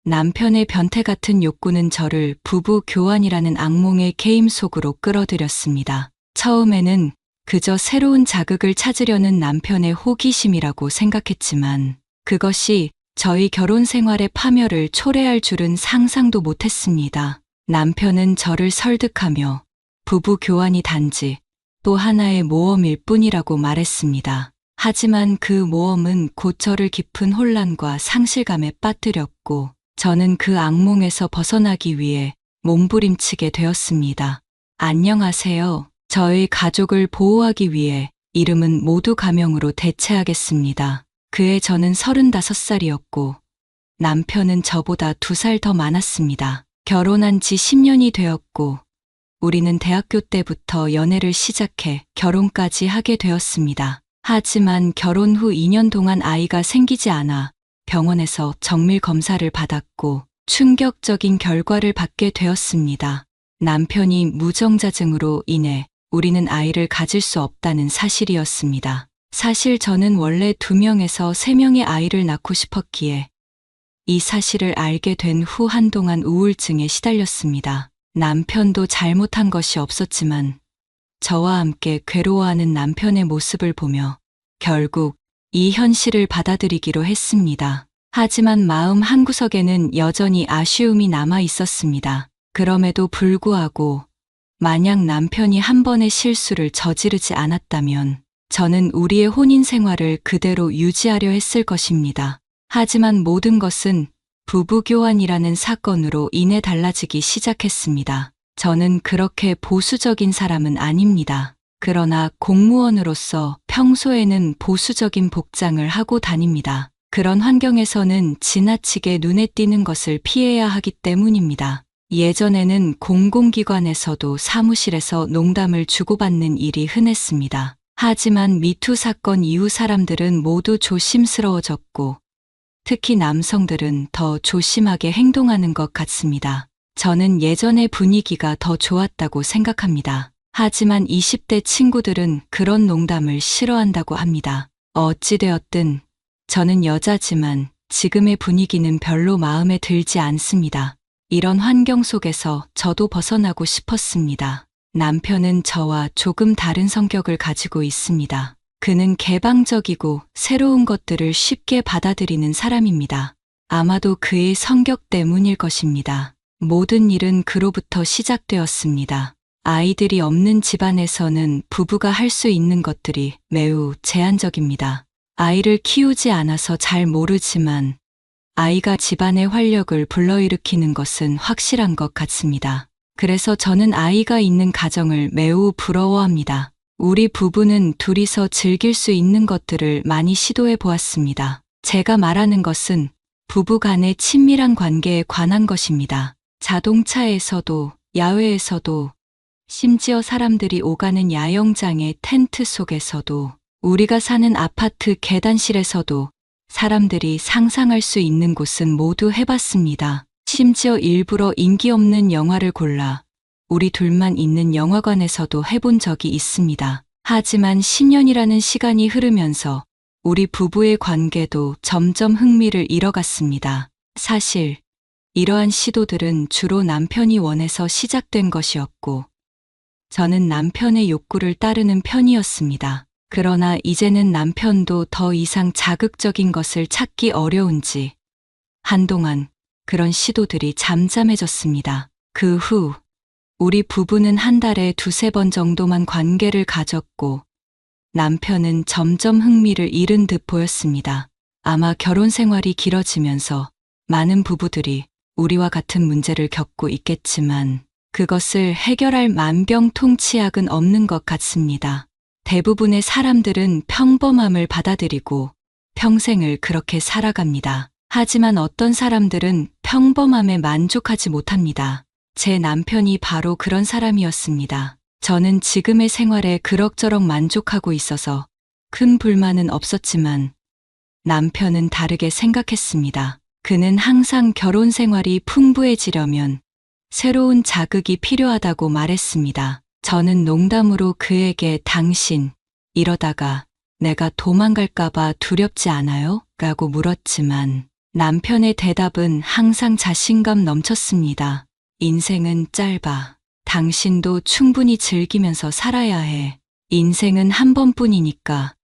남편의 변태 같은 욕구는 저를 부부 교환이라는 악몽의 게임 속으로 끌어들였습니다. 처음에는 그저 새로운 자극을 찾으려는 남편의 호기심이라고 생각했지만 그것이 저희 결혼 생활의 파멸을 초래할 줄은 상상도 못했습니다. 남편은 저를 설득하며 부부 교환이 단지 또 하나의 모험일 뿐이라고 말했습니다. 하지만 그 모험은 곧 저를 깊은 혼란과 상실감에 빠뜨렸고 저는 그 악몽에서 벗어나기 위해 몸부림치게 되었습니다. 안녕하세요. 저희 가족을 보호하기 위해 이름은 모두 가명으로 대체하겠습니다. 그해 저는 35살이었고 남편은 저보다 2살 더 많았습니다. 결혼한 지 10년이 되었고 우리는 대학교 때부터 연애를 시작해 결혼까지 하게 되었습니다. 하지만 결혼 후 2년 동안 아이가 생기지 않아 병원에서 정밀 검사를 받았고 충격적인 결과를 받게 되었습니다. 남편이 무정자증으로 인해 우리는 아이를 가질 수 없다는 사실이었습니다. 사실 저는 원래 2명에서 3명의 아이를 낳고 싶었기에 이 사실을 알게 된 후 한동안 우울증에 시달렸습니다. 남편도 잘못한 것이 없었지만 저와 함께 괴로워하는 남편의 모습을 보며 결국 이 현실을 받아들이기로 했습니다. 하지만 마음 한구석에는 여전히 아쉬움이 남아 있었습니다. 그럼에도 불구하고 만약 남편이 한 번의 실수를 저지르지 않았다면 저는 우리의 혼인 생활을 그대로 유지하려 했을 것입니다. 하지만 모든 것은 부부교환이라는 사건으로 인해 달라지기 시작했습니다. 저는 그렇게 보수적인 사람은 아닙니다. 그러나 공무원으로서 평소에는 보수적인 복장을 하고 다닙니다. 그런 환경에서는 지나치게 눈에 띄는 것을 피해야 하기 때문입니다. 예전에는 공공기관에서도 사무실에서 농담을 주고받는 일이 흔했습니다. 하지만 미투 사건 이후 사람들은 모두 조심스러워졌고 특히 남성들은 더 조심하게 행동하는 것 같습니다. 저는 예전의 분위기가 더 좋았다고 생각합니다. 하지만 20대 친구들은 그런 농담을 싫어한다고 합니다. 어찌되었든 저는 여자지만 지금의 분위기는 별로 마음에 들지 않습니다. 이런 환경 속에서 저도 벗어나고 싶었습니다. 남편은 저와 조금 다른 성격을 가지고 있습니다. 그는 개방적이고 새로운 것들을 쉽게 받아들이는 사람입니다. 아마도 그의 성격 때문일 것입니다. 모든 일은 그로부터 시작되었습니다. 아이들이 없는 집안에서는 부부가 할 수 있는 것들이 매우 제한적입니다. 아이를 키우지 않아서 잘 모르지만 아이가 집안의 활력을 불러일으키는 것은 확실한 것 같습니다. 그래서 저는 아이가 있는 가정을 매우 부러워합니다. 우리 부부는 둘이서 즐길 수 있는 것들을 많이 시도해 보았습니다. 제가 말하는 것은 부부 간의 친밀한 관계에 관한 것입니다. 자동차에서도 야외에서도 심지어 사람들이 오가는 야영장의 텐트 속에서도 우리가 사는 아파트 계단실에서도 사람들이 상상할 수 있는 곳은 모두 해봤습니다. 심지어 일부러 인기 없는 영화를 골라 우리 둘만 있는 영화관에서도 해본 적이 있습니다. 하지만 10년이라는 시간이 흐르면서 우리 부부의 관계도 점점 흥미를 잃어갔습니다. 사실 이러한 시도들은 주로 남편이 원해서 시작된 것이었고 저는 남편의 욕구를 따르는 편이었습니다. 그러나 이제는 남편도 더 이상 자극적인 것을 찾기 어려운지 한동안 그런 시도들이 잠잠해졌습니다. 그 후 우리 부부는 한 달에 2~3번 정도만 관계를 가졌고 남편은 점점 흥미를 잃은 듯 보였습니다. 아마 결혼 생활이 길어지면서 많은 부부들이 우리와 같은 문제를 겪고 있겠지만 그것을 해결할 만병통치약은 없는 것 같습니다. 대부분의 사람들은 평범함을 받아들이고 평생을 그렇게 살아갑니다. 하지만 어떤 사람들은 평범함에 만족하지 못합니다. 제 남편이 바로 그런 사람이었습니다. 저는 지금의 생활에 그럭저럭 만족하고 있어서 큰 불만은 없었지만 남편은 다르게 생각했습니다. 그는 항상 결혼 생활이 풍부해지려면 새로운 자극이 필요하다고 말했습니다. 저는 농담으로 그에게 당신, 이러다가 내가 도망갈까봐 두렵지 않아요? 라고 물었지만 남편의 대답은 항상 자신감 넘쳤습니다. 인생은 짧아. 당신도 충분히 즐기면서 살아야 해. 인생은 한 번뿐이니까.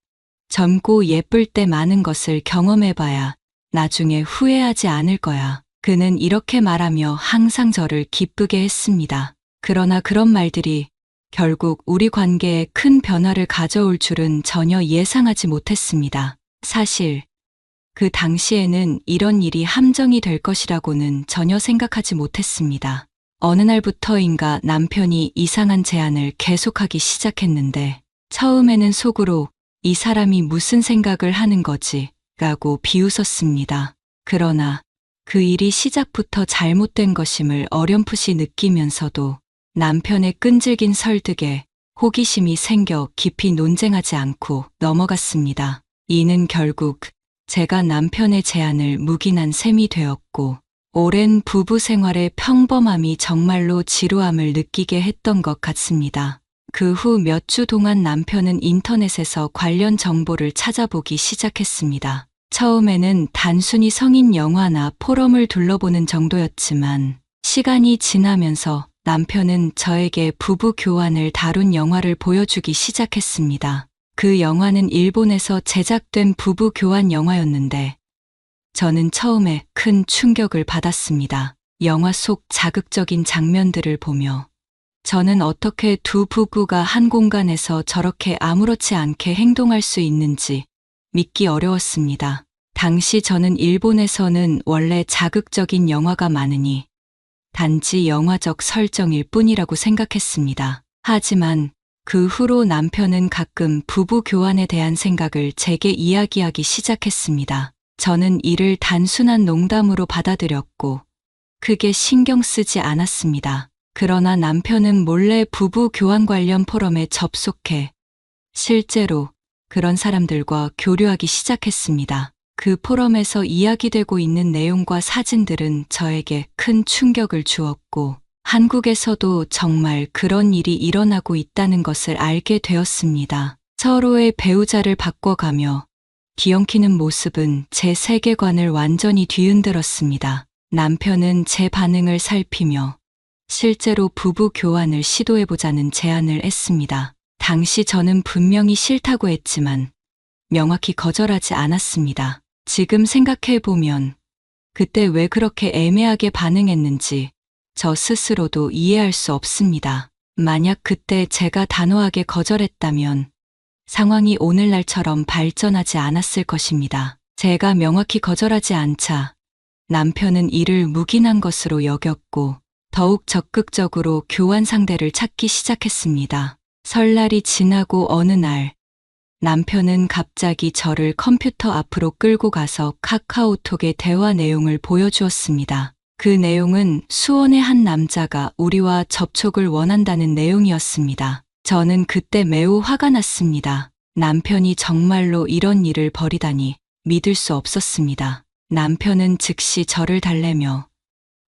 젊고 예쁠 때 많은 것을 경험해봐야 나중에 후회하지 않을 거야. 그는 이렇게 말하며 항상 저를 기쁘게 했습니다. 그러나 그런 말들이 결국 우리 관계에 큰 변화를 가져올 줄은 전혀 예상하지 못했습니다. 사실 그 당시에는 이런 일이 함정이 될 것이라고는 전혀 생각하지 못했습니다. 어느 날부터인가 남편이 이상한 제안을 계속하기 시작했는데 처음에는 속으로 이 사람이 무슨 생각을 하는 거지? 라고 비웃었습니다. 그러나 그 일이 시작부터 잘못된 것임을 어렴풋이 느끼면서도 남편의 끈질긴 설득에 호기심이 생겨 깊이 논쟁하지 않고 넘어갔습니다. 이는 결국 제가 남편의 제안을 묵인한 셈이 되었고 오랜 부부 생활의 평범함이 정말로 지루함을 느끼게 했던 것 같습니다. 그 후 몇 주 동안 남편은 인터넷에서 관련 정보를 찾아보기 시작했습니다. 처음에는 단순히 성인 영화나 포럼을 둘러보는 정도였지만 시간이 지나면서 남편은 저에게 부부 교환을 다룬 영화를 보여주기 시작했습니다. 그 영화는 일본에서 제작된 부부 교환 영화였는데 저는 처음에 큰 충격을 받았습니다. 영화 속 자극적인 장면들을 보며 저는 어떻게 두 부부가 한 공간에서 저렇게 아무렇지 않게 행동할 수 있는지 믿기 어려웠습니다. 당시 저는 일본에서는 원래 자극적인 영화가 많으니 단지 영화적 설정일 뿐이라고 생각했습니다. 하지만 그 후로 남편은 가끔 부부 교환에 대한 생각을 제게 이야기하기 시작했습니다. 저는 이를 단순한 농담으로 받아들였고 크게 신경 쓰지 않았습니다. 그러나 남편은 몰래 부부 교환 관련 포럼에 접속해 실제로 그런 사람들과 교류하기 시작했습니다. 그 포럼에서 이야기되고 있는 내용과 사진들은 저에게 큰 충격을 주었고 한국에서도 정말 그런 일이 일어나고 있다는 것을 알게 되었습니다. 서로의 배우자를 바꿔가며 뒤엉키는 모습은 제 세계관을 완전히 뒤흔들었습니다. 남편은 제 반응을 살피며 실제로 부부 교환을 시도해보자는 제안을 했습니다. 당시 저는 분명히 싫다고 했지만 명확히 거절하지 않았습니다. 지금 생각해보면 그때 왜 그렇게 애매하게 반응했는지 저 스스로도 이해할 수 없습니다. 만약 그때 제가 단호하게 거절했다면 상황이 오늘날처럼 발전하지 않았을 것입니다. 제가 명확히 거절하지 않자 남편은 이를 묵인한 것으로 여겼고 더욱 적극적으로 교환 상대를 찾기 시작했습니다. 설날이 지나고 어느 날 남편은 갑자기 저를 컴퓨터 앞으로 끌고 가서 카카오톡의 대화 내용을 보여주었습니다. 그 내용은 수원의 한 남자가 우리와 접촉을 원한다는 내용이었습니다. 저는 그때 매우 화가 났습니다. 남편이 정말로 이런 일을 벌이다니 믿을 수 없었습니다. 남편은 즉시 저를 달래며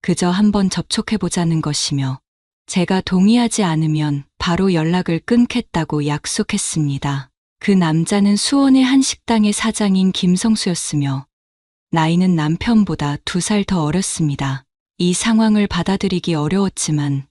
그저 한번 접촉해보자는 것이며 제가 동의하지 않으면 바로 연락을 끊겠다고 약속했습니다. 그 남자는 수원의 한 식당의 사장인 김성수였으며 나이는 남편보다 2살 더 어렸습니다. 이 상황을 받아들이기 어려웠지만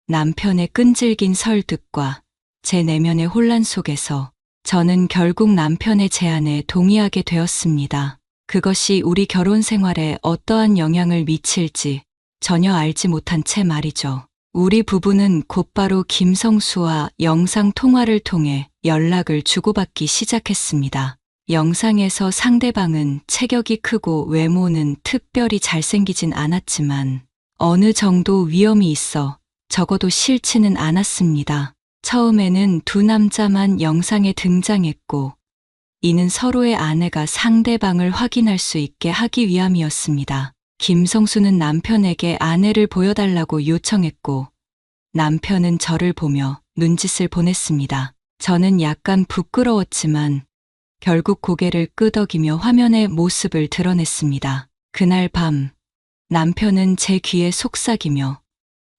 남편의 끈질긴 설득과 제 내면의 혼란 속에서 저는 결국 남편의 제안에 동의하게 되었습니다. 그것이 우리 결혼 생활에 어떠한 영향을 미칠지 전혀 알지 못한 채 말이죠. 우리 부부는 곧바로 김성수와 영상 통화를 통해 연락을 주고받기 시작했습니다. 영상에서 상대방은 체격이 크고 외모는 특별히 잘생기진 않았지만 어느 정도 위험이 있어 적어도 싫지는 않았습니다. 처음에는 두 남자만 영상에 등장했고 이는 서로의 아내가 상대방을 확인할 수 있게 하기 위함이었습니다. 김성수는 남편에게 아내를 보여달라고 요청했고 남편은 저를 보며 눈짓을 보냈습니다. 저는 약간 부끄러웠지만 결국 고개를 끄덕이며 화면의 모습을 드러냈습니다. 그날 밤 남편은 제 귀에 속삭이며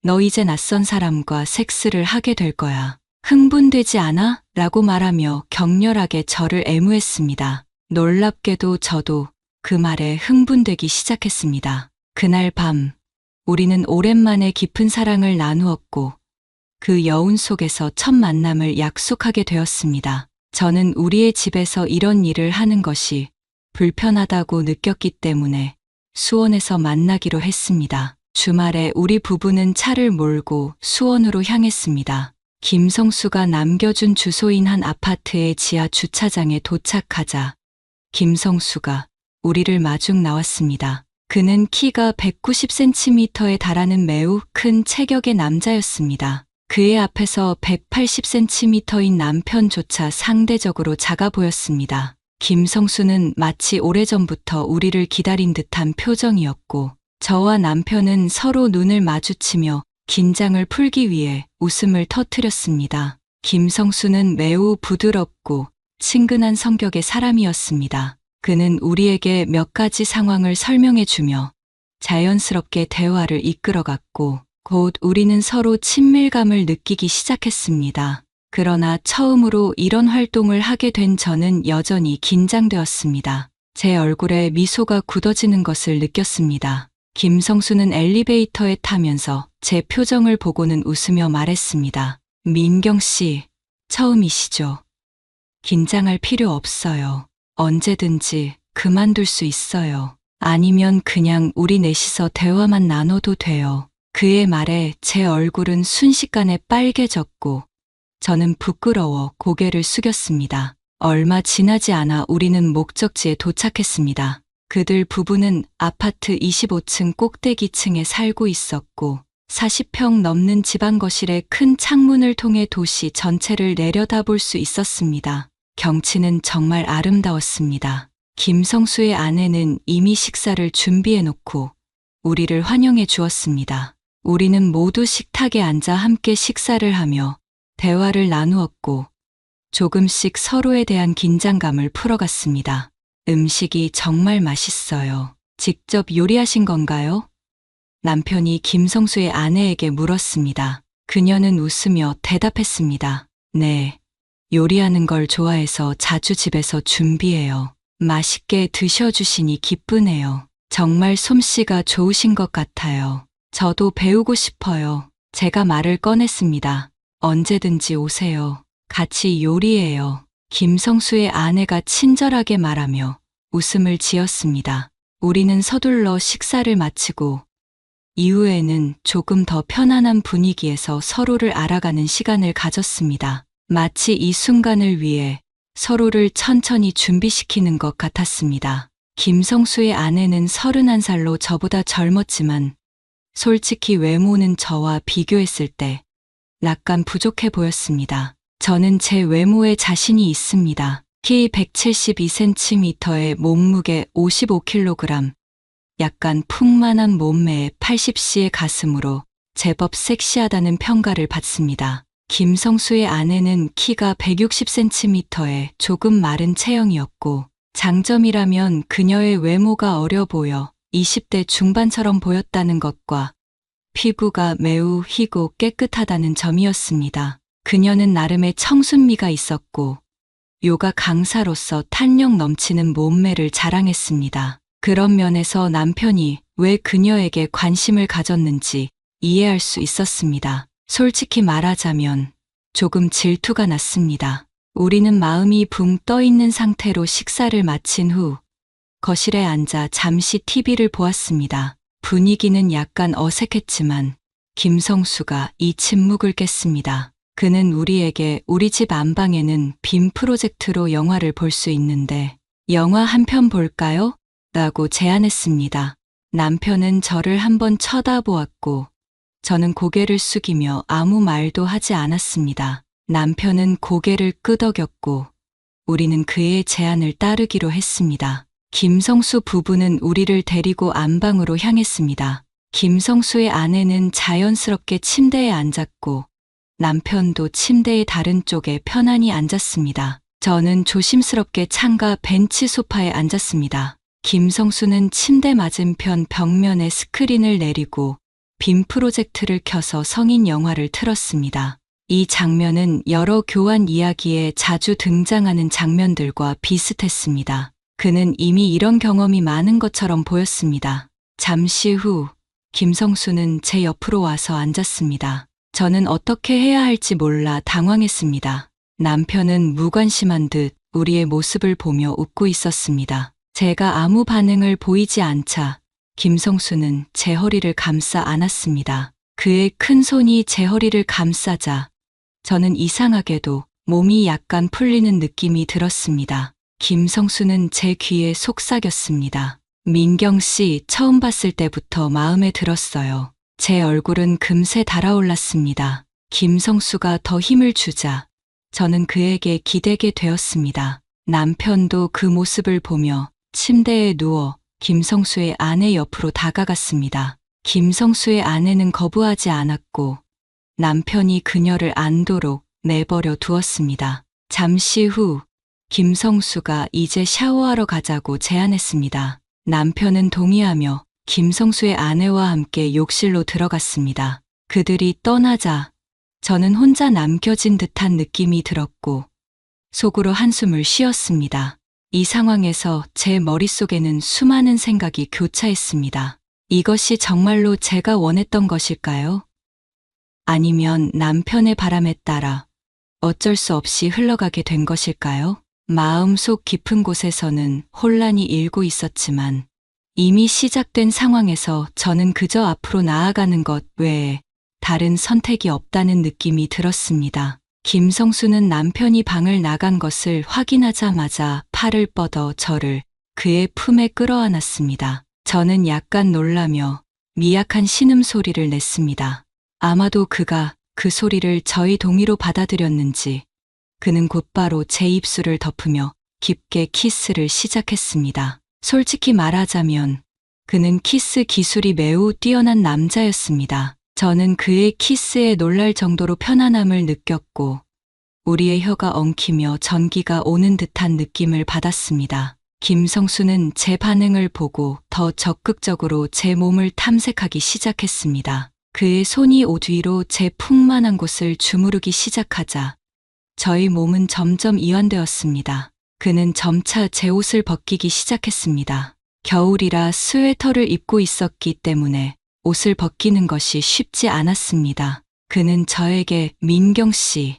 너 이제 낯선 사람과 섹스를 하게 될 거야. 흥분되지 않아? 라고 말하며 격렬하게 저를 애무했습니다. 놀랍게도 저도 그 말에 흥분되기 시작했습니다. 그날 밤, 우리는 오랜만에 깊은 사랑을 나누었고, 그 여운 속에서 첫 만남을 약속하게 되었습니다. 저는 우리의 집에서 이런 일을 하는 것이 불편하다고 느꼈기 때문에 수원에서 만나기로 했습니다. 주말에 우리 부부는 차를 몰고 수원으로 향했습니다. 김성수가 남겨준 주소인 한 아파트의 지하 주차장에 도착하자 김성수가 우리를 마중 나왔습니다. 그는 키가 190cm에 달하는 매우 큰 체격의 남자였습니다. 그의 앞에서 180cm인 남편조차 상대적으로 작아 보였습니다. 김성수는 마치 오래전부터 우리를 기다린 듯한 표정이었고, 저와 남편은 서로 눈을 마주치며 긴장을 풀기 위해 웃음을 터뜨렸습니다. 김성수는 매우 부드럽고 친근한 성격의 사람이었습니다. 그는 우리에게 몇 가지 상황을 설명해 주며 자연스럽게 대화를 이끌어갔고, 곧 우리는 서로 친밀감을 느끼기 시작했습니다. 그러나 처음으로 이런 활동을 하게 된 저는 여전히 긴장되었습니다. 제 얼굴에 미소가 굳어지는 것을 느꼈습니다. 김성수는 엘리베이터에 타면서 제 표정을 보고는 웃으며 말했습니다. 민경 씨, 처음이시죠? 긴장할 필요 없어요. 언제든지 그만둘 수 있어요. 아니면 그냥 우리 넷이서 대화만 나눠도 돼요. 그의 말에 제 얼굴은 순식간에 빨개졌고, 저는 부끄러워 고개를 숙였습니다. 얼마 지나지 않아 우리는 목적지에 도착했습니다. 그들 부부는 아파트 25층 꼭대기층에 살고 있었고, 40평 넘는 집안 거실에 큰 창문을 통해 도시 전체를 내려다볼 수 있었습니다. 경치는 정말 아름다웠습니다. 김성수의 아내는 이미 식사를 준비해 놓고 우리를 환영해 주었습니다. 우리는 모두 식탁에 앉아 함께 식사를 하며 대화를 나누었고, 조금씩 서로에 대한 긴장감을 풀어갔습니다. 음식이 정말 맛있어요. 직접 요리하신 건가요? 남편이 김성수의 아내에게 물었습니다. 그녀는 웃으며 대답했습니다. 네, 요리하는 걸 좋아해서 자주 집에서 준비해요. 맛있게 드셔주시니 기쁘네요. 정말 솜씨가 좋으신 것 같아요. 저도 배우고 싶어요. 제가 말을 꺼냈습니다. 언제든지 오세요. 같이 요리해요. 김성수의 아내가 친절하게 말하며 웃음을 지었습니다. 우리는 서둘러 식사를 마치고 이후에는 조금 더 편안한 분위기에서 서로를 알아가는 시간을 가졌습니다. 마치 이 순간을 위해 서로를 천천히 준비시키는 것 같았습니다. 김성수의 아내는 31살로 저보다 젊었지만 솔직히 외모는 저와 비교했을 때 약간 부족해 보였습니다. 저는 제 외모에 자신이 있습니다. 키 172cm에 몸무게 55kg, 약간 풍만한 몸매에 80cm의 가슴으로 제법 섹시하다는 평가를 받습니다. 김성수의 아내는 키가 160cm에 조금 마른 체형이었고, 장점이라면 그녀의 외모가 어려 보여 20대 중반처럼 보였다는 것과 피부가 매우 희고 깨끗하다는 점이었습니다. 그녀는 나름의 청순미가 있었고, 요가 강사로서 탄력 넘치는 몸매를 자랑했습니다. 그런 면에서 남편이 왜 그녀에게 관심을 가졌는지 이해할 수 있었습니다. 솔직히 말하자면 조금 질투가 났습니다. 우리는 마음이 붕 떠 있는 상태로 식사를 마친 후 거실에 앉아 잠시 TV를 보았습니다. 분위기는 약간 어색했지만 김성수가 이 침묵을 깼습니다. 그는 우리에게 우리 집 안방에는 빔 프로젝트로 영화를 볼 수 있는데 영화 한 편 볼까요? 라고 제안했습니다. 남편은 저를 한번 쳐다보았고 저는 고개를 숙이며 아무 말도 하지 않았습니다. 남편은 고개를 끄덕였고 우리는 그의 제안을 따르기로 했습니다. 김성수 부부는 우리를 데리고 안방으로 향했습니다. 김성수의 아내는 자연스럽게 침대에 앉았고 남편도 침대의 다른 쪽에 편안히 앉았습니다. 저는 조심스럽게 창가 벤치 소파에 앉았습니다. 김성수는 침대 맞은편 벽면에 스크린을 내리고 빔 프로젝트를 켜서 성인 영화를 틀었습니다. 이 장면은 여러 교환 이야기에 자주 등장하는 장면들과 비슷했습니다. 그는 이미 이런 경험이 많은 것처럼 보였습니다. 잠시 후 김성수는 제 옆으로 와서 앉았습니다. 저는 어떻게 해야 할지 몰라 당황했습니다. 남편은 무관심한 듯 우리의 모습을 보며 웃고 있었습니다. 제가 아무 반응을 보이지 않자 김성수는 제 허리를 감싸 안았습니다. 그의 큰 손이 제 허리를 감싸자 저는 이상하게도 몸이 약간 풀리는 느낌이 들었습니다. 김성수는 제 귀에 속삭였습니다. 민경 씨 처음 봤을 때부터 마음에 들었어요. 제 얼굴은 금세 달아올랐습니다. 김성수가 더 힘을 주자 저는 그에게 기대게 되었습니다. 남편도 그 모습을 보며 침대에 누워 김성수의 아내 옆으로 다가갔습니다. 김성수의 아내는 거부하지 않았고 남편이 그녀를 안도록 내버려 두었습니다. 잠시 후 김성수가 이제 샤워하러 가자고 제안했습니다. 남편은 동의하며 김성수의 아내와 함께 욕실로 들어갔습니다. 그들이 떠나자 저는 혼자 남겨진 듯한 느낌이 들었고 속으로 한숨을 쉬었습니다. 이 상황에서 제 머릿속에는 수많은 생각이 교차했습니다. 이것이 정말로 제가 원했던 것일까요? 아니면 남편의 바람에 따라 어쩔 수 없이 흘러가게 된 것일까요? 마음속 깊은 곳에서는 혼란이 일고 있었지만 이미 시작된 상황에서 저는 그저 앞으로 나아가는 것 외에 다른 선택이 없다는 느낌이 들었습니다. 김성수는 남편이 방을 나간 것을 확인하자마자 팔을 뻗어 저를 그의 품에 끌어안았습니다. 저는 약간 놀라며 미약한 신음소리를 냈습니다. 아마도 그가 그 소리를 저희 동의로 받아들였는지 그는 곧바로 제 입술을 덮으며 깊게 키스를 시작했습니다. 솔직히 말하자면 그는 키스 기술이 매우 뛰어난 남자였습니다. 저는 그의 키스에 놀랄 정도로 편안함을 느꼈고 우리의 혀가 엉키며 전기가 오는 듯한 느낌을 받았습니다. 김성수는 제 반응을 보고 더 적극적으로 제 몸을 탐색하기 시작했습니다. 그의 손이 옷 위로 제 풍만한 곳을 주무르기 시작하자 저희 몸은 점점 이완되었습니다. 그는 점차 제 옷을 벗기기 시작했습니다. 겨울이라 스웨터를 입고 있었기 때문에 옷을 벗기는 것이 쉽지 않았습니다. 그는 저에게 민경 씨,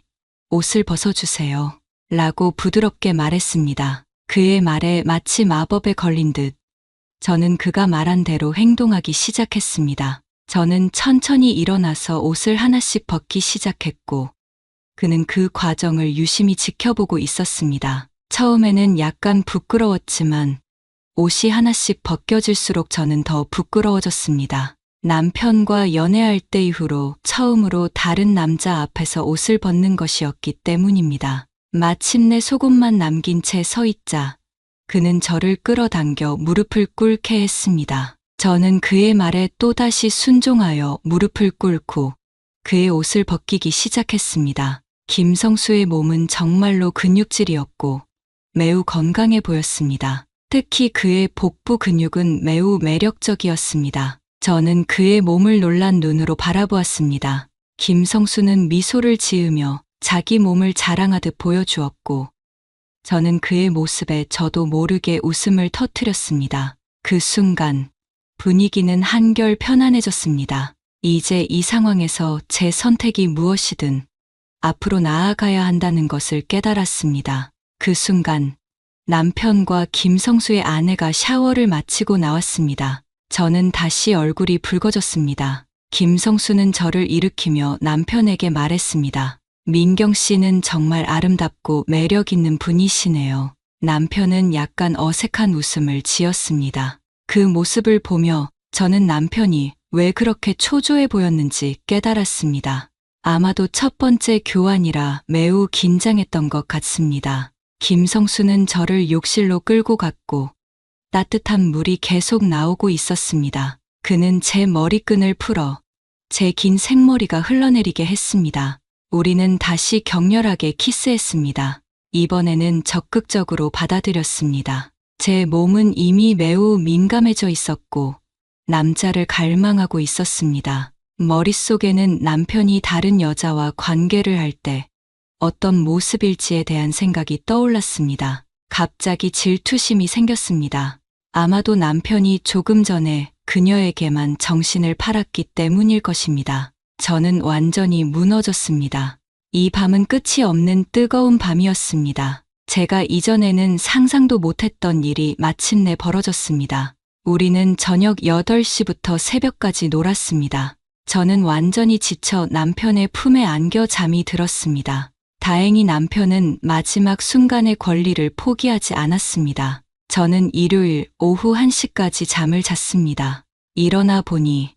옷을 벗어주세요. 라고 부드럽게 말했습니다. 그의 말에 마치 마법에 걸린 듯 저는 그가 말한 대로 행동하기 시작했습니다. 저는 천천히 일어나서 옷을 하나씩 벗기 시작했고 그는 그 과정을 유심히 지켜보고 있었습니다. 처음에는 약간 부끄러웠지만 옷이 하나씩 벗겨질수록 저는 더 부끄러워졌습니다. 남편과 연애할 때 이후로 처음으로 다른 남자 앞에서 옷을 벗는 것이었기 때문입니다. 마침내 속옷만 남긴 채 서 있자 그는 저를 끌어당겨 무릎을 꿇게 했습니다. 저는 그의 말에 또다시 순종하여 무릎을 꿇고 그의 옷을 벗기기 시작했습니다. 김성수의 몸은 정말로 근육질이었고 매우 건강해 보였습니다. 특히 그의 복부 근육은 매우 매력적이었습니다. 저는 그의 몸을 놀란 눈으로 바라보았습니다. 김성수는 미소를 지으며 자기 몸을 자랑하듯 보여주었고 저는 그의 모습에 저도 모르게 웃음을 터뜨렸습니다. 그 순간 분위기는 한결 편안해졌습니다. 이제 이 상황에서 제 선택이 무엇이든 앞으로 나아가야 한다는 것을 깨달았습니다. 그 순간 남편과 김성수의 아내가 샤워를 마치고 나왔습니다. 저는 다시 얼굴이 붉어졌습니다. 김성수는 저를 일으키며 남편에게 말했습니다. 민경 씨는 정말 아름답고 매력 있는 분이시네요. 남편은 약간 어색한 웃음을 지었습니다. 그 모습을 보며 저는 남편이 왜 그렇게 초조해 보였는지 깨달았습니다. 아마도 첫 번째 교환이라 매우 긴장했던 것 같습니다. 김성수는 저를 욕실로 끌고 갔고 따뜻한 물이 계속 나오고 있었습니다. 그는 제 머리끈을 풀어 제 긴 생머리가 흘러내리게 했습니다. 우리는 다시 격렬하게 키스했습니다. 이번에는 적극적으로 받아들였습니다. 제 몸은 이미 매우 민감해져 있었고 남자를 갈망하고 있었습니다. 머릿속에는 남편이 다른 여자와 관계를 할 때 어떤 모습일지에 대한 생각이 떠올랐습니다. 갑자기 질투심이 생겼습니다. 아마도 남편이 조금 전에 그녀에게만 정신을 팔았기 때문일 것입니다. 저는 완전히 무너졌습니다. 이 밤은 끝이 없는 뜨거운 밤이었습니다. 제가 이전에는 상상도 못했던 일이 마침내 벌어졌습니다. 우리는 저녁 8시부터 새벽까지 놀았습니다. 저는 완전히 지쳐 남편의 품에 안겨 잠이 들었습니다. 다행히 남편은 마지막 순간의 권리를 포기하지 않았습니다. 저는 일요일 오후 1시까지 잠을 잤습니다. 일어나 보니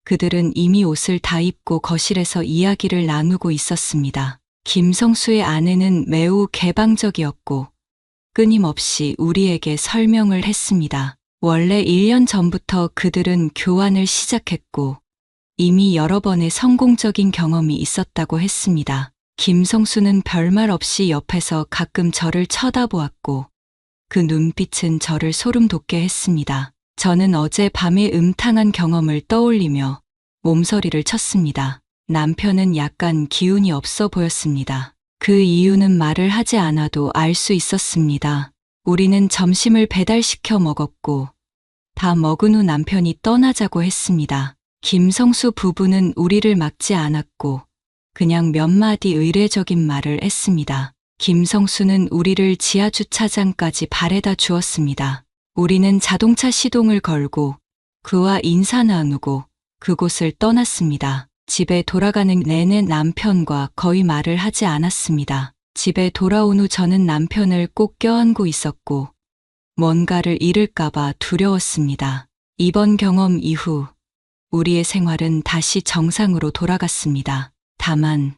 그들은 이미 옷을 다 입고 거실에서 이야기를 나누고 있었습니다. 김성수의 아내는 매우 개방적이었고 끊임없이 우리에게 설명을 했습니다. 원래 1년 전부터 그들은 교환을 시작했고 이미 여러 번의 성공적인 경험이 있었다고 했습니다. 김성수는 별말 없이 옆에서 가끔 저를 쳐다보았고 그 눈빛은 저를 소름 돋게 했습니다. 저는 어제 밤의 음탕한 경험을 떠올리며 몸서리를 쳤습니다. 남편은 약간 기운이 없어 보였습니다. 그 이유는 말을 하지 않아도 알 수 있었습니다. 우리는 점심을 배달시켜 먹었고 다 먹은 후 남편이 떠나자고 했습니다. 김성수 부부는 우리를 막지 않았고 그냥 몇 마디 의례적인 말을 했습니다. 김성수는 우리를 지하주차장까지 바래다 주었습니다. 우리는 자동차 시동을 걸고 그와 인사 나누고 그곳을 떠났습니다. 집에 돌아가는 내내 남편과 거의 말을 하지 않았습니다. 집에 돌아온 후 저는 남편을 꼭 껴안고 있었고 뭔가를 잃을까봐 두려웠습니다. 이번 경험 이후 우리의 생활은 다시 정상으로 돌아갔습니다. 다만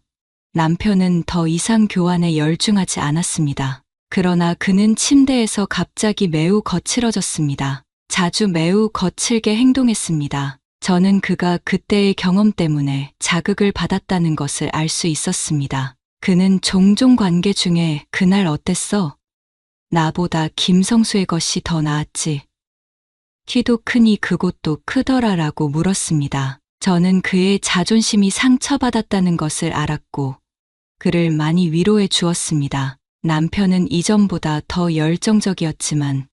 남편은 더 이상 교환에 열중하지 않았습니다. 그러나 그는 침대에서 갑자기 매우 거칠어졌습니다. 자주 매우 거칠게 행동했습니다. 저는 그가 그때의 경험 때문에 자극을 받았다는 것을 알 수 있었습니다. 그는 종종 관계 중에 "그날 어땠어? 나보다 김성수의 것이 더 나았지. 키도 크니 그곳도 크더라라고 물었습니다. 저는 그의 자존심이 상처받았다는 것을 알았고 그를 많이 위로해 주었습니다. 남편은 이전보다 더 열정적이었지만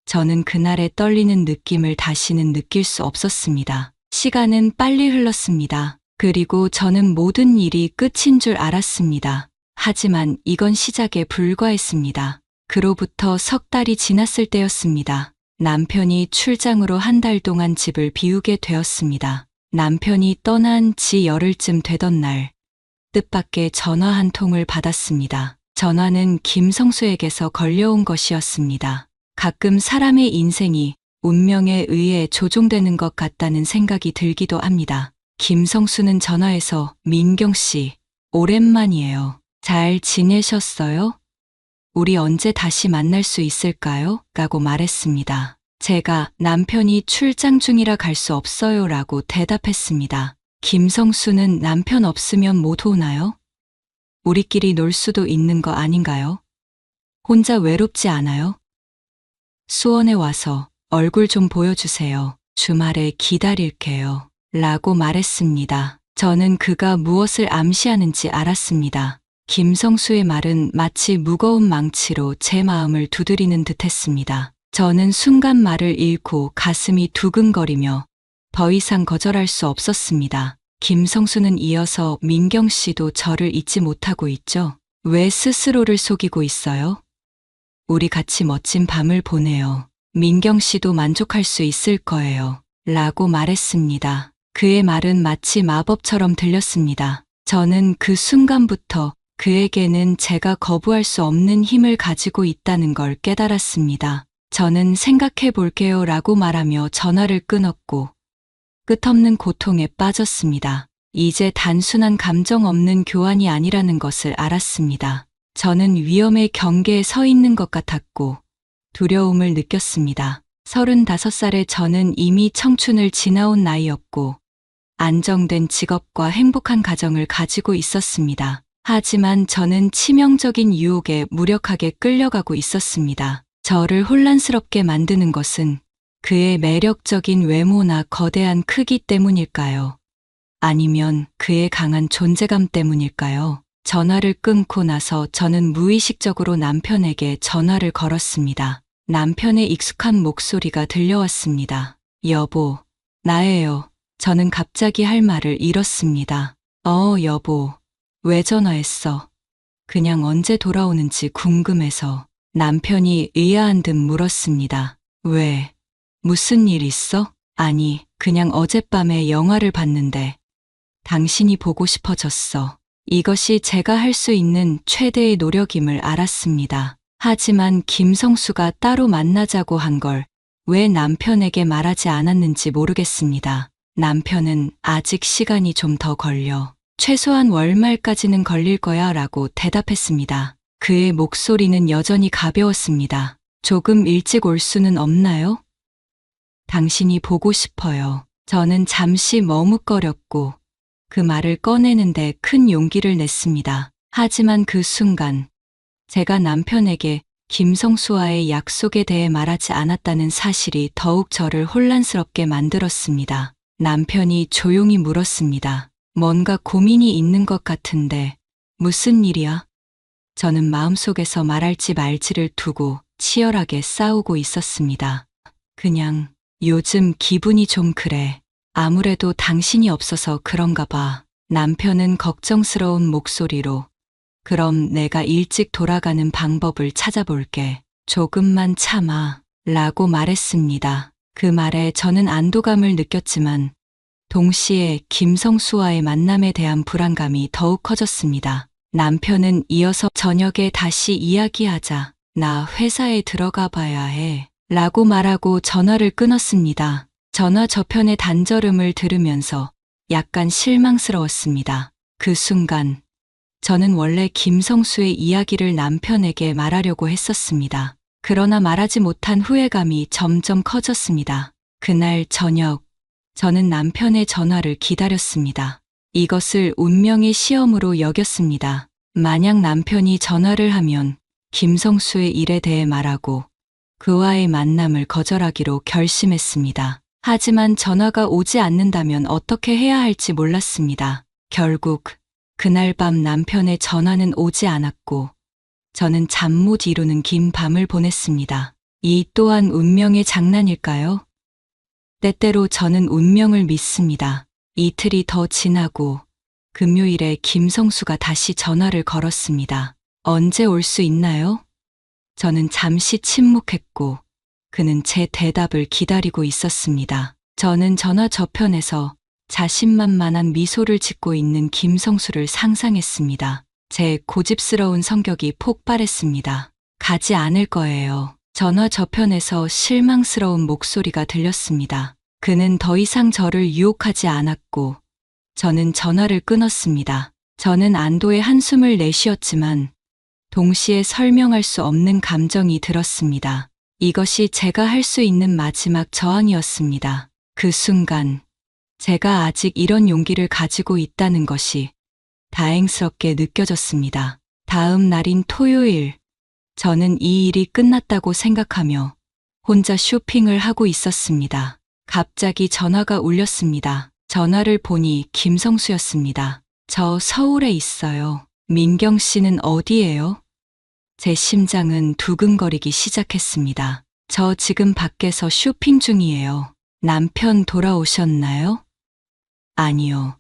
저는 그날의 떨리는 느낌을 다시는 느낄 수 없었습니다. 시간은 빨리 흘렀습니다. 그리고 저는 모든 일이 끝인 줄 알았습니다. 하지만 이건 시작에 불과했습니다. 그로부터 석 달이 지났을 때였습니다. 남편이 출장으로 한 달 동안 집을 비우게 되었습니다. 남편이 떠난 지 열흘쯤 되던 날, 뜻밖의 전화 한 통을 받았습니다. 전화는 김성수에게서 걸려온 것이었습니다. 가끔 사람의 인생이 운명에 의해 조종되는 것 같다는 생각이 들기도 합니다. 김성수는 전화해서 "민경 씨, 오랜만이에요. 잘 지내셨어요? 우리 언제 다시 만날 수 있을까요? 라고 말했습니다. 제가 "남편이 출장 중이라 갈 수 없어요 라고 대답했습니다. 김성수는 "남편 없으면 못 오나요? 우리끼리 놀 수도 있는 거 아닌가요? 혼자 외롭지 않아요? 수원에 와서 얼굴 좀 보여주세요. 주말에 기다릴게요. 라고 말했습니다. 저는 그가 무엇을 암시하는지 알았습니다. 김성수의 말은 마치 무거운 망치로 제 마음을 두드리는 듯했습니다. 저는 순간 말을 잃고 가슴이 두근거리며 더 이상 거절할 수 없었습니다. 김성수는 이어서 "민경 씨도 저를 잊지 못하고 있죠? 왜 스스로를 속이고 있어요? 우리 같이 멋진 밤을 보내요. 민경 씨도 만족할 수 있을 거예요. 라고 말했습니다. 그의 말은 마치 마법처럼 들렸습니다. 저는 그 순간부터 그에게는 제가 거부할 수 없는 힘을 가지고 있다는 걸 깨달았습니다. 저는 "생각해 볼게요 라고 말하며 전화를 끊었고 끝없는 고통에 빠졌습니다. 이제 단순한 감정 없는 교환이 아니라는 것을 알았습니다. 저는 위험의 경계에 서 있는 것 같았고 두려움을 느꼈습니다. 35살의 저는 이미 청춘을 지나온 나이였고 안정된 직업과 행복한 가정을 가지고 있었습니다. 하지만 저는 치명적인 유혹에 무력하게 끌려가고 있었습니다. 저를 혼란스럽게 만드는 것은 그의 매력적인 외모나 거대한 크기 때문일까요? 아니면 그의 강한 존재감 때문일까요? 전화를 끊고 나서 저는 무의식적으로 남편에게 전화를 걸었습니다. 남편의 익숙한 목소리가 들려왔습니다. 여보, 나예요. 저는 갑자기 할 말을 잃었습니다. 여보, 왜 전화했어? 그냥 언제 돌아오는지 궁금해서. 남편이 의아한 듯 물었습니다. 왜? 무슨 일 있어? 아니, 그냥 어젯밤에 영화를 봤는데 당신이 보고 싶어졌어. 이것이 제가 할 수 있는 최대의 노력임을 알았습니다. 하지만 김성수가 따로 만나자고 한 걸 왜 남편에게 말하지 않았는지 모르겠습니다. 남편은 아직 시간이 좀 더 걸려. 최소한 월말까지는 걸릴 거야 라고 대답했습니다. 그의 목소리는 여전히 가벼웠습니다. 조금 일찍 올 수는 없나요? 당신이 보고 싶어요. 저는 잠시 머뭇거렸고 그 말을 꺼내는데 큰 용기를 냈습니다. 하지만 그 순간 제가 남편에게 김성수와의 약속에 대해 말하지 않았다는 사실이 더욱 저를 혼란스럽게 만들었습니다. 남편이 조용히 물었습니다. 뭔가 고민이 있는 것 같은데 무슨 일이야? 저는 마음속에서 말할지 말지를 두고 치열하게 싸우고 있었습니다. 그냥 요즘 기분이 좀 그래. 아무래도 당신이 없어서 그런가 봐. 남편은 걱정스러운 목소리로 그럼 내가 일찍 돌아가는 방법을 찾아볼게. 조금만 참아. 라고 말했습니다. 그 말에 저는 안도감을 느꼈지만 동시에 김성수와의 만남에 대한 불안감이 더욱 커졌습니다. 남편은 이어서 저녁에 다시 이야기하자. 나 회사에 들어가 봐야 해. 라고 말하고 전화를 끊었습니다. 전화 저편의 단절음을 들으면서 약간 실망스러웠습니다. 그 순간 저는 원래 김성수의 이야기를 남편에게 말하려고 했었습니다. 그러나 말하지 못한 후회감이 점점 커졌습니다. 그날 저녁 저는 남편의 전화를 기다렸습니다. 이것을 운명의 시험으로 여겼습니다. 만약 남편이 전화를 하면 김성수의 일에 대해 말하고 그와의 만남을 거절하기로 결심했습니다. 하지만 전화가 오지 않는다면 어떻게 해야 할지 몰랐습니다. 결국 그날 밤 남편의 전화는 오지 않았고 저는 잠 못 이루는 긴 밤을 보냈습니다. 이 또한 운명의 장난일까요? 때때로 저는 운명을 믿습니다. 이틀이 더 지나고 금요일에 김성수가 다시 전화를 걸었습니다. 언제 올 수 있나요? 저는 잠시 침묵했고 그는 제 대답을 기다리고 있었습니다. 저는 전화 저편에서 자신만만한 미소를 짓고 있는 김성수를 상상했습니다. 제 고집스러운 성격이 폭발했습니다. 가지 않을 거예요. 전화 저편에서 실망스러운 목소리가 들렸습니다. 그는 더 이상 저를 유혹하지 않았고 저는 전화를 끊었습니다. 저는 안도의 한숨을 내쉬었지만 동시에 설명할 수 없는 감정이 들었습니다. 이것이 제가 할 수 있는 마지막 저항이었습니다. 그 순간 제가 아직 이런 용기를 가지고 있다는 것이 다행스럽게 느껴졌습니다. 다음 날인 토요일, 저는 이 일이 끝났다고 생각하며 혼자 쇼핑을 하고 있었습니다. 갑자기 전화가 울렸습니다. 전화를 보니 김성수였습니다. 저 서울에 있어요. 민경 씨는 어디예요? 제 심장은 두근거리기 시작했습니다. 저 지금 밖에서 쇼핑 중이에요. 남편 돌아오셨나요? 아니요.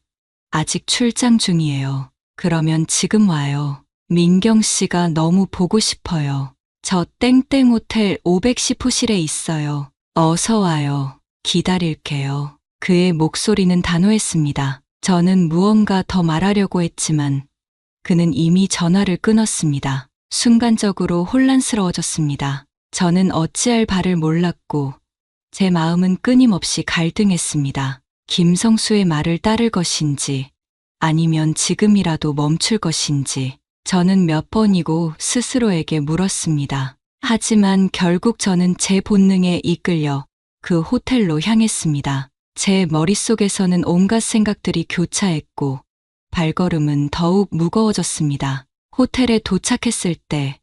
아직 출장 중이에요. 그러면 지금 와요. 민경 씨가 너무 보고 싶어요. 저 땡땡 호텔 510호실에 있어요. 어서 와요. 기다릴게요. 그의 목소리는 단호했습니다. 저는 무언가 더 말하려고 했지만 그는 이미 전화를 끊었습니다. 순간적으로 혼란스러워졌습니다. 저는 어찌할 바를 몰랐고 제 마음은 끊임없이 갈등했습니다. 김성수의 말을 따를 것인지 아니면 지금이라도 멈출 것인지 저는 몇 번이고 스스로에게 물었습니다. 하지만 결국 저는 제 본능에 이끌려 그 호텔로 향했습니다. 제 머릿속에서는 온갖 생각들이 교차했고 발걸음은 더욱 무거워졌습니다. 호텔에 도착했을 때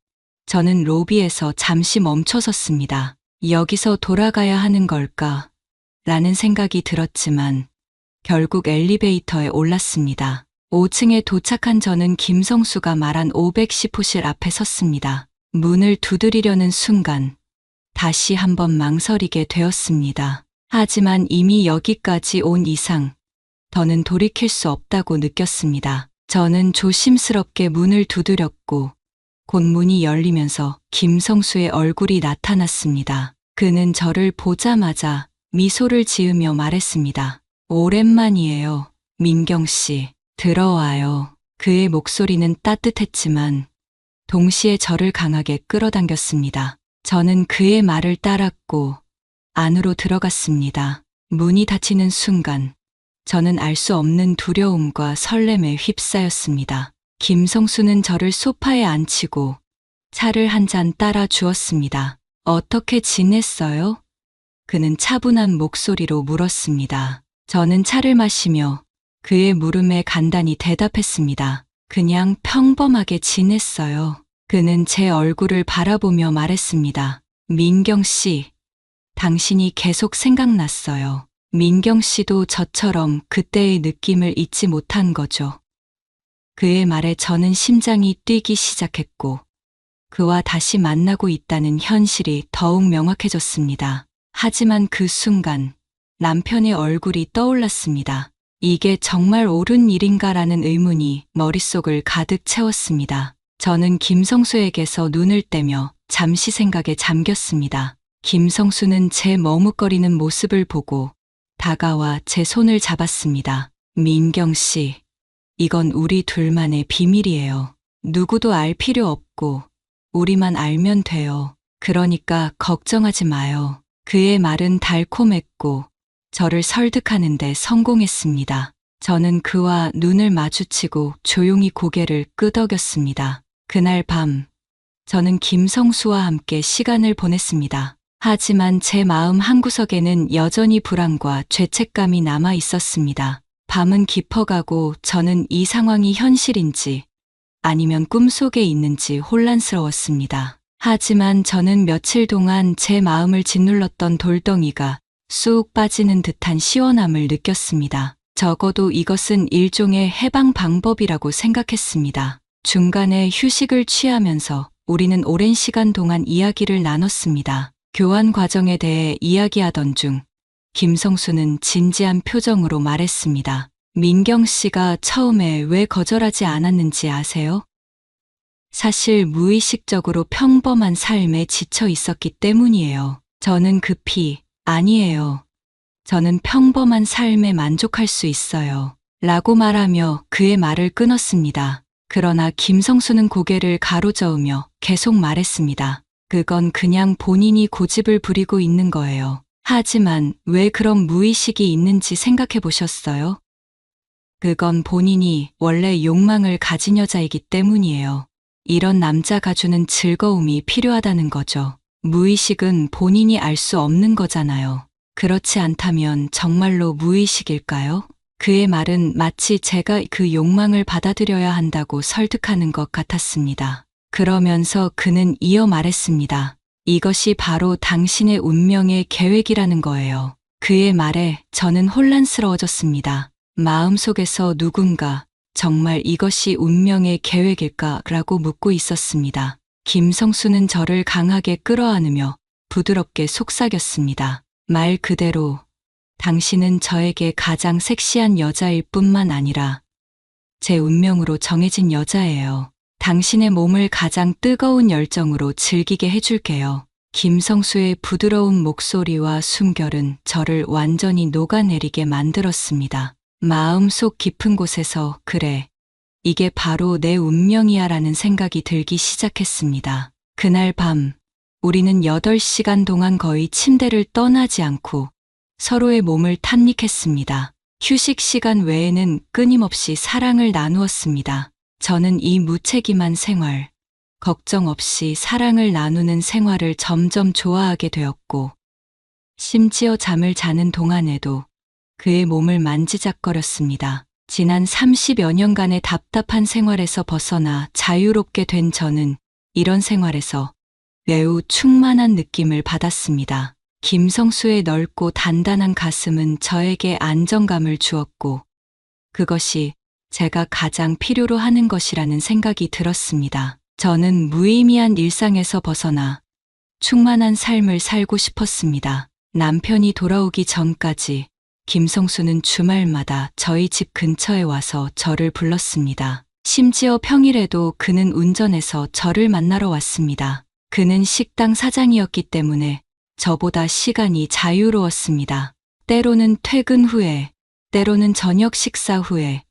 저는 로비에서 잠시 멈춰섰습니다. 여기서 돌아가야 하는 걸까? 라는 생각이 들었지만 결국 엘리베이터에 올랐습니다. 5층에 도착한 저는 김성수가 말한 510호실 앞에 섰습니다. 문을 두드리려는 순간 다시 한번 망설이게 되었습니다. 하지만 이미 여기까지 온 이상 더는 돌이킬 수 없다고 느꼈습니다. 저는 조심스럽게 문을 두드렸고 곧 문이 열리면서 김성수의 얼굴이 나타났습니다. 그는 저를 보자마자 미소를 지으며 말했습니다. 오랜만이에요. 민경 씨, 들어와요. 그의 목소리는 따뜻했지만 동시에 저를 강하게 끌어당겼습니다. 저는 그의 말을 따랐고 안으로 들어갔습니다. 문이 닫히는 순간 저는 알 수 없는 두려움과 설렘에 휩싸였습니다. 김성수는 저를 소파에 앉히고 차를 한 잔 따라 주었습니다. 어떻게 지냈어요? 그는 차분한 목소리로 물었습니다. 저는 차를 마시며 그의 물음에 간단히 대답했습니다. 그냥 평범하게 지냈어요. 그는 제 얼굴을 바라보며 말했습니다. 민경 씨, 당신이 계속 생각났어요. 민경 씨도 저처럼 그때의 느낌을 잊지 못한 거죠. 그의 말에 저는 심장이 뛰기 시작했고 그와 다시 만나고 있다는 현실이 더욱 명확해졌습니다. 하지만 그 순간 남편의 얼굴이 떠올랐습니다. 이게 정말 옳은 일인가라는 의문이 머릿속을 가득 채웠습니다. 저는 김성수에게서 눈을 떼며 잠시 생각에 잠겼습니다. 김성수는 제 머뭇거리는 모습을 보고 다가와 제 손을 잡았습니다. 민경 씨, 이건 우리 둘만의 비밀이에요. 누구도 알 필요 없고 우리만 알면 돼요. 그러니까 걱정하지 마요. 그의 말은 달콤했고 저를 설득하는데 성공했습니다. 저는 그와 눈을 마주치고 조용히 고개를 끄덕였습니다. 그날 밤 저는 김성수와 함께 시간을 보냈습니다. 하지만 제 마음 한구석에는 여전히 불안과 죄책감이 남아 있었습니다. 밤은 깊어가고 저는 이 상황이 현실인지 아니면 꿈속에 있는지 혼란스러웠습니다. 하지만 저는 며칠 동안 제 마음을 짓눌렀던 돌덩이가 쑥 빠지는 듯한 시원함을 느꼈습니다. 적어도 이것은 일종의 해방 방법이라고 생각했습니다. 중간에 휴식을 취하면서 우리는 오랜 시간 동안 이야기를 나눴습니다. 교환 과정에 대해 이야기하던 중 김성수는 진지한 표정으로 말했습니다. 민경 씨가 처음에 왜 거절하지 않았는지 아세요? 사실 무의식적으로 평범한 삶에 지쳐 있었기 때문이에요. 저는 아니에요. 저는 평범한 삶에 만족할 수 있어요. 라고 말하며 그의 말을 끊었습니다. 그러나 김성수는 고개를 가로저으며 계속 말했습니다. 그건 그냥 본인이 고집을 부리고 있는 거예요. 하지만 왜 그런 무의식이 있는지 생각해 보셨어요? 그건 본인이 원래 욕망을 가진 여자이기 때문이에요. 이런 남자가 주는 즐거움이 필요하다는 거죠. 무의식은 본인이 알 수 없는 거잖아요. 그렇지 않다면 정말로 무의식일까요? 그의 말은 마치 제가 그 욕망을 받아들여야 한다고 설득하는 것 같았습니다. 그러면서 그는 이어 말했습니다. 이것이 바로 당신의 운명의 계획이라는 거예요. 그의 말에 저는 혼란스러워졌습니다. 마음속에서 누군가 정말 이것이 운명의 계획일까라고 묻고 있었습니다. 김성수는 저를 강하게 끌어안으며 부드럽게 속삭였습니다. 말 그대로 당신은 저에게 가장 섹시한 여자일 뿐만 아니라 제 운명으로 정해진 여자예요. 당신의 몸을 가장 뜨거운 열정으로 즐기게 해줄게요. 김성수의 부드러운 목소리와 숨결은 저를 완전히 녹아내리게 만들었습니다. 마음속 깊은 곳에서 그래, 이게 바로 내 운명이야 라는 생각이 들기 시작했습니다. 그날 밤 우리는 8시간 동안 거의 침대를 떠나지 않고 서로의 몸을 탐닉했습니다. 휴식 시간 외에는 끊임없이 사랑을 나누었습니다. 저는 이 무책임한 생활, 걱정 없이 사랑을 나누는 생활을 점점 좋아하게 되었고, 심지어 잠을 자는 동안에도 그의 몸을 만지작거렸습니다. 지난 30여 년간의 답답한 생활에서 벗어나 자유롭게 된 저는 이런 생활에서 매우 충만한 느낌을 받았습니다. 김성수의 넓고 단단한 가슴은 저에게 안정감을 주었고, 그것이 제가 가장 필요로 하는 것이라는 생각이 들었습니다. 저는 무의미한 일상에서 벗어나 충만한 삶을 살고 싶었습니다. 남편이 돌아오기 전까지 김성수는 주말마다 저희 집 근처에 와서 저를 불렀습니다. 심지어 평일에도 그는 운전해서 저를 만나러 왔습니다. 그는 식당 사장이었기 때문에 저보다 시간이 자유로웠습니다. 때로는 퇴근 후에, 때로는 저녁 식사 후에,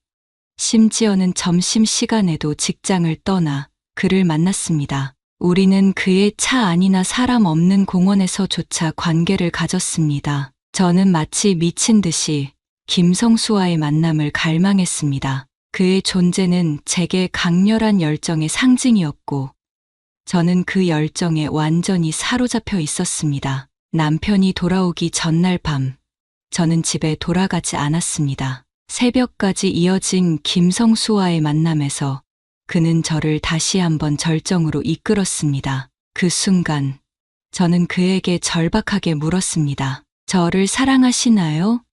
심지어는 점심시간에도 직장을 떠나 그를 만났습니다. 우리는 그의 차 안이나 사람 없는 공원에서조차 관계를 가졌습니다. 저는 마치 미친 듯이 김성수와의 만남을 갈망했습니다. 그의 존재는 제게 강렬한 열정의 상징이었고, 저는 그 열정에 완전히 사로잡혀 있었습니다. 남편이 돌아오기 전날 밤, 저는 집에 돌아가지 않았습니다. 새벽까지 이어진 김성수와의 만남에서 그는 저를 다시 한번 절정으로 이끌었습니다. 그 순간, 저는 그에게 절박하게 물었습니다. 저를 사랑하시나요?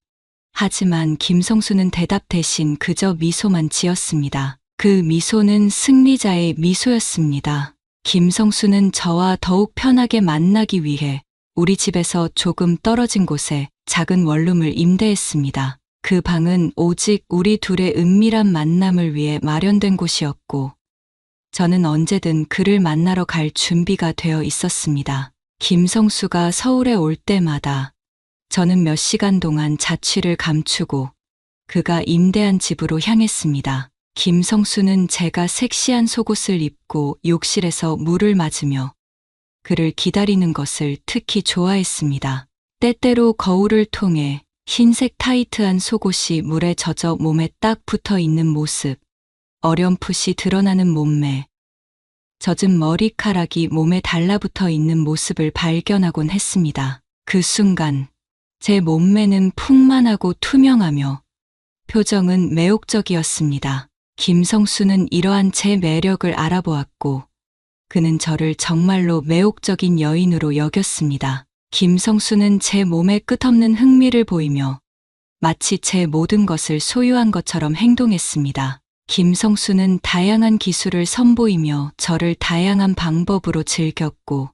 하지만 김성수는 대답 대신 그저 미소만 지었습니다. 그 미소는 승리자의 미소였습니다. 김성수는 저와 더욱 편하게 만나기 위해 우리 집에서 조금 떨어진 곳에 작은 원룸을 임대했습니다. 그 방은 오직 우리 둘의 은밀한 만남을 위해 마련된 곳이었고, 저는 언제든 그를 만나러 갈 준비가 되어 있었습니다. 김성수가 서울에 올 때마다 저는 몇 시간 동안 자취를 감추고 그가 임대한 집으로 향했습니다. 김성수는 제가 섹시한 속옷을 입고 욕실에서 물을 맞으며 그를 기다리는 것을 특히 좋아했습니다. 때때로 거울을 통해 흰색 타이트한 속옷이 물에 젖어 몸에 딱 붙어 있는 모습, 어렴풋이 드러나는 몸매, 젖은 머리카락이 몸에 달라붙어 있는 모습을 발견하곤 했습니다. 그 순간 제 몸매는 풍만하고 투명하며 표정은 매혹적이었습니다. 김성수는 이러한 제 매력을 알아보았고, 그는 저를 정말로 매혹적인 여인으로 여겼습니다. 김성수는 제 몸에 끝없는 흥미를 보이며 마치 제 모든 것을 소유한 것처럼 행동했습니다. 김성수는 다양한 기술을 선보이며 저를 다양한 방법으로 즐겼고,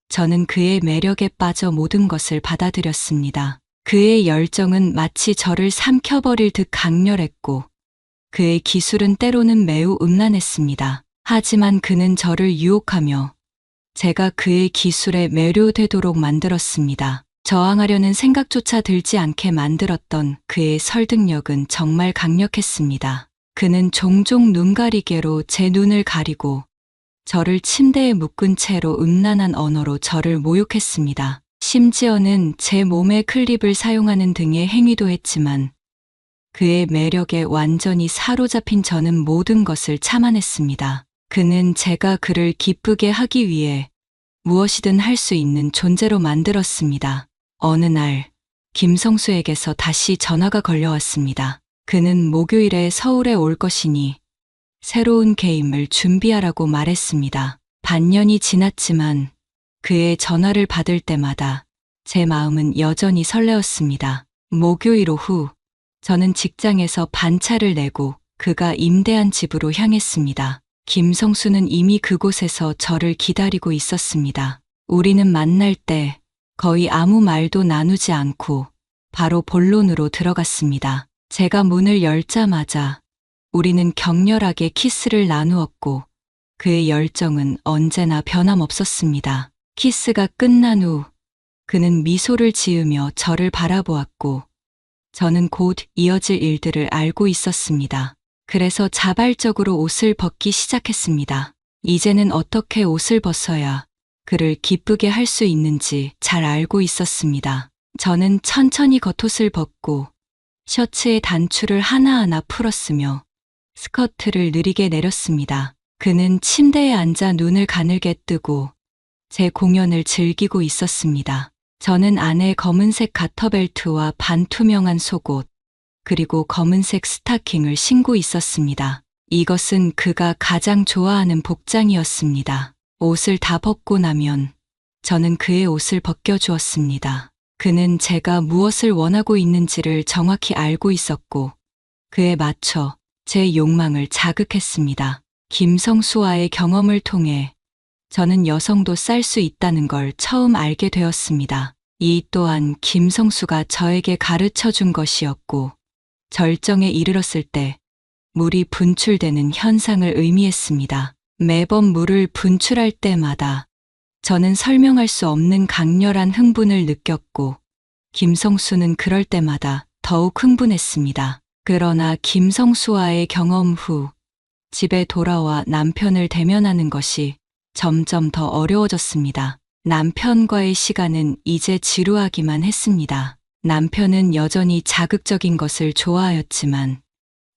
저는 그의 매력에 빠져 모든 것을 받아들였습니다. 그의 열정은 마치 저를 삼켜버릴 듯 강렬했고, 그의 기술은 때로는 매우 음란했습니다. 하지만 그는 저를 유혹하며 제가 그의 기술에 매료되도록 만들었습니다. 저항하려는 생각조차 들지 않게 만들었던 그의 설득력은 정말 강력했습니다. 그는 종종 눈가리개로 제 눈을 가리고 저를 침대에 묶은 채로 음란한 언어로 저를 모욕했습니다. 심지어는 제 몸에 클립을 사용하는 등의 행위도 했지만 그의 매력에 완전히 사로잡힌 저는 모든 것을 참아냈습니다. 그는 제가 그를 기쁘게 하기 위해 무엇이든 할 수 있는 존재로 만들었습니다. 어느 날 김성수에게서 다시 전화가 걸려왔습니다. 그는 목요일에 서울에 올 것이니 새로운 게임을 준비하라고 말했습니다. 반년이 지났지만 그의 전화를 받을 때마다 제 마음은 여전히 설레었습니다. 목요일 오후 저는 직장에서 반차를 내고 그가 임대한 집으로 향했습니다. 김성수는 이미 그곳에서 저를 기다리고 있었습니다. 우리는 만날 때 거의 아무 말도 나누지 않고 바로 본론으로 들어갔습니다. 제가 문을 열자마자 우리는 격렬하게 키스를 나누었고 그의 열정은 언제나 변함없었습니다. 키스가 끝난 후 그는 미소를 지으며 저를 바라보았고 저는 곧 이어질 일들을 알고 있었습니다. 그래서 자발적으로 옷을 벗기 시작했습니다. 이제는 어떻게 옷을 벗어야 그를 기쁘게 할 수 있는지 잘 알고 있었습니다. 저는 천천히 겉옷을 벗고 셔츠의 단추를 하나하나 풀었으며 스커트를 느리게 내렸습니다. 그는 침대에 앉아 눈을 가늘게 뜨고 제 공연을 즐기고 있었습니다. 저는 안에 검은색 가터벨트와 반투명한 속옷, 그리고 검은색 스타킹을 신고 있었습니다. 이것은 그가 가장 좋아하는 복장이었습니다. 옷을 다 벗고 나면 저는 그의 옷을 벗겨주었습니다. 그는 제가 무엇을 원하고 있는지를 정확히 알고 있었고 그에 맞춰 제 욕망을 자극했습니다. 김성수와의 경험을 통해 저는 여성도 쌀 수 있다는 걸 처음 알게 되었습니다. 이 또한 김성수가 저에게 가르쳐 준 것이었고, 절정에 이르렀을 때 물이 분출되는 현상을 의미했습니다. 매번 물을 분출할 때마다 저는 설명할 수 없는 강렬한 흥분을 느꼈고, 김성수는 그럴 때마다 더욱 흥분했습니다. 그러나 김성수와의 경험 후 집에 돌아와 남편을 대면하는 것이 점점 더 어려워졌습니다. 남편과의 시간은 이제 지루하기만 했습니다. 남편은 여전히 자극적인 것을 좋아하였지만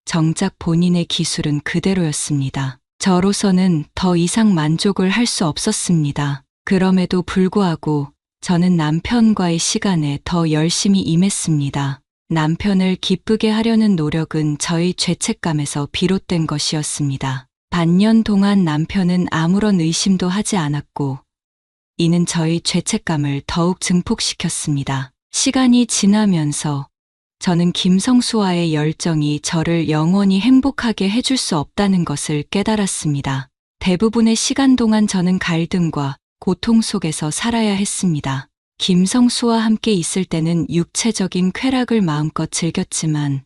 정작 본인의 기술은 그대로였습니다. 저로서는 더 이상 만족을 할 수 없었습니다. 그럼에도 불구하고 저는 남편과의 시간에 더 열심히 임했습니다. 남편을 기쁘게 하려는 노력은 저의 죄책감에서 비롯된 것이었습니다. 반년 동안 남편은 아무런 의심도 하지 않았고, 이는 저의 죄책감을 더욱 증폭시켰습니다. 시간이 지나면서 저는 김성수와의 열정이 저를 영원히 행복하게 해줄 수 없다는 것을 깨달았습니다. 대부분의 시간 동안 저는 갈등과 고통 속에서 살아야 했습니다. 김성수와 함께 있을 때는 육체적인 쾌락을 마음껏 즐겼지만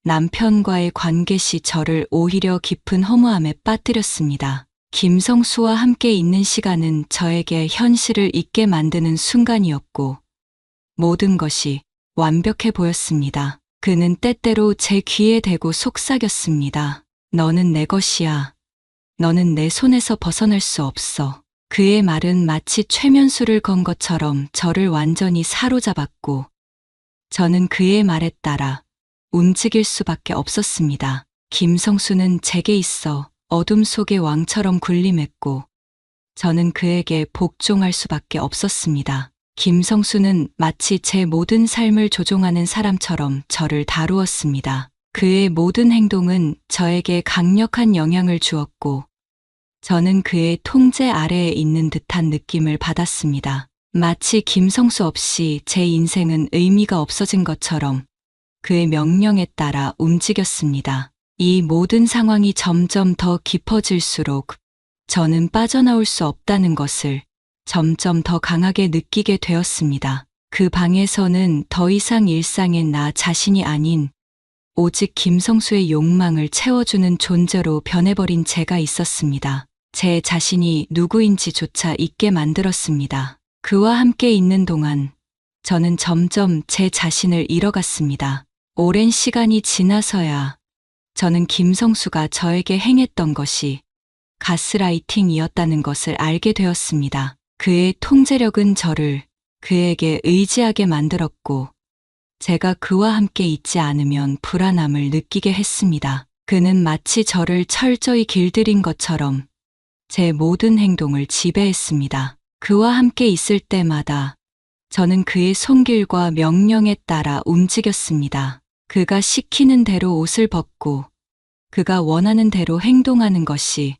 남편과의 관계 시 저를 오히려 깊은 허무함에 빠뜨렸습니다. 김성수와 함께 있는 시간은 저에게 현실을 잊게 만드는 순간이었고, 모든 것이 완벽해 보였습니다. 그는 때때로 제 귀에 대고 속삭였습니다. 너는 내 것이야. 너는 내 손에서 벗어날 수 없어. 그의 말은 마치 최면수를 건 것처럼 저를 완전히 사로잡았고, 저는 그의 말에 따라 움직일 수밖에 없었습니다. 김성수는 제게 있어 어둠 속의 왕처럼 군림했고, 저는 그에게 복종할 수밖에 없었습니다. 김성수는 마치 제 모든 삶을 조종하는 사람처럼 저를 다루었습니다. 그의 모든 행동은 저에게 강력한 영향을 주었고, 저는 그의 통제 아래에 있는 듯한 느낌을 받았습니다. 마치 김성수 없이 제 인생은 의미가 없어진 것처럼 그의 명령에 따라 움직였습니다. 이 모든 상황이 점점 더 깊어질수록 저는 빠져나올 수 없다는 것을 점점 더 강하게 느끼게 되었습니다. 그 방에서는 더 이상 일상의 나 자신이 아닌 오직 김성수의 욕망을 채워주는 존재로 변해버린 제가 있었습니다. 제 자신이 누구인지조차 잊게 만들었습니다. 그와 함께 있는 동안 저는 점점 제 자신을 잃어갔습니다. 오랜 시간이 지나서야 저는 김성수가 저에게 행했던 것이 가스라이팅이었다는 것을 알게 되었습니다. 그의 통제력은 저를 그에게 의지하게 만들었고, 제가 그와 함께 있지 않으면 불안함을 느끼게 했습니다. 그는 마치 저를 철저히 길들인 것처럼 제 모든 행동을 지배했습니다. 그와 함께 있을 때마다 저는 그의 손길과 명령에 따라 움직였습니다. 그가 시키는 대로 옷을 벗고 그가 원하는 대로 행동하는 것이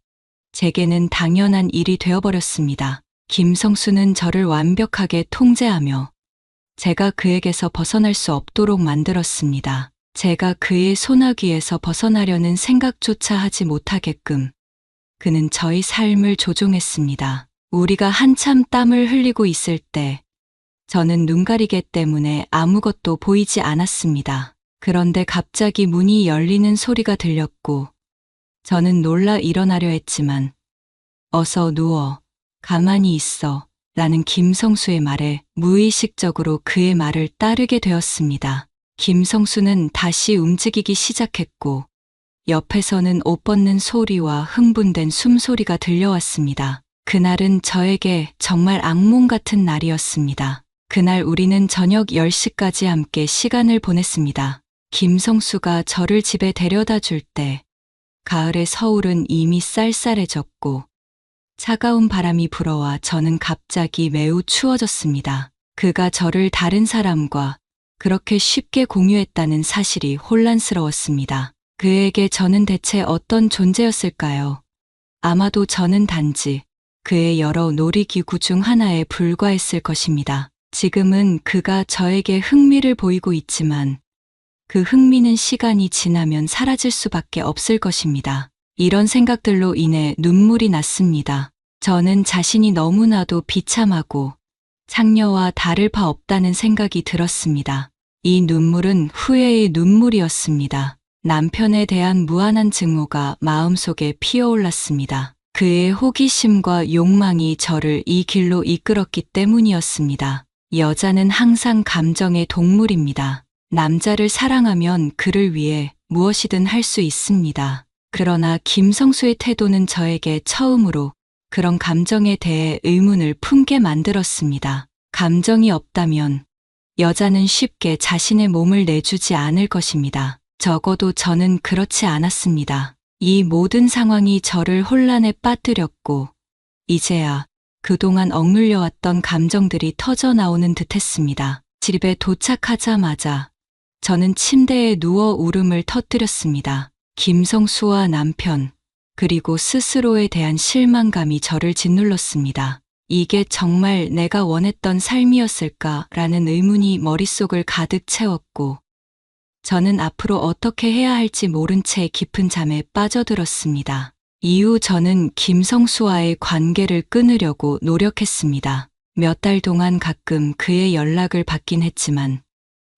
제게는 당연한 일이 되어버렸습니다. 김성수는 저를 완벽하게 통제하며 제가 그에게서 벗어날 수 없도록 만들었습니다. 제가 그의 손아귀에서 벗어나려는 생각조차 하지 못하게끔 그는 저의 삶을 조종했습니다. 우리가 한참 땀을 흘리고 있을 때 저는 눈가리개 때문에 아무것도 보이지 않았습니다. 그런데 갑자기 문이 열리는 소리가 들렸고 저는 놀라 일어나려 했지만 어서 누워, 가만히 있어 라는 김성수의 말에 무의식적으로 그의 말을 따르게 되었습니다. 김성수는 다시 움직이기 시작했고 옆에서는 옷 벗는 소리와 흥분된 숨소리가 들려왔습니다. 그날은 저에게 정말 악몽 같은 날이었습니다. 그날 우리는 저녁 10시까지 함께 시간을 보냈습니다. 김성수가 저를 집에 데려다 줄 때 가을의 서울은 이미 쌀쌀해졌고 차가운 바람이 불어와 저는 갑자기 매우 추워졌습니다. 그가 저를 다른 사람과 그렇게 쉽게 공유했다는 사실이 혼란스러웠습니다. 그에게 저는 대체 어떤 존재였을까요? 아마도 저는 단지 그의 여러 놀이기구 중 하나에 불과했을 것입니다. 지금은 그가 저에게 흥미를 보이고 있지만 그 흥미는 시간이 지나면 사라질 수밖에 없을 것입니다. 이런 생각들로 인해 눈물이 났습니다. 저는 자신이 너무나도 비참하고 상녀와 다를 바 없다는 생각이 들었습니다. 이 눈물은 후회의 눈물이었습니다. 남편에 대한 무한한 증오가 마음속에 피어올랐습니다. 그의 호기심과 욕망이 저를 이 길로 이끌었기 때문이었습니다. 여자는 항상 감정의 동물입니다. 남자를 사랑하면 그를 위해 무엇이든 할 수 있습니다. 그러나 김성수의 태도는 저에게 처음으로 그런 감정에 대해 의문을 품게 만들었습니다. 감정이 없다면 여자는 쉽게 자신의 몸을 내주지 않을 것입니다. 적어도 저는 그렇지 않았습니다. 이 모든 상황이 저를 혼란에 빠뜨렸고 이제야 그동안 억눌려왔던 감정들이 터져 나오는 듯했습니다. 집에 도착하자마자 저는 침대에 누워 울음을 터뜨렸습니다. 김성수와 남편, 그리고 스스로에 대한 실망감이 저를 짓눌렀습니다. 이게 정말 내가 원했던 삶이었을까라는 의문이 머릿속을 가득 채웠고 저는 앞으로 어떻게 해야 할지 모른 채 깊은 잠에 빠져들었습니다. 이후 저는 김성수와의 관계를 끊으려고 노력했습니다. 몇 달 동안 가끔 그의 연락을 받긴 했지만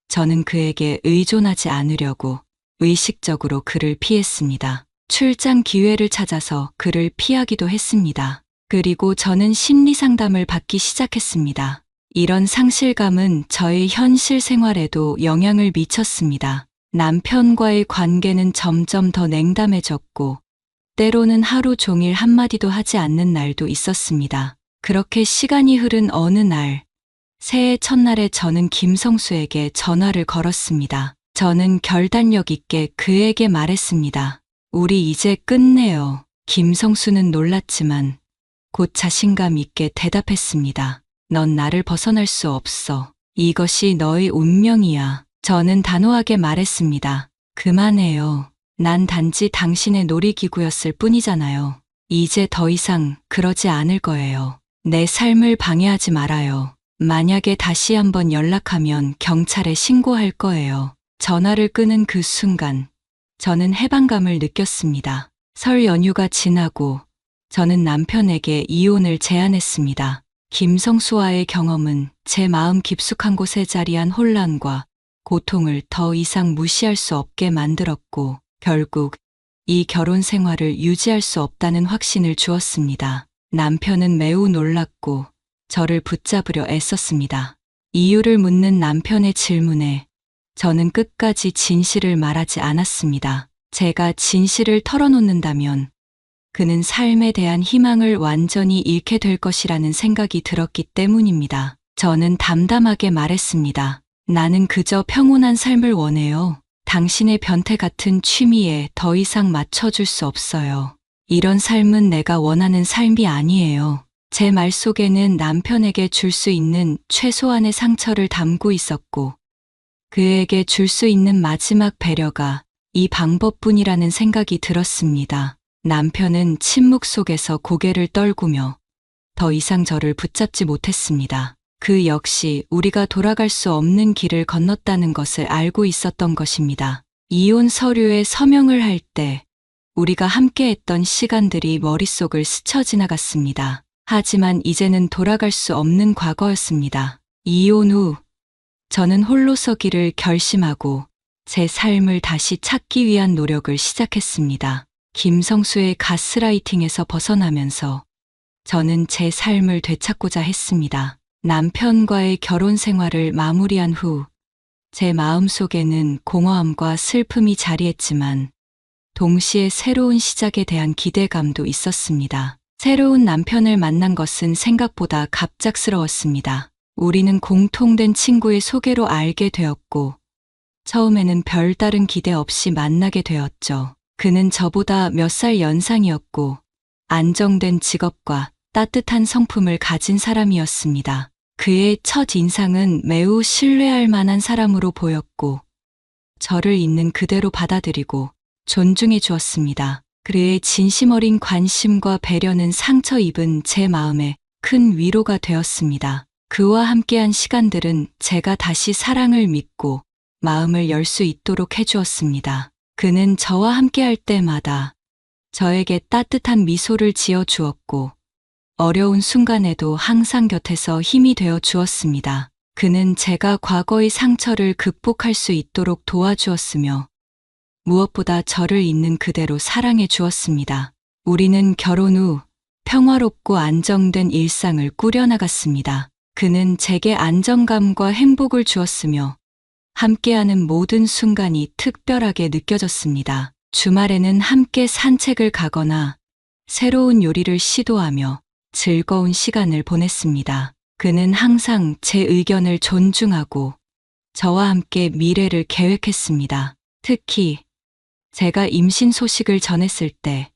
저는 그에게 의존하지 않으려고 의식적으로 그를 피했습니다. 출장 기회를 찾아서 그를 피하기도 했습니다. 그리고 저는 심리 상담을 받기 시작했습니다. 이런 상실감은 저의 현실 생활에도 영향을 미쳤습니다. 남편과의 관계는 점점 더 냉담해졌고 때로는 하루 종일 한마디도 하지 않는 날도 있었습니다. 그렇게 시간이 흐른 어느 날, 새해 첫날에 저는 김성수에게 전화를 걸었습니다. 저는 결단력 있게 그에게 말했습니다. 우리 이제 끝내요. 김성수는 놀랐지만 곧 자신감 있게 대답했습니다. 넌 나를 벗어날 수 없어. 이것이 너의 운명이야. 저는 단호하게 말했습니다. 그만해요. 난 단지 당신의 놀이기구였을 뿐이잖아요. 이제 더 이상 그러지 않을 거예요. 내 삶을 방해하지 말아요. 만약에 다시 한번 연락하면 경찰에 신고할 거예요. 전화를 끄는 그 순간 저는 해방감을 느꼈습니다. 설 연휴가 지나고 저는 남편에게 이혼을 제안했습니다. 김성수와의 경험은 제 마음 깊숙한 곳에 자리한 혼란과 고통을 더 이상 무시할 수 없게 만들었고 결국 이 결혼 생활을 유지할 수 없다는 확신을 주었습니다. 남편은 매우 놀랐고 저를 붙잡으려 애썼습니다. 이유를 묻는 남편의 질문에 저는 끝까지 진실을 말하지 않았습니다. 제가 진실을 털어놓는다면 그는 삶에 대한 희망을 완전히 잃게 될 것이라는 생각이 들었기 때문입니다. 저는 담담하게 말했습니다. 나는 그저 평온한 삶을 원해요. 당신의 변태 같은 취미에 더 이상 맞춰줄 수 없어요. 이런 삶은 내가 원하는 삶이 아니에요. 제 말 속에는 남편에게 줄 수 있는 최소한의 상처를 담고 있었고 그에게 줄 수 있는 마지막 배려가 이 방법뿐이라는 생각이 들었습니다. 남편은 침묵 속에서 고개를 떨구며 더 이상 저를 붙잡지 못했습니다. 그 역시 우리가 돌아갈 수 없는 길을 건넜다는 것을 알고 있었던 것입니다. 이혼 서류에 서명을 할 때 우리가 함께했던 시간들이 머릿속을 스쳐 지나갔습니다. 하지만 이제는 돌아갈 수 없는 과거였습니다. 이혼 후 저는 홀로 서기를 결심하고 제 삶을 다시 찾기 위한 노력을 시작했습니다. 김성수의 가스라이팅에서 벗어나면서 저는 제 삶을 되찾고자 했습니다. 남편과의 결혼 생활을 마무리한 후 제 마음속에는 공허함과 슬픔이 자리했지만 동시에 새로운 시작에 대한 기대감도 있었습니다. 새로운 남편을 만난 것은 생각보다 갑작스러웠습니다. 우리는 공통된 친구의 소개로 알게 되었고 처음에는 별다른 기대 없이 만나게 되었죠. 그는 저보다 몇 살 연상이었고 안정된 직업과 따뜻한 성품을 가진 사람이었습니다. 그의 첫 인상은 매우 신뢰할 만한 사람으로 보였고 저를 있는 그대로 받아들이고 존중해 주었습니다. 그의 진심 어린 관심과 배려는 상처 입은 제 마음에 큰 위로가 되었습니다. 그와 함께한 시간들은 제가 다시 사랑을 믿고 마음을 열 수 있도록 해주었습니다. 그는 저와 함께할 때마다 저에게 따뜻한 미소를 지어 주었고, 어려운 순간에도 항상 곁에서 힘이 되어 주었습니다. 그는 제가 과거의 상처를 극복할 수 있도록 도와주었으며, 무엇보다 저를 있는 그대로 사랑해 주었습니다. 우리는 결혼 후 평화롭고 안정된 일상을 꾸려나갔습니다. 그는 제게 안정감과 행복을 주었으며, 함께하는 모든 순간이 특별하게 느껴졌습니다. 주말에는 함께 산책을 가거나 새로운 요리를 시도하며 즐거운 시간을 보냈습니다. 그는 항상 제 의견을 존중하고 저와 함께 미래를 계획했습니다. 특히 제가 임신 소식을 전했을 때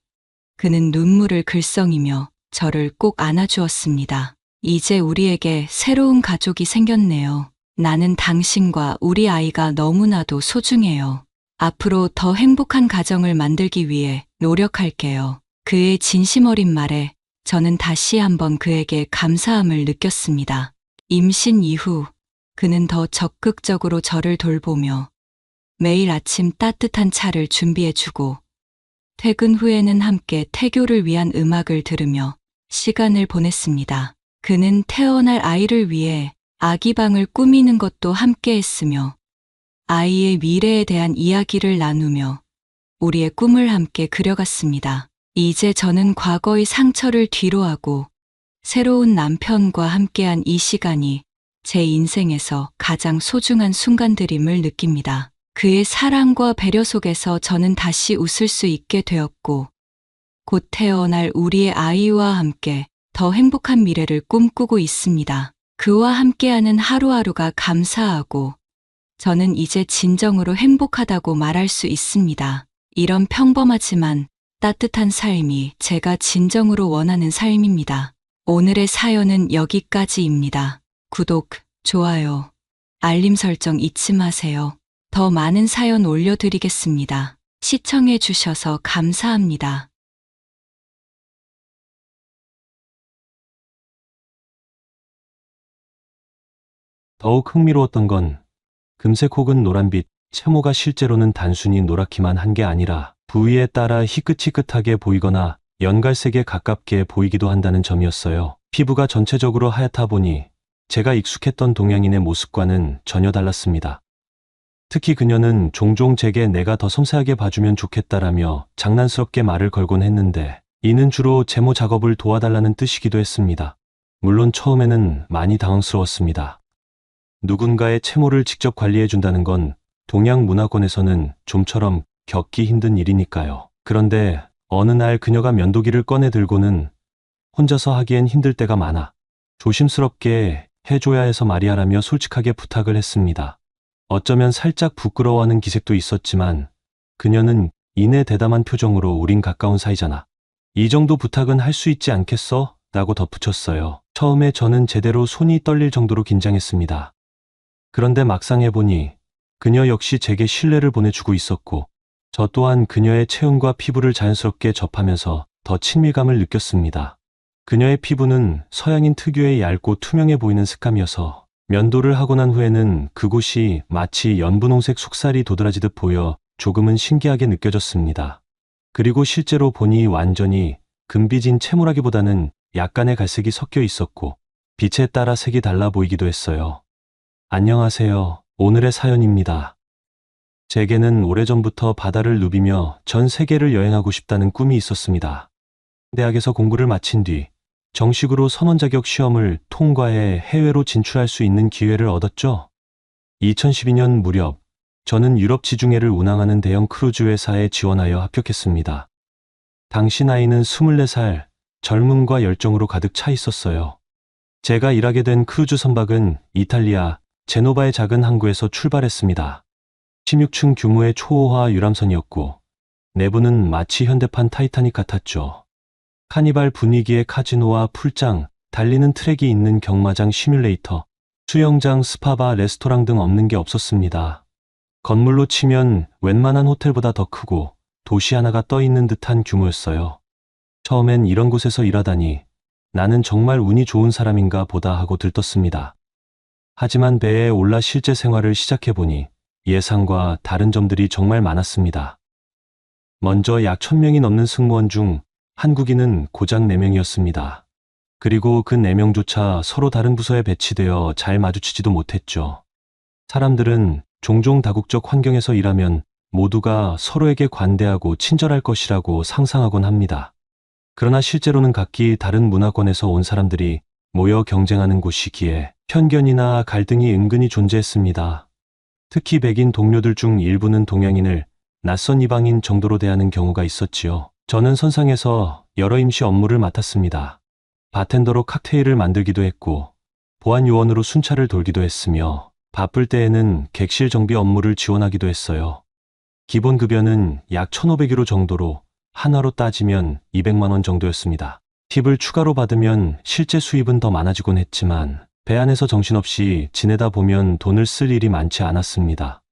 그는 눈물을 글썽이며 저를 꼭 안아주었습니다. 이제 우리에게 새로운 가족이 생겼네요. 나는 당신과 우리 아이가 너무나도 소중해요. 앞으로 더 행복한 가정을 만들기 위해 노력할게요. 그의 진심 어린 말에 저는 다시 한번 그에게 감사함을 느꼈습니다. 임신 이후 그는 더 적극적으로 저를 돌보며 매일 아침 따뜻한 차를 준비해주고, 퇴근 후에는 함께 태교를 위한 음악을 들으며 시간을 보냈습니다. 그는 태어날 아이를 위해 아기방을 꾸미는 것도 함께 했으며, 아이의 미래에 대한 이야기를 나누며 우리의 꿈을 함께 그려갔습니다. 이제 저는 과거의 상처를 뒤로하고 새로운 남편과 함께한 이 시간이 제 인생에서 가장 소중한 순간들임을 느낍니다. 그의 사랑과 배려 속에서 저는 다시 웃을 수 있게 되었고, 곧 태어날 우리의 아이와 함께 더 행복한 미래를 꿈꾸고 있습니다. 그와 함께하는 하루하루가 감사하고, 저는 이제 진정으로 행복하다고 말할 수 있습니다. 이런 평범하지만 따뜻한 삶이 제가 진정으로 원하는 삶입니다. 오늘의 사연은 여기까지입니다. 구독, 좋아요, 알림 설정 잊지 마세요. 더 많은 사연 올려드리겠습니다. 시청해 주셔서 감사합니다. 더욱 흥미로웠던 건 금색 혹은 노란빛, 채모가 실제로는 단순히 노랗기만 한 게 아니라 부위에 따라 희끗희끗하게 보이거나 연갈색에 가깝게 보이기도 한다는 점이었어요. 피부가 전체적으로 하얗다 보니 제가 익숙했던 동양인의 모습과는 전혀 달랐습니다. 특히 그녀는 종종 제게 내가 더 섬세하게 봐주면 좋겠다라며 장난스럽게 말을 걸곤 했는데, 이는 주로 제모 작업을 도와달라는 뜻이기도 했습니다. 물론 처음에는 많이 당황스러웠습니다. 누군가의 채모를 직접 관리해준다는 건 동양 문화권에서는 좀처럼 겪기 힘든 일이니까요. 그런데 어느 날 그녀가 면도기를 꺼내 들고는 혼자서 하기엔 힘들 때가 많아 조심스럽게 해줘야 해서 말이야라며 솔직하게 부탁을 했습니다. 어쩌면 살짝 부끄러워하는 기색도 있었지만 그녀는 이내 대담한 표정으로 우린 가까운 사이잖아. 이 정도 부탁은 할 수 있지 않겠어? 라고 덧붙였어요. 처음에 저는 제대로 손이 떨릴 정도로 긴장했습니다. 그런데 막상 해보니 그녀 역시 제게 신뢰를 보내주고 있었고, 저 또한 그녀의 체온과 피부를 자연스럽게 접하면서 더 친밀감을 느꼈습니다. 그녀의 피부는 서양인 특유의 얇고 투명해 보이는 색감이어서 면도를 하고 난 후에는 그곳이 마치 연분홍색 속살이 도드라지듯 보여 조금은 신기하게 느껴졌습니다. 그리고 실제로 보니 완전히 금비진 채모라기보다는 약간의 갈색이 섞여 있었고 빛에 따라 색이 달라 보이기도 했어요. 안녕하세요. 오늘의 사연입니다. 제게는 오래전부터 바다를 누비며 전 세계를 여행하고 싶다는 꿈이 있었습니다. 대학에서 공부를 마친 뒤 정식으로 선원 자격 시험을 통과해 해외로 진출할 수 있는 기회를 얻었죠. 2012년 무렵 저는 유럽 지중해를 운항하는 대형 크루즈 회사에 지원하여 합격했습니다. 당시 나이는 24살, 젊음과 열정으로 가득 차 있었어요. 제가 일하게 된 크루즈 선박은 이탈리아 제노바의 작은 항구에서 출발했습니다. 16층 규모의 초호화 유람선이었고 내부는 마치 현대판 타이타닉 같았죠. 카니발 분위기의 카지노와 풀장, 달리는 트랙이 있는 경마장 시뮬레이터, 수영장, 스파바, 레스토랑 등 없는 게 없었습니다. 건물로 치면 웬만한 호텔보다 더 크고 도시 하나가 떠 있는 듯한 규모였어요. 처음엔 이런 곳에서 일하다니 나는 정말 운이 좋은 사람인가 보다 하고 들떴습니다. 하지만 배에 올라 실제 생활을 시작해보니 예상과 다른 점들이 정말 많았습니다. 먼저 약 1000명이 넘는 승무원 중 한국인은 고작 4명이었습니다. 그리고 그 4명조차 서로 다른 부서에 배치되어 잘 마주치지도 못했죠. 사람들은 종종 다국적 환경에서 일하면 모두가 서로에게 관대하고 친절할 것이라고 상상하곤 합니다. 그러나 실제로는 각기 다른 문화권에서 온 사람들이 모여 경쟁하는 곳이기에 편견이나 갈등이 은근히 존재했습니다. 특히 백인 동료들 중 일부는 동양인을 낯선 이방인 정도로 대하는 경우가 있었지요. 저는 선상에서 여러 임시 업무를 맡았습니다. 바텐더로 칵테일을 만들기도 했고 보안 요원으로 순찰을 돌기도 했으며 바쁠 때에는 객실 정비 업무를 지원하기도 했어요. 기본 급여는 약 1,500유로 정도로 한화로 따지면 200만 원 정도였습니다. 팁을 추가로 받으면 실제 수입은 더 많아지곤 했지만 배 안에서 정신없이 지내다 보면 돈을 쓸 일이 많지 않았습니다.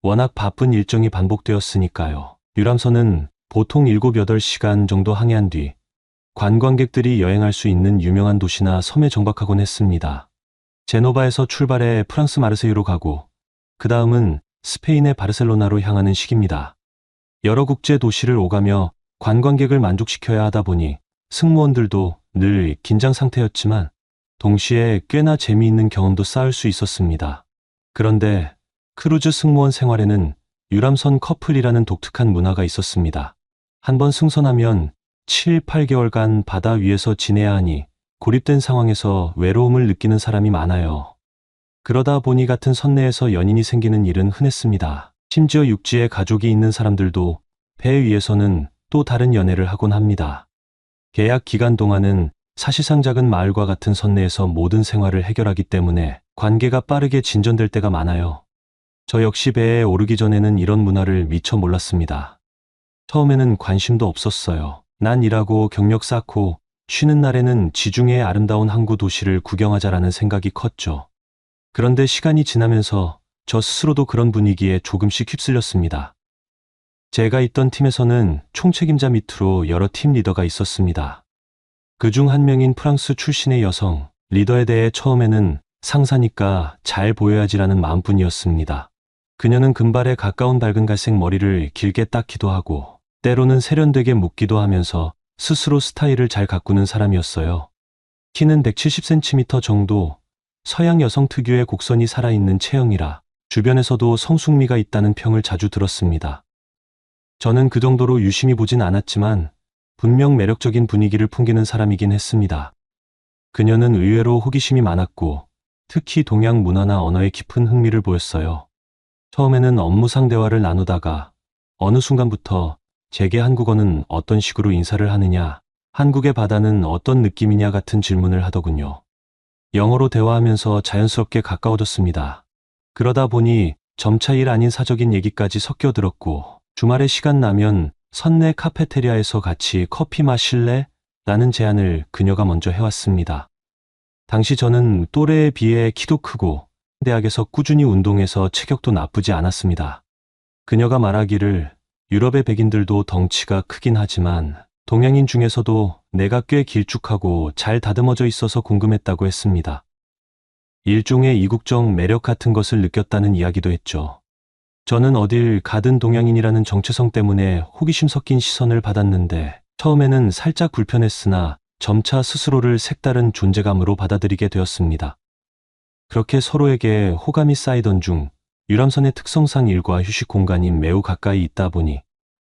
워낙 바쁜 일정이 반복되었으니까요. 유람선은 보통 7, 8시간 정도 항해한 뒤 관광객들이 여행할 수 있는 유명한 도시나 섬에 정박하곤 했습니다. 제노바에서 출발해 프랑스 마르세유로 가고 그 다음은 스페인의 바르셀로나로 향하는 시기입니다. 여러 국제 도시를 오가며 관광객을 만족시켜야 하다 보니 승무원들도 늘 긴장 상태였지만 동시에 꽤나 재미있는 경험도 쌓을 수 있었습니다. 그런데 크루즈 승무원 생활에는 유람선 커플이라는 독특한 문화가 있었습니다. 한번 승선하면 7, 8개월간 바다 위에서 지내야 하니 고립된 상황에서 외로움을 느끼는 사람이 많아요. 그러다 보니 같은 선내에서 연인이 생기는 일은 흔했습니다. 심지어 육지에 가족이 있는 사람들도 배 위에서는 또 다른 연애를 하곤 합니다. 계약 기간 동안은 사실상 작은 마을과 같은 선내에서 모든 생활을 해결하기 때문에 관계가 빠르게 진전될 때가 많아요. 저 역시 배에 오르기 전에는 이런 문화를 미처 몰랐습니다. 처음에는 관심도 없었어요. 난 일하고 경력 쌓고 쉬는 날에는 지중해의 아름다운 항구 도시를 구경하자라는 생각이 컸죠. 그런데 시간이 지나면서 저 스스로도 그런 분위기에 조금씩 휩쓸렸습니다. 제가 있던 팀에서는 총책임자 밑으로 여러 팀 리더가 있었습니다. 그중 한 명인 프랑스 출신의 여성 리더에 대해 처음에는 상사니까 잘 보여야지라는 마음뿐이었습니다. 그녀는 금발에 가까운 밝은 갈색 머리를 길게 닦기도 하고 때로는 세련되게 묶기도 하면서 스스로 스타일을 잘 가꾸는 사람이었어요. 키는 170cm 정도, 서양 여성 특유의 곡선이 살아있는 체형이라 주변에서도 성숙미가 있다는 평을 자주 들었습니다. 저는 그 정도로 유심히 보진 않았지만 분명 매력적인 분위기를 풍기는 사람이긴 했습니다. 그녀는 의외로 호기심이 많았고 특히 동양 문화나 언어에 깊은 흥미를 보였어요. 처음에는 업무상 대화를 나누다가 어느 순간부터 제게 한국어는 어떤 식으로 인사를 하느냐, 한국의 바다는 어떤 느낌이냐 같은 질문을 하더군요. 영어로 대화하면서 자연스럽게 가까워졌습니다. 그러다 보니 점차 일 아닌 사적인 얘기까지 섞여들었고 주말에 시간 나면 선내 카페테리아에서 같이 커피 마실래? 라는 제안을 그녀가 먼저 해왔습니다. 당시 저는 또래에 비해 키도 크고 대학에서 꾸준히 운동해서 체격도 나쁘지 않았습니다. 그녀가 말하기를 유럽의 백인들도 덩치가 크긴 하지만 동양인 중에서도 내가 꽤 길쭉하고 잘 다듬어져 있어서 궁금했다고 했습니다. 일종의 이국적 매력 같은 것을 느꼈다는 이야기도 했죠. 저는 어딜 가든 동양인이라는 정체성 때문에 호기심 섞인 시선을 받았는데 처음에는 살짝 불편했으나 점차 스스로를 색다른 존재감으로 받아들이게 되었습니다. 그렇게 서로에게 호감이 쌓이던 중 유람선의 특성상 일과 휴식 공간이 매우 가까이 있다 보니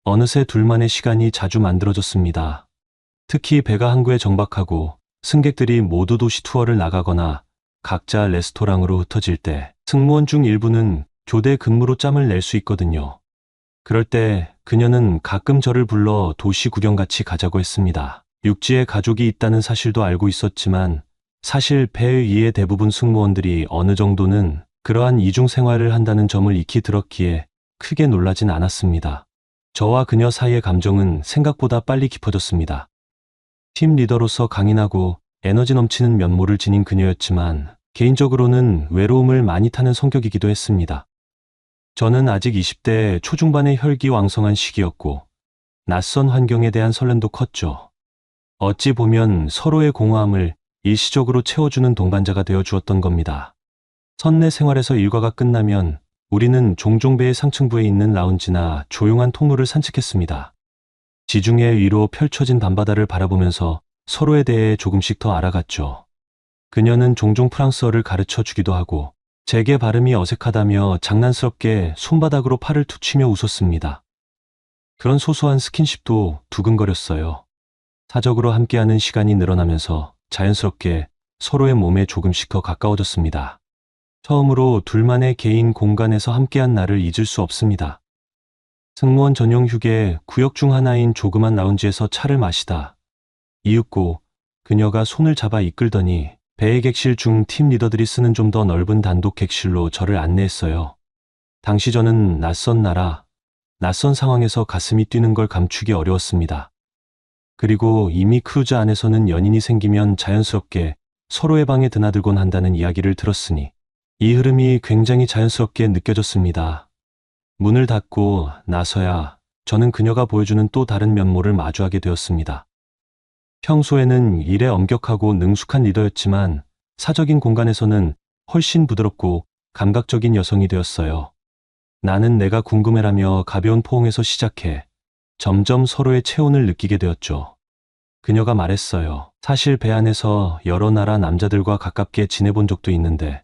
어느새 둘만의 시간이 자주 만들어졌습니다. 특히 배가 항구에 정박하고 승객들이 모두 도시 투어를 나가거나 각자 레스토랑으로 흩어질 때 승무원 중 일부는 교대 근무로 짬을 낼 수 있거든요. 그럴 때 그녀는 가끔 저를 불러 도시 구경 같이 가자고 했습니다. 육지에 가족이 있다는 사실도 알고 있었지만 사실 배 위의 대부분 승무원들이 어느 정도는 그러한 이중 생활을 한다는 점을 익히 들었기에 크게 놀라진 않았습니다. 저와 그녀 사이의 감정은 생각보다 빨리 깊어졌습니다. 팀 리더로서 강인하고 에너지 넘치는 면모를 지닌 그녀였지만 개인적으로는 외로움을 많이 타는 성격이기도 했습니다. 저는 아직 20대 초중반의 혈기왕성한 시기였고 낯선 환경에 대한 설렘도 컸죠. 어찌 보면 서로의 공허함을 일시적으로 채워주는 동반자가 되어 주었던 겁니다. 선내 생활에서 일과가 끝나면 우리는 종종 배의 상층부에 있는 라운지나 조용한 통로를 산책했습니다. 지중해 위로 펼쳐진 밤바다를 바라보면서 서로에 대해 조금씩 더 알아갔죠. 그녀는 종종 프랑스어를 가르쳐 주기도 하고 제게 발음이 어색하다며 장난스럽게 손바닥으로 팔을 툭 치며 웃었습니다. 그런 소소한 스킨십도 두근거렸어요. 사적으로 함께하는 시간이 늘어나면서 자연스럽게 서로의 몸에 조금씩 더 가까워졌습니다. 처음으로 둘만의 개인 공간에서 함께한 날을 잊을 수 없습니다. 승무원 전용 휴게 구역 중 하나인 조그만 라운지에서 차를 마시다 이윽고 그녀가 손을 잡아 이끌더니 배의 객실 중 팀 리더들이 쓰는 좀 더 넓은 단독 객실로 저를 안내했어요. 당시 저는 낯선 나라, 낯선 상황에서 가슴이 뛰는 걸 감추기 어려웠습니다. 그리고 이미 크루즈 안에서는 연인이 생기면 자연스럽게 서로의 방에 드나들곤 한다는 이야기를 들었으니 이 흐름이 굉장히 자연스럽게 느껴졌습니다. 문을 닫고 나서야 저는 그녀가 보여주는 또 다른 면모를 마주하게 되었습니다. 평소에는 일에 엄격하고 능숙한 리더였지만 사적인 공간에서는 훨씬 부드럽고 감각적인 여성이 되었어요. 나는 내가 궁금해라며 가벼운 포옹에서 시작해 점점 서로의 체온을 느끼게 되었죠. 그녀가 말했어요. 사실 배 안에서 여러 나라 남자들과 가깝게 지내본 적도 있는데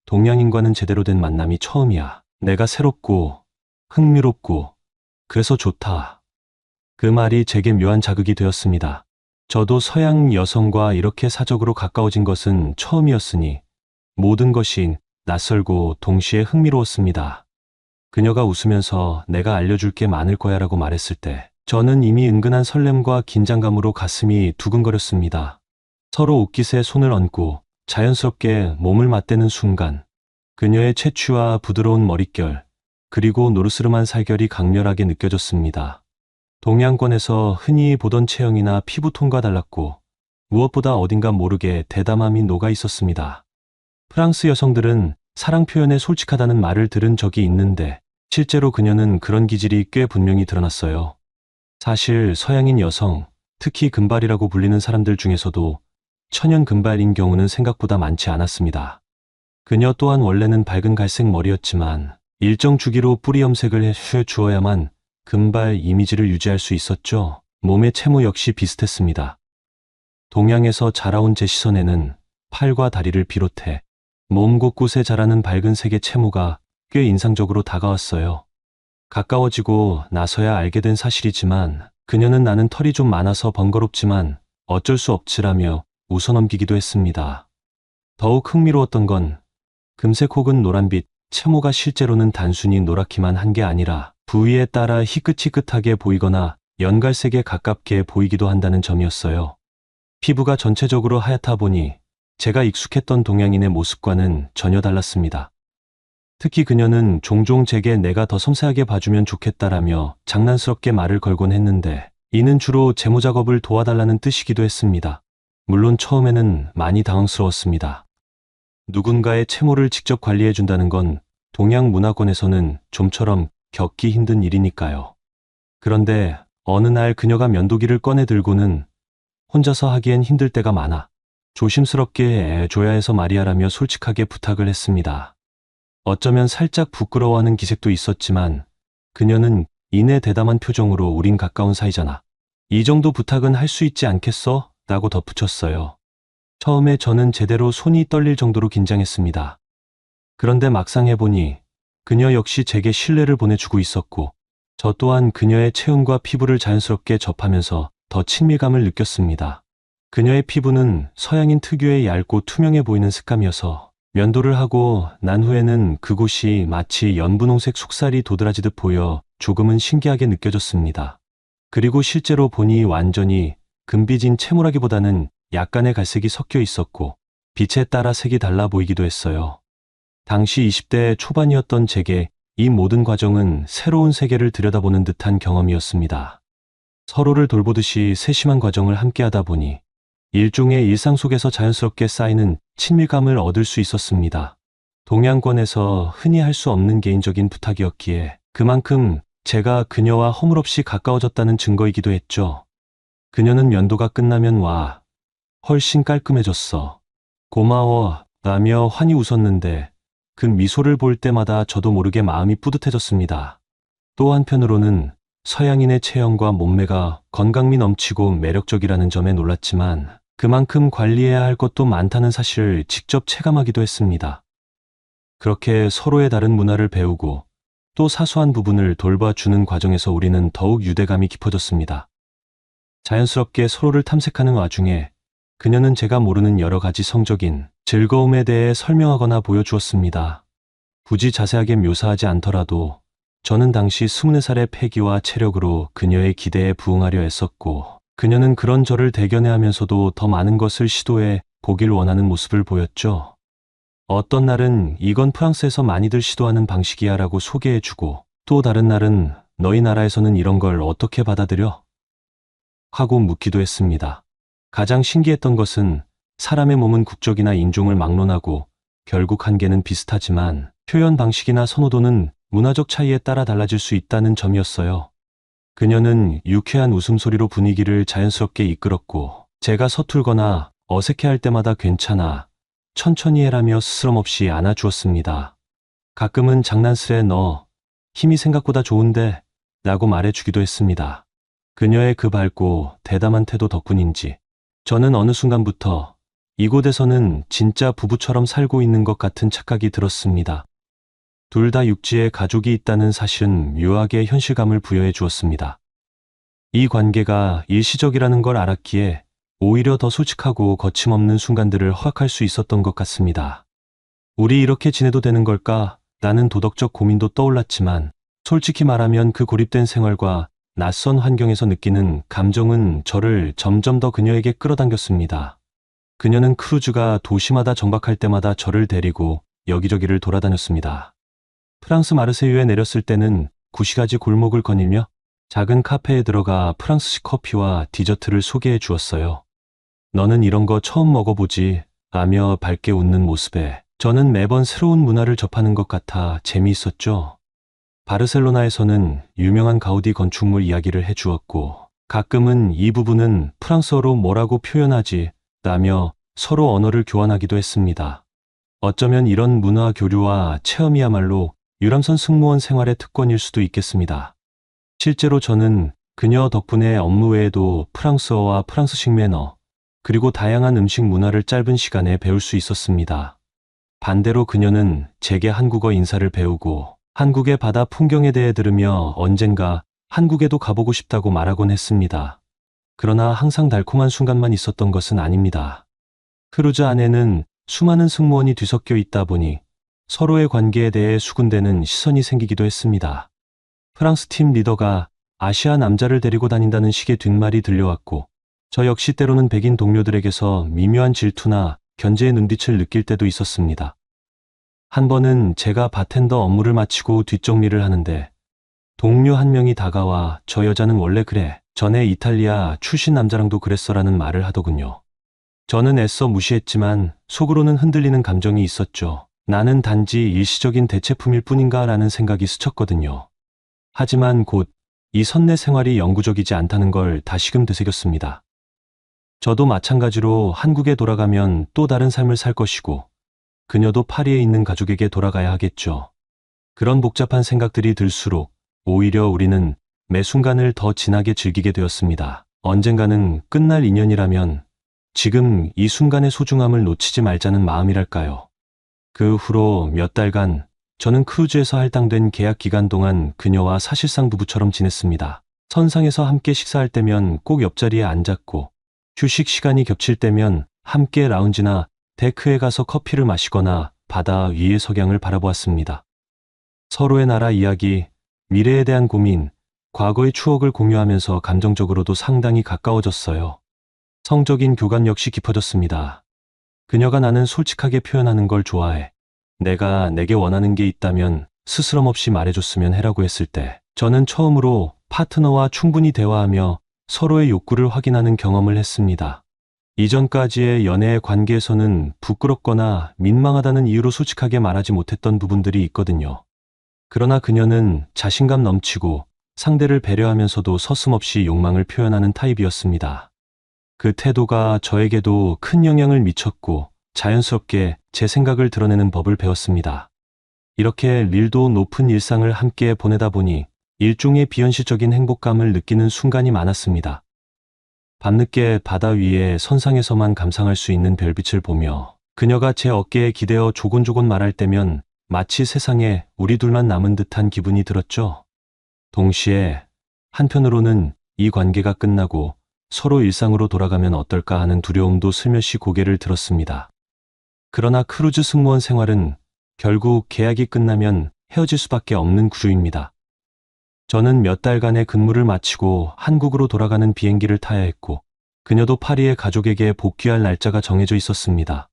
동양인과는 제대로 된 만남이 처음이야. 내가 새롭고 흥미롭고 그래서 좋다. 그 말이 제게 묘한 자극이 되었습니다. 저도 서양 여성과 이렇게 사적으로 가까워진 것은 처음이었으니 모든 것이 낯설고 동시에 흥미로웠습니다. 그녀가 웃으면서 내가 알려줄 게 많을 거야 라고 말했을 때 저는 이미 은근한 설렘과 긴장감으로 가슴이 두근거렸습니다. 서로 옷깃에 손을 얹고 자연스럽게 몸을 맞대는 순간 그녀의 채취와 부드러운 머릿결 그리고 노르스름한 살결이 강렬하게 느껴졌습니다. 동양권에서 흔히 보던 체형이나 피부톤과 달랐고 무엇보다 어딘가 모르게 대담함이 녹아 있었습니다. 프랑스 여성들은 사랑 표현에 솔직하다는 말을 들은 적이 있는데 실제로 그녀는 그런 기질이 꽤 분명히 드러났어요. 사실 서양인 여성, 특히 금발이라고 불리는 사람들 중에서도 천연 금발인 경우는 생각보다 많지 않았습니다. 그녀 또한 원래는 밝은 갈색 머리였지만 일정 주기로 뿌리 염색을 해 주어야만 금발 이미지를 유지할 수 있었죠. 몸의 채모 역시 비슷했습니다. 동양에서 자라온 제 시선에는 팔과 다리를 비롯해 몸 곳곳에 자라는 밝은 색의 채모가 꽤 인상적으로 다가왔어요. 가까워지고 나서야 알게 된 사실이지만 그녀는 나는 털이 좀 많아서 번거롭지만 어쩔 수 없지라며 웃어넘기기도 했습니다. 더욱 흥미로웠던 건 금색 혹은 노란빛 채모가 실제로는 단순히 노랗기만 한 게 아니라 부위에 따라 희끗희끗하게 보이거나 연갈색에 가깝게 보이기도 한다는 점이었어요. 피부가 전체적으로 하얗다 보니 제가 익숙했던 동양인의 모습과는 전혀 달랐습니다. 특히 그녀는 종종 제게 내가 더 섬세하게 봐주면 좋겠다라며 장난스럽게 말을 걸곤 했는데 이는 주로 제모 작업을 도와달라는 뜻이기도 했습니다. 물론 처음에는 많이 당황스러웠습니다. 누군가의 채모를 직접 관리해준다는 건 동양 문화권에서는 좀처럼 겪기 힘든 일이니까요. 그런데 어느 날 그녀가 면도기를 꺼내 들고는 혼자서 하기엔 힘들 때가 많아 조심스럽게 애줘야 해서 말이야라며 솔직하게 부탁을 했습니다. 어쩌면 살짝 부끄러워하는 기색도 있었지만 그녀는 이내 대담한 표정으로 우린 가까운 사이잖아. 이 정도 부탁은 할 수 있지 않겠어? 라고 덧붙였어요. 처음에 저는 제대로 손이 떨릴 정도로 긴장했습니다. 그런데 막상 해보니 그녀 역시 제게 신뢰를 보내주고 있었고 저 또한 그녀의 체온과 피부를 자연스럽게 접하면서 더 친밀감을 느꼈습니다. 그녀의 피부는 서양인 특유의 얇고 투명해 보이는 색감이어서 면도를 하고 난 후에는 그곳이 마치 연분홍색 속살이 도드라지듯 보여 조금은 신기하게 느껴졌습니다. 그리고 실제로 보니 완전히 금빛인 채모라기보다는 약간의 갈색이 섞여 있었고 빛에 따라 색이 달라 보이기도 했어요. 당시 20대 초반이었던 제게 이 모든 과정은 새로운 세계를 들여다보는 듯한 경험이었습니다. 서로를 돌보듯이 세심한 과정을 함께하다 보니 일종의 일상 속에서 자연스럽게 쌓이는 친밀감을 얻을 수 있었습니다. 동양권에서 흔히 할 수 없는 개인적인 부탁이었기에 그만큼 제가 그녀와 허물없이 가까워졌다는 증거이기도 했죠. 그녀는 면도가 끝나면 와, 훨씬 깔끔해졌어. 고마워, 라며 환히 웃었는데 그 미소를 볼 때마다 저도 모르게 마음이 뿌듯해졌습니다. 또 한편으로는 서양인의 체형과 몸매가 건강미 넘치고 매력적이라는 점에 놀랐지만 그만큼 관리해야 할 것도 많다는 사실을 직접 체감하기도 했습니다. 그렇게 서로의 다른 문화를 배우고 또 사소한 부분을 돌봐주는 과정에서 우리는 더욱 유대감이 깊어졌습니다. 자연스럽게 서로를 탐색하는 와중에 그녀는 제가 모르는 여러 가지 성적인 즐거움에 대해 설명하거나 보여주었습니다. 굳이 자세하게 묘사하지 않더라도 저는 당시 24살의 패기와 체력으로 그녀의 기대에 부응하려 했었고, 그녀는 그런 저를 대견해하면서도 더 많은 것을 시도해 보길 원하는 모습을 보였죠. 어떤 날은 이건 프랑스에서 많이들 시도하는 방식이야 라고 소개해주고, 또 다른 날은 너희 나라에서는 이런 걸 어떻게 받아들여? 하고 묻기도 했습니다. 가장 신기했던 것은 사람의 몸은 국적이나 인종을 막론하고 결국 한계는 비슷하지만 표현 방식이나 선호도는 문화적 차이에 따라 달라질 수 있다는 점이었어요. 그녀는 유쾌한 웃음소리로 분위기를 자연스럽게 이끌었고, 제가 서툴거나 어색해할 때마다 괜찮아, 천천히 해라며 스스럼 없이 안아주었습니다. 가끔은 장난스레 너 힘이 생각보다 좋은데 라고 말해주기도 했습니다. 그녀의 그 밝고 대담한 태도 덕분인지 저는 어느 순간부터 이곳에서는 진짜 부부처럼 살고 있는 것 같은 착각이 들었습니다. 둘 다 육지에 가족이 있다는 사실은 묘하게 현실감을 부여해 주었습니다. 이 관계가 일시적이라는 걸 알았기에 오히려 더 솔직하고 거침없는 순간들을 허락할 수 있었던 것 같습니다. 우리 이렇게 지내도 되는 걸까? 라는 도덕적 고민도 떠올랐지만 솔직히 말하면 그 고립된 생활과 낯선 환경에서 느끼는 감정은 저를 점점 더 그녀에게 끌어당겼습니다. 그녀는 크루즈가 도시마다 정박할 때마다 저를 데리고 여기저기를 돌아다녔습니다. 프랑스 마르세유에 내렸을 때는 구시가지 골목을 거닐며 작은 카페에 들어가 프랑스식 커피와 디저트를 소개해 주었어요. 너는 이런 거 처음 먹어보지? 라며 밝게 웃는 모습에 저는 매번 새로운 문화를 접하는 것 같아 재미있었죠. 바르셀로나에서는 유명한 가우디 건축물 이야기를 해주었고, 가끔은 이 부분은 프랑스어로 뭐라고 표현하지? 라며 서로 언어를 교환하기도 했습니다. 어쩌면 이런 문화 교류와 체험이야말로 유람선 승무원 생활의 특권일 수도 있겠습니다. 실제로 저는 그녀 덕분에 업무 외에도 프랑스어와 프랑스식 매너, 그리고 다양한 음식 문화를 짧은 시간에 배울 수 있었습니다. 반대로 그녀는 제게 한국어 인사를 배우고 한국의 바다 풍경에 대해 들으며 언젠가 한국에도 가보고 싶다고 말하곤 했습니다. 그러나 항상 달콤한 순간만 있었던 것은 아닙니다. 크루즈 안에는 수많은 승무원이 뒤섞여 있다 보니 서로의 관계에 대해 수군대는 시선이 생기기도 했습니다. 프랑스 팀 리더가 아시아 남자를 데리고 다닌다는 식의 뒷말이 들려왔고, 저 역시 때로는 백인 동료들에게서 미묘한 질투나 견제의 눈빛을 느낄 때도 있었습니다. 한 번은 제가 바텐더 업무를 마치고 뒷정리를 하는데 동료 한 명이 다가와 저 여자는 원래 그래, 전에 이탈리아 출신 남자랑도 그랬어라는 말을 하더군요. 저는 애써 무시했지만 속으로는 흔들리는 감정이 있었죠. 나는 단지 일시적인 대체품일 뿐인가 라는 생각이 스쳤거든요. 하지만 곧 이 선내 생활이 영구적이지 않다는 걸 다시금 되새겼습니다. 저도 마찬가지로 한국에 돌아가면 또 다른 삶을 살 것이고, 그녀도 파리에 있는 가족에게 돌아가야 하겠죠. 그런 복잡한 생각들이 들수록 오히려 우리는 매 순간을 더 진하게 즐기게 되었습니다. 언젠가는 끝날 인연이라면 지금 이 순간의 소중함을 놓치지 말자는 마음이랄까요. 그 후로 몇 달간 저는 크루즈에서 할당된 계약 기간 동안 그녀와 사실상 부부처럼 지냈습니다. 선상에서 함께 식사할 때면 꼭 옆자리에 앉았고, 휴식 시간이 겹칠 때면 함께 라운지나 데크에 가서 커피를 마시거나 바다 위의 석양을 바라보았습니다. 서로의 나라 이야기, 미래에 대한 고민, 과거의 추억을 공유하면서 감정적으로도 상당히 가까워졌어요. 성적인 교감 역시 깊어졌습니다. 그녀가 나는 솔직하게 표현하는 걸 좋아해. 내가 내게 원하는 게 있다면 스스럼 없이 말해줬으면 해라고 했을 때 저는 처음으로 파트너와 충분히 대화하며 서로의 욕구를 확인하는 경험을 했습니다. 이전까지의 연애의 관계에서는 부끄럽거나 민망하다는 이유로 솔직하게 말하지 못했던 부분들이 있거든요. 그러나 그녀는 자신감 넘치고 상대를 배려하면서도 서슴없이 욕망을 표현하는 타입이었습니다. 그 태도가 저에게도 큰 영향을 미쳤고 자연스럽게 제 생각을 드러내는 법을 배웠습니다. 이렇게 밀도 높은 일상을 함께 보내다 보니 일종의 비현실적인 행복감을 느끼는 순간이 많았습니다. 밤늦게 바다 위에 선상에서만 감상할 수 있는 별빛을 보며 그녀가 제 어깨에 기대어 조곤조곤 말할 때면 마치 세상에 우리 둘만 남은 듯한 기분이 들었죠. 동시에 한편으로는 이 관계가 끝나고 서로 일상으로 돌아가면 어떨까 하는 두려움도 슬며시 고개를 들었습니다. 그러나 크루즈 승무원 생활은 결국 계약이 끝나면 헤어질 수밖에 없는 구조입니다. 저는 몇 달간의 근무를 마치고 한국으로 돌아가는 비행기를 타야 했고, 그녀도 파리의 가족에게 복귀할 날짜가 정해져 있었습니다.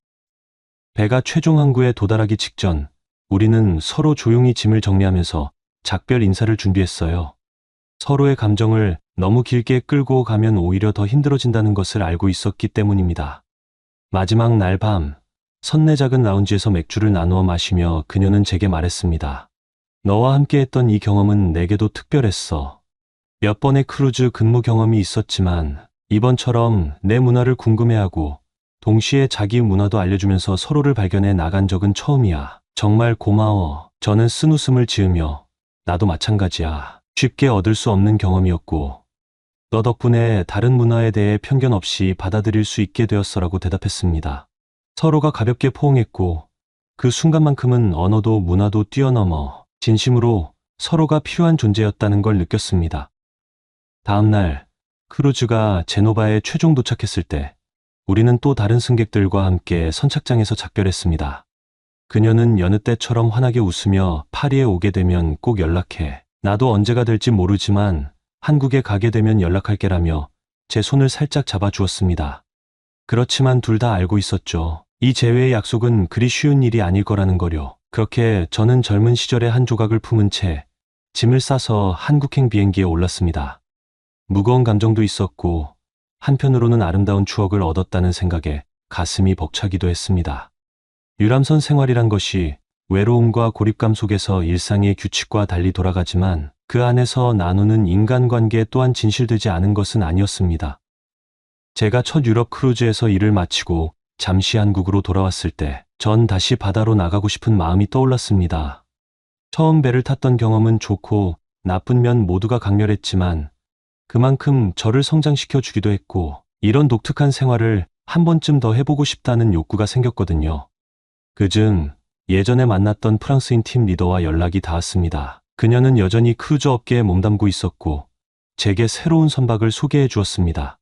배가 최종 항구에 도달하기 직전, 우리는 서로 조용히 짐을 정리하면서 작별 인사를 준비했어요. 서로의 감정을 너무 길게 끌고 가면 오히려 더 힘들어진다는 것을 알고 있었기 때문입니다. 마지막 날 밤, 선내 작은 라운지에서 맥주를 나누어 마시며 그녀는 제게 말했습니다. 너와 함께 했던 이 경험은 내게도 특별했어. 몇 번의 크루즈 근무 경험이 있었지만 이번처럼 내 문화를 궁금해하고 동시에 자기 문화도 알려주면서 서로를 발견해 나간 적은 처음이야. 정말 고마워. 저는 쓴웃음을 지으며 나도 마찬가지야. 쉽게 얻을 수 없는 경험이었고 너 덕분에 다른 문화에 대해 편견 없이 받아들일 수 있게 되었어라고 대답했습니다. 서로가 가볍게 포옹했고 그 순간만큼은 언어도 문화도 뛰어넘어 진심으로 서로가 필요한 존재였다는 걸 느꼈습니다. 다음 날 크루즈가 제노바에 최종 도착했을 때 우리는 또 다른 승객들과 함께 선착장에서 작별했습니다. 그녀는 여느 때처럼 환하게 웃으며 파리에 오게 되면 꼭 연락해. 나도 언제가 될지 모르지만 한국에 가게 되면 연락할게라며 제 손을 살짝 잡아주었습니다. 그렇지만 둘 다 알고 있었죠. 이 재회의 약속은 그리 쉬운 일이 아닐 거라는 거요. 그렇게 저는 젊은 시절의 한 조각을 품은 채 짐을 싸서 한국행 비행기에 올랐습니다. 무거운 감정도 있었고 한편으로는 아름다운 추억을 얻었다는 생각에 가슴이 벅차기도 했습니다. 유람선 생활이란 것이 외로움과 고립감 속에서 일상의 규칙과 달리 돌아가지만 그 안에서 나누는 인간관계 또한 진실되지 않은 것은 아니었습니다. 제가 첫 유럽 크루즈에서 일을 마치고 잠시 한국으로 돌아왔을 때 전 다시 바다로 나가고 싶은 마음이 떠올랐습니다. 처음 배를 탔던 경험은 좋고 나쁜 면 모두가 강렬했지만 그만큼 저를 성장시켜 주기도 했고 이런 독특한 생활을 한 번쯤 더 해보고 싶다는 욕구가 생겼거든요. 그중 예전에 만났던 프랑스인 팀 리더와 연락이 닿았습니다. 그녀는 여전히 크루즈 업계에 몸담고 있었고 제게 새로운 선박을 소개해 주었습니다.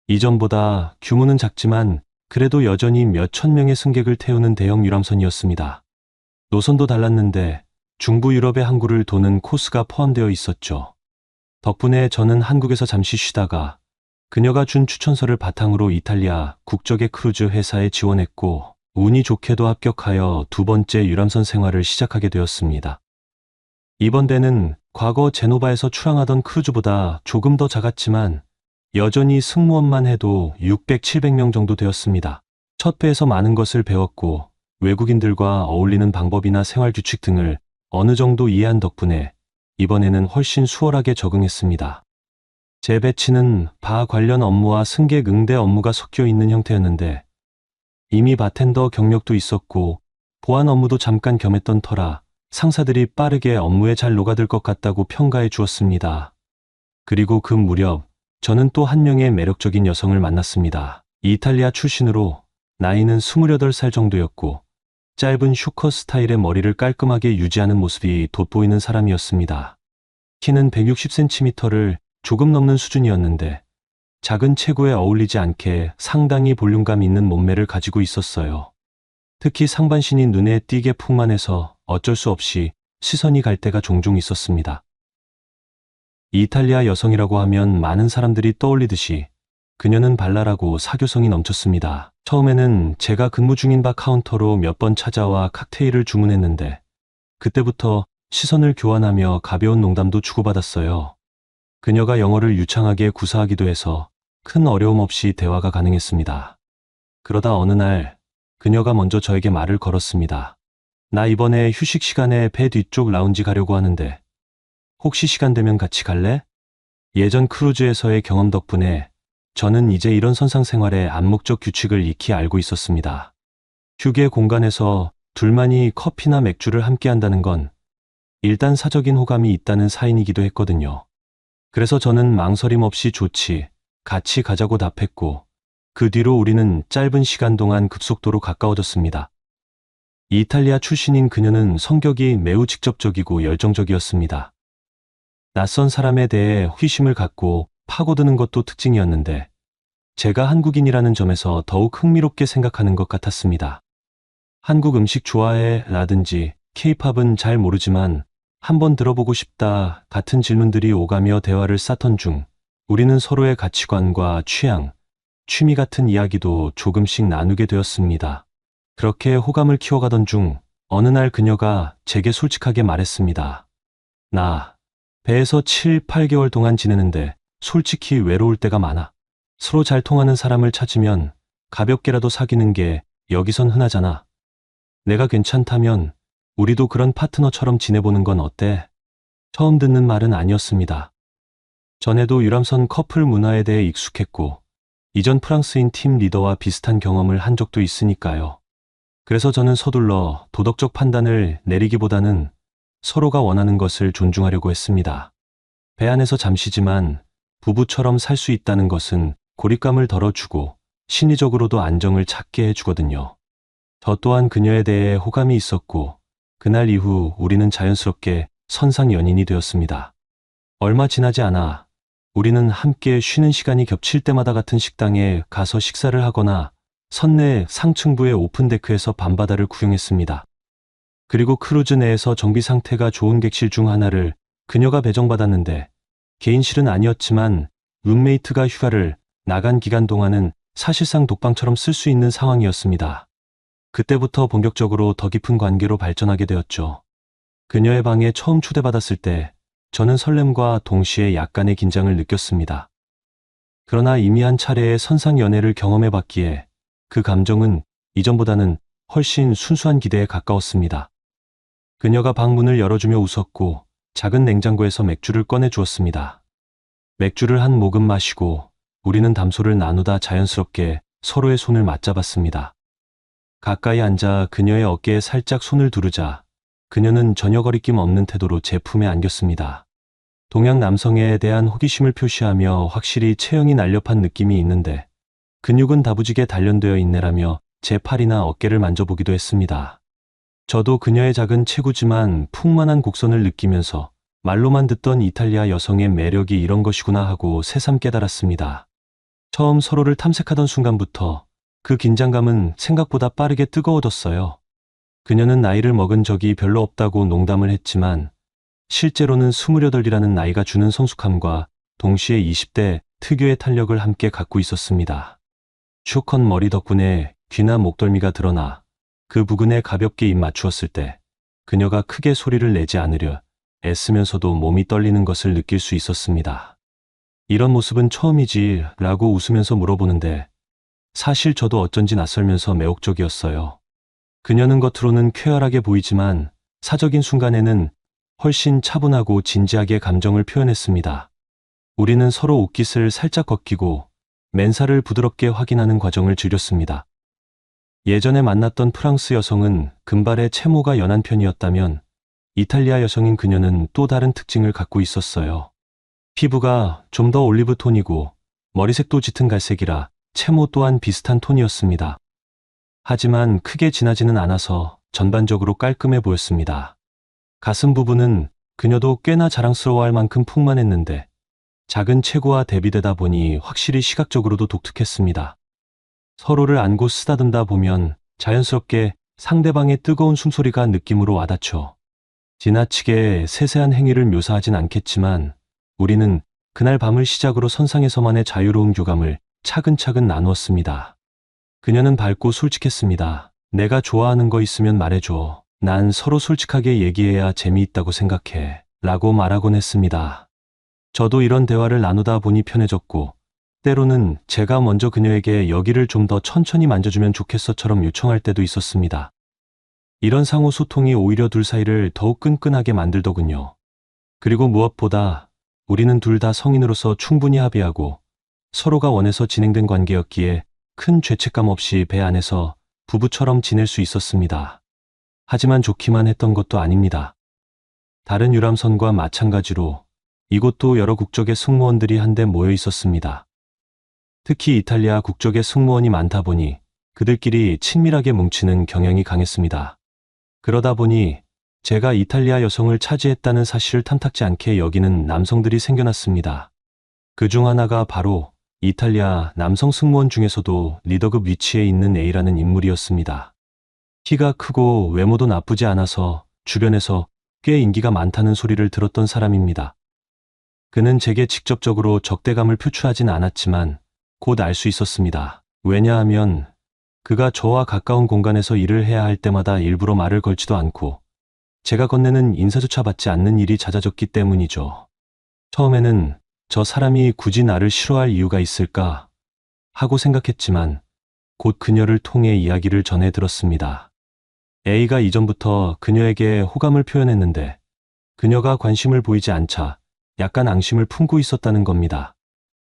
이전보다 규모는 작지만 그래도 여전히 몇천 명의 승객을 태우는 대형 유람선이었습니다. 노선도 달랐는데 중부 유럽의 항구를 도는 코스가 포함되어 있었죠. 덕분에 저는 한국에서 잠시 쉬다가 그녀가 준 추천서를 바탕으로 이탈리아 국적의 크루즈 회사에 지원했고 운이 좋게도 합격하여 두 번째 유람선 생활을 시작하게 되었습니다. 이번 배는 과거 제노바에서 출항하던 크루즈보다 조금 더 작았지만 여전히 승무원만 해도 600, 700명 정도 되었습니다. 첫 배에서 많은 것을 배웠고 외국인들과 어울리는 방법이나 생활 규칙 등을 어느 정도 이해한 덕분에 이번에는 훨씬 수월하게 적응했습니다. 제 배치는 바 관련 업무와 승객 응대 업무가 섞여 있는 형태였는데 이미 바텐더 경력도 있었고 보안 업무도 잠깐 겸했던 터라 상사들이 빠르게 업무에 잘 녹아들 것 같다고 평가해 주었습니다. 그리고 그 무렵 저는 또 한 명의 매력적인 여성을 만났습니다. 이탈리아 출신으로 나이는 28살 정도였고 짧은 슈커 스타일의 머리를 깔끔하게 유지하는 모습이 돋보이는 사람이었습니다. 키는 160cm를 조금 넘는 수준이었는데 작은 체구에 어울리지 않게 상당히 볼륨감 있는 몸매를 가지고 있었어요. 특히 상반신이 눈에 띄게 풍만해서 어쩔 수 없이 시선이 갈 때가 종종 있었습니다. 이탈리아 여성이라고 하면 많은 사람들이 떠올리듯이 그녀는 발랄하고 사교성이 넘쳤습니다. 처음에는 제가 근무 중인 바 카운터로 몇 번 찾아와 칵테일을 주문했는데 그때부터 시선을 교환하며 가벼운 농담도 주고받았어요. 그녀가 영어를 유창하게 구사하기도 해서 큰 어려움 없이 대화가 가능했습니다. 그러다 어느 날 그녀가 먼저 저에게 말을 걸었습니다. 나 이번에 휴식 시간에 배 뒤쪽 라운지 가려고 하는데 혹시 시간 되면 같이 갈래? 예전 크루즈에서의 경험 덕분에 저는 이제 이런 선상 생활의 암묵적 규칙을 익히 알고 있었습니다. 휴게 공간에서 둘만이 커피나 맥주를 함께 한다는 건 일단 사적인 호감이 있다는 사인이기도 했거든요. 그래서 저는 망설임 없이 좋지, 같이 가자고 답했고, 그 뒤로 우리는 짧은 시간 동안 급속도로 가까워졌습니다. 이탈리아 출신인 그녀는 성격이 매우 직접적이고 열정적이었습니다. 낯선 사람에 대해 호기심을 갖고 파고드는 것도 특징이었는데, 제가 한국인이라는 점에서 더욱 흥미롭게 생각하는 것 같았습니다. 한국 음식 좋아해? 라든지 케이팝은 잘 모르지만 한번 들어보고 싶다 같은 질문들이 오가며 대화를 쌓던 중 우리는 서로의 가치관과 취향, 취미 같은 이야기도 조금씩 나누게 되었습니다. 그렇게 호감을 키워가던 중 어느 날 그녀가 제게 솔직하게 말했습니다. 나 배에서 7, 8개월 동안 지내는데 솔직히 외로울 때가 많아. 서로 잘 통하는 사람을 찾으면 가볍게라도 사귀는 게 여기선 흔하잖아. 내가 괜찮다면 우리도 그런 파트너처럼 지내보는 건 어때? 처음 듣는 말은 아니었습니다. 전에도 유람선 커플 문화에 대해 익숙했고 이전 프랑스인 팀 리더와 비슷한 경험을 한 적도 있으니까요. 그래서 저는 서둘러 도덕적 판단을 내리기보다는 서로가 원하는 것을 존중하려고 했습니다. 배 안에서 잠시지만 부부처럼 살 수 있다는 것은 고립감을 덜어주고 심리적으로도 안정을 찾게 해주거든요. 저 또한 그녀에 대해 호감이 있었고 그날 이후 우리는 자연스럽게 선상 연인이 되었습니다. 얼마 지나지 않아 우리는 함께 쉬는 시간이 겹칠 때마다 같은 식당에 가서 식사를 하거나 선내 상층부의 오픈데크에서 밤바다를 구경했습니다. 그리고 크루즈 내에서 정비 상태가 좋은 객실 중 하나를 그녀가 배정받았는데 개인실은 아니었지만 룸메이트가 휴가를 나간 기간 동안은 사실상 독방처럼 쓸 수 있는 상황이었습니다. 그때부터 본격적으로 더 깊은 관계로 발전하게 되었죠. 그녀의 방에 처음 초대받았을 때 저는 설렘과 동시에 약간의 긴장을 느꼈습니다. 그러나 이미 한 차례의 선상 연애를 경험해봤기에 그 감정은 이전보다는 훨씬 순수한 기대에 가까웠습니다. 그녀가 방문을 열어주며 웃었고 작은 냉장고에서 맥주를 꺼내 주었습니다. 맥주를 한 모금 마시고 우리는 담소를 나누다 자연스럽게 서로의 손을 맞잡았습니다. 가까이 앉아 그녀의 어깨에 살짝 손을 두르자 그녀는 전혀 거리낌 없는 태도로 제 품에 안겼습니다. 동양 남성에 대한 호기심을 표시하며 확실히 체형이 날렵한 느낌이 있는데 근육은 다부지게 단련되어 있네라며 제 팔이나 어깨를 만져보기도 했습니다. 저도 그녀의 작은 체구지만 풍만한 곡선을 느끼면서 말로만 듣던 이탈리아 여성의 매력이 이런 것이구나 하고 새삼 깨달았습니다. 처음 서로를 탐색하던 순간부터 그 긴장감은 생각보다 빠르게 뜨거워졌어요. 그녀는 나이를 먹은 적이 별로 없다고 농담을 했지만 실제로는 28이라는 나이가 주는 성숙함과 동시에 20대 특유의 탄력을 함께 갖고 있었습니다. 슈컷 머리 덕분에 귀나 목덜미가 드러나 그 부근에 가볍게 입 맞추었을 때 그녀가 크게 소리를 내지 않으려 애쓰면서도 몸이 떨리는 것을 느낄 수 있었습니다. 이런 모습은 처음이지 라고 웃으면서 물어보는데 사실 저도 어쩐지 낯설면서 매혹적이었어요. 그녀는 겉으로는 쾌활하게 보이지만 사적인 순간에는 훨씬 차분하고 진지하게 감정을 표현했습니다. 우리는 서로 옷깃을 살짝 걷기고 맨살을 부드럽게 확인하는 과정을 즐겼습니다. 예전에 만났던 프랑스 여성은 금발의 채모가 연한 편이었다면 이탈리아 여성인 그녀는 또 다른 특징을 갖고 있었어요. 피부가 좀 더 올리브 톤이고 머리색도 짙은 갈색이라 채모 또한 비슷한 톤이었습니다. 하지만 크게 진하지는 않아서 전반적으로 깔끔해 보였습니다. 가슴 부분은 그녀도 꽤나 자랑스러워할 만큼 풍만했는데 작은 체구와 대비되다 보니 확실히 시각적으로도 독특했습니다. 서로를 안고 쓰다듬다 보면 자연스럽게 상대방의 뜨거운 숨소리가 느낌으로 와닿죠. 지나치게 세세한 행위를 묘사하진 않겠지만 우리는 그날 밤을 시작으로 선상에서만의 자유로운 교감을 차근차근 나누었습니다. 그녀는 밝고 솔직했습니다. 내가 좋아하는 거 있으면 말해줘. 난 서로 솔직하게 얘기해야 재미있다고 생각해. 라고 말하곤 했습니다. 저도 이런 대화를 나누다 보니 편해졌고 때로는 제가 먼저 그녀에게 여기를 좀 더 천천히 만져주면 좋겠어처럼 요청할 때도 있었습니다. 이런 상호 소통이 오히려 둘 사이를 더욱 끈끈하게 만들더군요. 그리고 무엇보다 우리는 둘 다 성인으로서 충분히 합의하고 서로가 원해서 진행된 관계였기에 큰 죄책감 없이 배 안에서 부부처럼 지낼 수 있었습니다. 하지만 좋기만 했던 것도 아닙니다. 다른 유람선과 마찬가지로 이곳도 여러 국적의 승무원들이 한데 모여 있었습니다. 특히 이탈리아 국적의 승무원이 많다 보니 그들끼리 친밀하게 뭉치는 경향이 강했습니다. 그러다 보니 제가 이탈리아 여성을 차지했다는 사실을 탐탁지 않게 여기는 남성들이 생겨났습니다. 그중 하나가 바로 이탈리아 남성 승무원 중에서도 리더급 위치에 있는 A라는 인물이었습니다. 키가 크고 외모도 나쁘지 않아서 주변에서 꽤 인기가 많다는 소리를 들었던 사람입니다. 그는 제게 직접적으로 적대감을 표출하진 않았지만 곧 알 수 있었습니다. 왜냐하면 그가 저와 가까운 공간에서 일을 해야 할 때마다 일부러 말을 걸지도 않고 제가 건네는 인사조차 받지 않는 일이 잦아졌기 때문이죠. 처음에는 저 사람이 굳이 나를 싫어할 이유가 있을까 하고 생각했지만 곧 그녀를 통해 이야기를 전해 들었습니다. A가 이전부터 그녀에게 호감을 표현했는데 그녀가 관심을 보이지 않자 약간 앙심을 품고 있었다는 겁니다.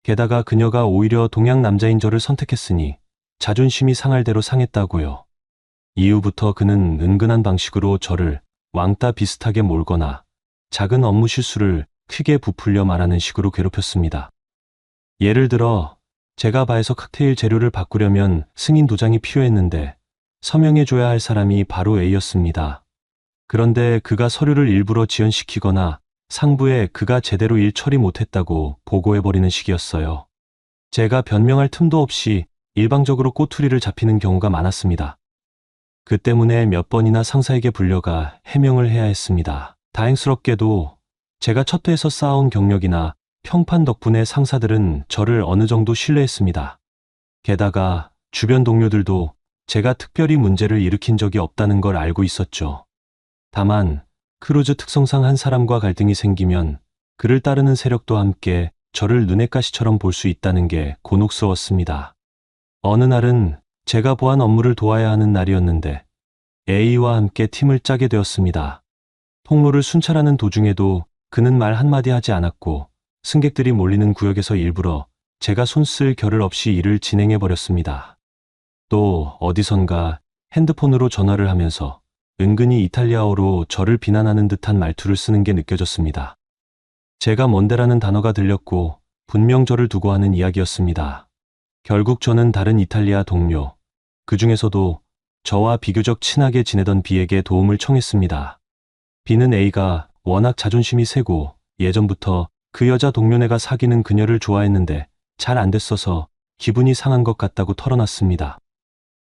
게다가 그녀가 오히려 동양 남자인 저를 선택했으니 자존심이 상할 대로 상했다고요. 이후부터 그는 은근한 방식으로 저를 왕따 비슷하게 몰거나 작은 업무 실수를 크게 부풀려 말하는 식으로 괴롭혔습니다. 예를 들어 제가 바에서 칵테일 재료를 바꾸려면 승인 도장이 필요했는데 서명해줘야 할 사람이 바로 A였습니다. 그런데 그가 서류를 일부러 지연시키거나 상부에 그가 제대로 일 처리 못했다고 보고해버리는 식이었어요. 제가 변명할 틈도 없이 일방적으로 꼬투리를 잡히는 경우가 많았습니다. 그 때문에 몇 번이나 상사에게 불려가 해명을 해야 했습니다. 다행스럽게도 제가 첫 회에서 쌓아온 경력이나 평판 덕분에 상사들은 저를 어느 정도 신뢰했습니다. 게다가 주변 동료들도 제가 특별히 문제를 일으킨 적이 없다는 걸 알고 있었죠. 다만 크루즈 특성상 한 사람과 갈등이 생기면 그를 따르는 세력도 함께 저를 눈엣 가시처럼 볼 수 있다는 게 곤혹스러웠습니다. 어느 날은 제가 보안 업무를 도와야 하는 날이었는데 A와 함께 팀을 짜게 되었습니다. 통로를 순찰하는 도중에도 그는 말 한마디 하지 않았고 승객들이 몰리는 구역에서 일부러 제가 손쓸 겨를 없이 일을 진행해버렸습니다. 또 어디선가 핸드폰으로 전화를 하면서 은근히 이탈리아어로 저를 비난하는 듯한 말투를 쓰는 게 느껴졌습니다. 제가 뭔데라는 단어가 들렸고 분명 저를 두고 하는 이야기였습니다. 결국 저는 다른 이탈리아 동료, 그 중에서도 저와 비교적 친하게 지내던 B에게 도움을 청했습니다. B는 A가 워낙 자존심이 세고 예전부터 그 여자 동료네가 사귀는 그녀를 좋아했는데 잘 안 됐어서 기분이 상한 것 같다고 털어놨습니다.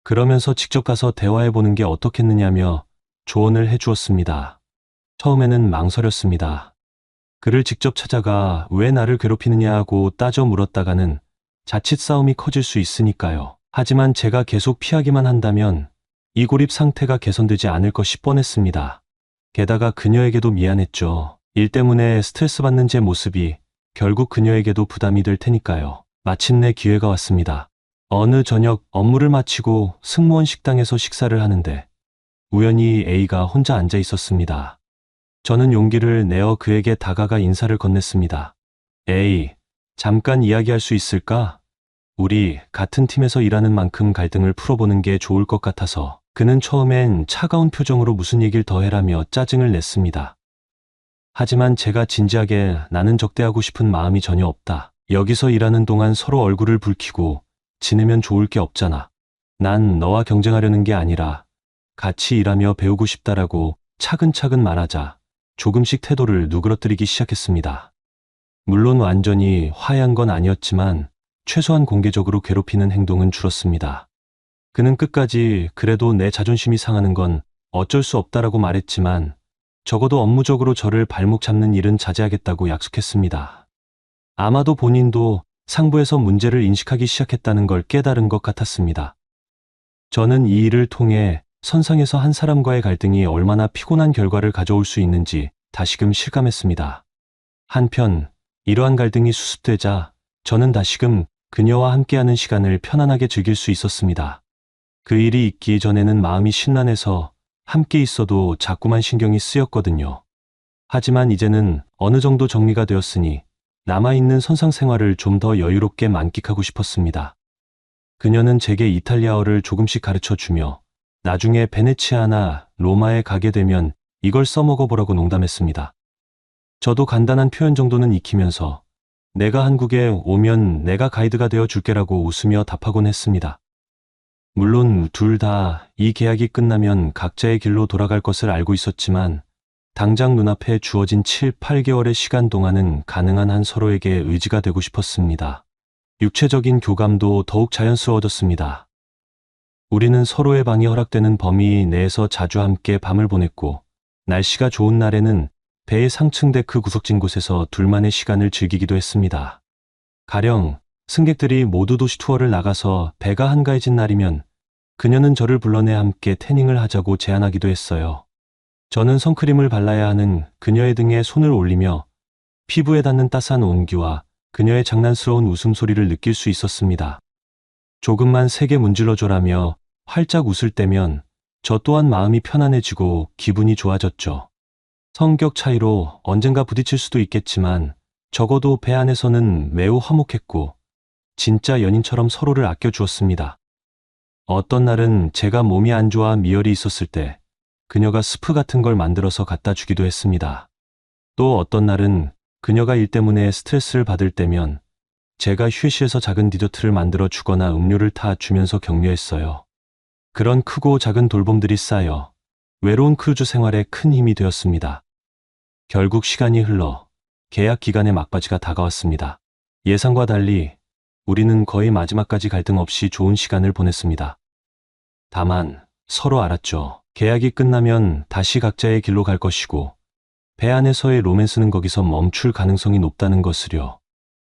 그러면서 직접 가서 대화해보는 게 어떻겠느냐며 조언을 해주었습니다. 처음에는 망설였습니다. 그를 직접 찾아가 왜 나를 괴롭히느냐 하고 따져 물었다가는 자칫 싸움이 커질 수 있으니까요. 하지만 제가 계속 피하기만 한다면 이 고립 상태가 개선되지 않을 것이 뻔했습니다. 게다가 그녀에게도 미안했죠. 일 때문에 스트레스 받는 제 모습이 결국 그녀에게도 부담이 될 테니까요. 마침내 기회가 왔습니다. 어느 저녁 업무를 마치고 승무원 식당에서 식사를 하는데 우연히 A가 혼자 앉아 있었습니다. 저는 용기를 내어 그에게 다가가 인사를 건넸습니다. A, 잠깐 이야기할 수 있을까? 우리 같은 팀에서 일하는 만큼 갈등을 풀어보는 게 좋을 것 같아서. 그는 처음엔 차가운 표정으로 무슨 얘기를 더 해라며 짜증을 냈습니다. 하지만 제가 진지하게 나는 적대하고 싶은 마음이 전혀 없다. 여기서 일하는 동안 서로 얼굴을 붉히고 지내면 좋을 게 없잖아. 난 너와 경쟁하려는 게 아니라 같이 일하며 배우고 싶다라고 차근차근 말하자 조금씩 태도를 누그러뜨리기 시작했습니다. 물론 완전히 화해한 건 아니었지만 최소한 공개적으로 괴롭히는 행동은 줄었습니다. 그는 끝까지 그래도 내 자존심이 상하는 건 어쩔 수 없다라고 말했지만 적어도 업무적으로 저를 발목 잡는 일은 자제하겠다고 약속했습니다. 아마도 본인도 상부에서 문제를 인식하기 시작했다는 걸 깨달은 것 같았습니다. 저는 이 일을 통해 선상에서 한 사람과의 갈등이 얼마나 피곤한 결과를 가져올 수 있는지 다시금 실감했습니다. 한편 이러한 갈등이 수습되자 저는 다시금 그녀와 함께하는 시간을 편안하게 즐길 수 있었습니다. 그 일이 있기 전에는 마음이 심란해서 함께 있어도 자꾸만 신경이 쓰였거든요. 하지만 이제는 어느 정도 정리가 되었으니 남아있는 선상 생활을 좀 더 여유롭게 만끽하고 싶었습니다. 그녀는 제게 이탈리아어를 조금씩 가르쳐 주며 나중에 베네치아나 로마에 가게 되면 이걸 써먹어보라고 농담했습니다. 저도 간단한 표현 정도는 익히면서 내가 한국에 오면 내가 가이드가 되어 줄게라고 웃으며 답하곤 했습니다. 물론 둘 다 이 계약이 끝나면 각자의 길로 돌아갈 것을 알고 있었지만 당장 눈앞에 주어진 7, 8개월의 시간 동안은 가능한 한 서로에게 의지가 되고 싶었습니다. 육체적인 교감도 더욱 자연스러워졌습니다. 우리는 서로의 방이 허락되는 범위 내에서 자주 함께 밤을 보냈고 날씨가 좋은 날에는 배의 상층 데크 구석진 곳에서 둘만의 시간을 즐기기도 했습니다. 가령 승객들이 모두 도시 투어를 나가서 배가 한가해진 날이면 그녀는 저를 불러내 함께 태닝을 하자고 제안하기도 했어요. 저는 선크림을 발라야 하는 그녀의 등에 손을 올리며 피부에 닿는 따스한 온기와 그녀의 장난스러운 웃음소리를 느낄 수 있었습니다. 조금만 세게 문질러줘라며 활짝 웃을 때면 저 또한 마음이 편안해지고 기분이 좋아졌죠. 성격 차이로 언젠가 부딪힐 수도 있겠지만 적어도 배 안에서는 매우 화목했고 진짜 연인처럼 서로를 아껴주었습니다. 어떤 날은 제가 몸이 안 좋아 미열이 있었을 때 그녀가 스프 같은 걸 만들어서 갖다 주기도 했습니다. 또 어떤 날은 그녀가 일 때문에 스트레스를 받을 때면 제가 휴게실에서 작은 디저트를 만들어 주거나 음료를 타 주면서 격려했어요. 그런 크고 작은 돌봄들이 쌓여 외로운 크루즈 생활에 큰 힘이 되었습니다. 결국 시간이 흘러 계약 기간의 막바지가 다가왔습니다. 예상과 달리 우리는 거의 마지막까지 갈등 없이 좋은 시간을 보냈습니다. 다만 서로 알았죠. 계약이 끝나면 다시 각자의 길로 갈 것이고 배 안에서의 로맨스는 거기서 멈출 가능성이 높다는 것을요.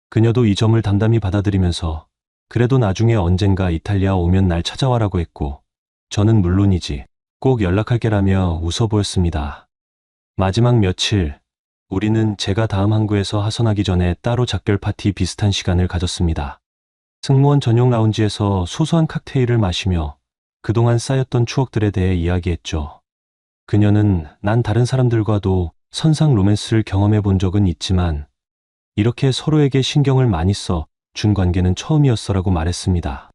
그녀도 이 점을 담담히 받아들이면서 그래도 나중에 언젠가 이탈리아 오면 날 찾아와라고 했고 저는 물론이지 꼭 연락할게라며 웃어 보였습니다. 마지막 며칠 우리는 제가 다음 항구에서 하선하기 전에 따로 작별 파티 비슷한 시간을 가졌습니다. 승무원 전용 라운지에서 소소한 칵테일을 마시며 그동안 쌓였던 추억들에 대해 이야기했죠. 그녀는 난 다른 사람들과도 선상 로맨스를 경험해 본 적은 있지만 이렇게 서로에게 신경을 많이 써 준 관계는 처음이었어라고 말했습니다.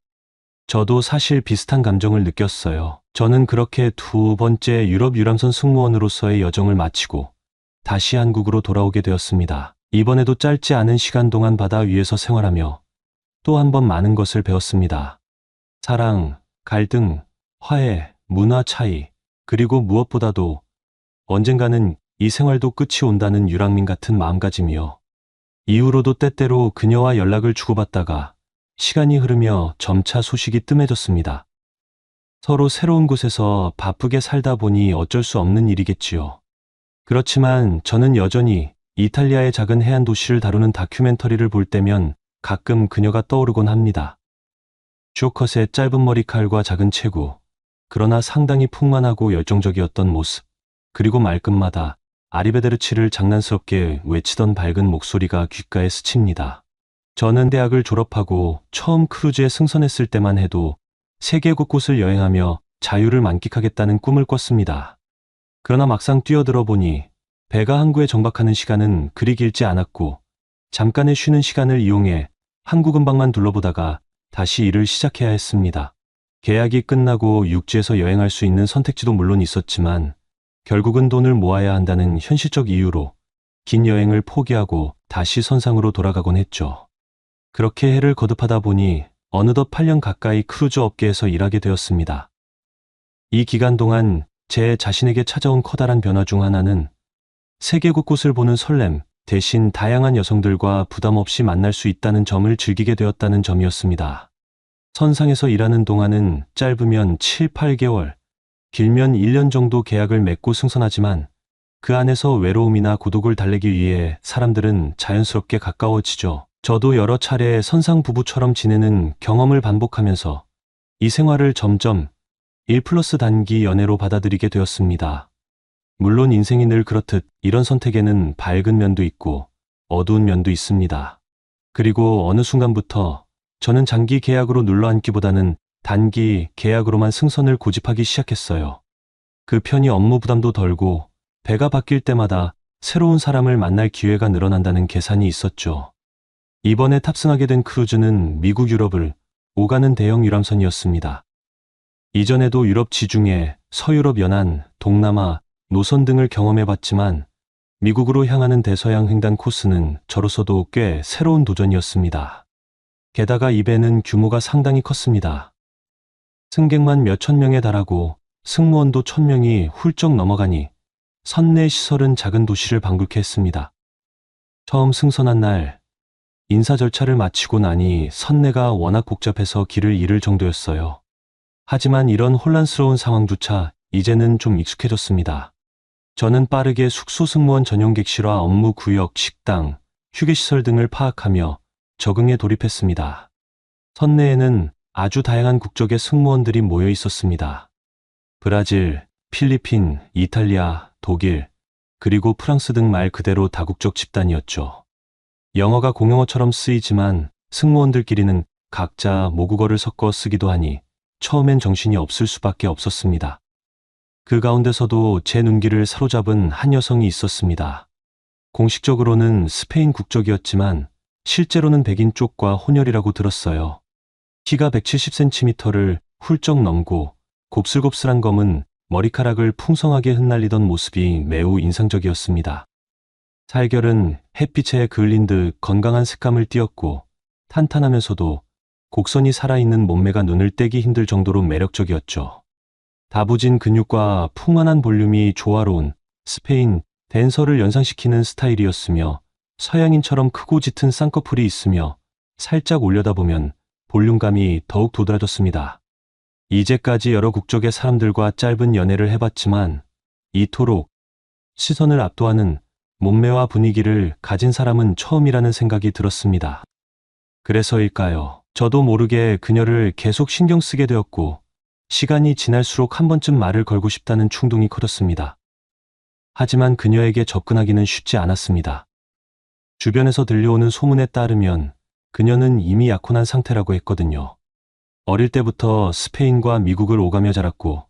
저도 사실 비슷한 감정을 느꼈어요. 저는 그렇게 두 번째 유럽 유람선 승무원으로서의 여정을 마치고 다시 한국으로 돌아오게 되었습니다. 이번에도 짧지 않은 시간 동안 바다 위에서 생활하며 또 한 번 많은 것을 배웠습니다. 사랑, 갈등, 화해, 문화 차이, 그리고 무엇보다도 언젠가는 이 생활도 끝이 온다는 유랑민 같은 마음가짐이요. 이후로도 때때로 그녀와 연락을 주고받다가 시간이 흐르며 점차 소식이 뜸해졌습니다. 서로 새로운 곳에서 바쁘게 살다 보니 어쩔 수 없는 일이겠지요. 그렇지만 저는 여전히 이탈리아의 작은 해안 도시를 다루는 다큐멘터리를 볼 때면 가끔 그녀가 떠오르곤 합니다. 쇼컷의 짧은 머리칼과 작은 체구, 그러나 상당히 풍만하고 열정적이었던 모습, 그리고 말끝마다 아리베데르치를 장난스럽게 외치던 밝은 목소리가 귓가에 스칩니다. 저는 대학을 졸업하고 처음 크루즈에 승선했을 때만 해도 세계 곳곳을 여행하며 자유를 만끽하겠다는 꿈을 꿨습니다. 그러나 막상 뛰어들어 보니 배가 항구에 정박하는 시간은 그리 길지 않았고 잠깐의 쉬는 시간을 이용해 항구 근방만 둘러보다가 다시 일을 시작해야 했습니다. 계약이 끝나고 육지에서 여행할 수 있는 선택지도 물론 있었지만 결국은 돈을 모아야 한다는 현실적 이유로 긴 여행을 포기하고 다시 선상으로 돌아가곤 했죠. 그렇게 해를 거듭하다 보니 어느덧 8년 가까이 크루즈 업계에서 일하게 되었습니다. 이 기간 동안 제 자신에게 찾아온 커다란 변화 중 하나는 세계 곳곳을 보는 설렘 대신 다양한 여성들과 부담 없이 만날 수 있다는 점을 즐기게 되었다는 점이었습니다. 선상에서 일하는 동안은 짧으면 7, 8개월, 길면 1년 정도 계약을 맺고 승선하지만 그 안에서 외로움이나 고독을 달래기 위해 사람들은 자연스럽게 가까워지죠. 저도 여러 차례 선상 부부처럼 지내는 경험을 반복하면서 이 생활을 점점 1+ 단기 연애로 받아들이게 되었습니다. 물론 인생이 늘 그렇듯 이런 선택에는 밝은 면도 있고 어두운 면도 있습니다. 그리고 어느 순간부터 저는 장기 계약으로 눌러앉기보다는 단기 계약으로만 승선을 고집하기 시작했어요. 그 편이 업무 부담도 덜고 배가 바뀔 때마다 새로운 사람을 만날 기회가 늘어난다는 계산이 있었죠. 이번에 탑승하게 된 크루즈는 미국 유럽을 오가는 대형 유람선이었습니다. 이전에도 유럽 지중해, 서유럽 연안, 동남아, 노선 등을 경험해봤지만 미국으로 향하는 대서양 횡단 코스는 저로서도 꽤 새로운 도전이었습니다. 게다가 이 배는 규모가 상당히 컸습니다. 승객만 몇천 명에 달하고 승무원도 1000명이 훌쩍 넘어가니 선내 시설은 작은 도시를 방불케 했습니다. 처음 승선한 날 인사 절차를 마치고 나니 선내가 워낙 복잡해서 길을 잃을 정도였어요. 하지만 이런 혼란스러운 상황조차 이제는 좀 익숙해졌습니다. 저는 빠르게 숙소 승무원 전용 객실과 업무 구역, 식당, 휴게시설 등을 파악하며 적응에 돌입했습니다. 선내에는 아주 다양한 국적의 승무원들이 모여 있었습니다. 브라질, 필리핀, 이탈리아, 독일, 그리고 프랑스 등 말 그대로 다국적 집단이었죠. 영어가 공용어처럼 쓰이지만 승무원들끼리는 각자 모국어를 섞어 쓰기도 하니 처음엔 정신이 없을 수밖에 없었습니다. 그 가운데서도 제 눈길을 사로잡은 한 여성이 있었습니다. 공식적으로는 스페인 국적이었지만 실제로는 백인 쪽과 혼혈이라고 들었어요. 키가 170cm를 훌쩍 넘고 곱슬곱슬한 검은 머리카락을 풍성하게 흩날리던 모습이 매우 인상적이었습니다. 살결은 햇빛에 그을린 듯 건강한 색감을 띠었고 탄탄하면서도 곡선이 살아있는 몸매가 눈을 떼기 힘들 정도로 매력적이었죠. 다부진 근육과 풍만한 볼륨이 조화로운 스페인 댄서를 연상시키는 스타일이었으며 서양인처럼 크고 짙은 쌍꺼풀이 있으며 살짝 올려다보면 볼륨감이 더욱 도드라졌습니다. 이제까지 여러 국적의 사람들과 짧은 연애를 해봤지만 이토록 시선을 압도하는 몸매와 분위기를 가진 사람은 처음이라는 생각이 들었습니다. 그래서일까요? 저도 모르게 그녀를 계속 신경 쓰게 되었고 시간이 지날수록 한 번쯤 말을 걸고 싶다는 충동이 커졌습니다. 하지만 그녀에게 접근하기는 쉽지 않았습니다. 주변에서 들려오는 소문에 따르면 그녀는 이미 약혼한 상태라고 했거든요. 어릴 때부터 스페인과 미국을 오가며 자랐고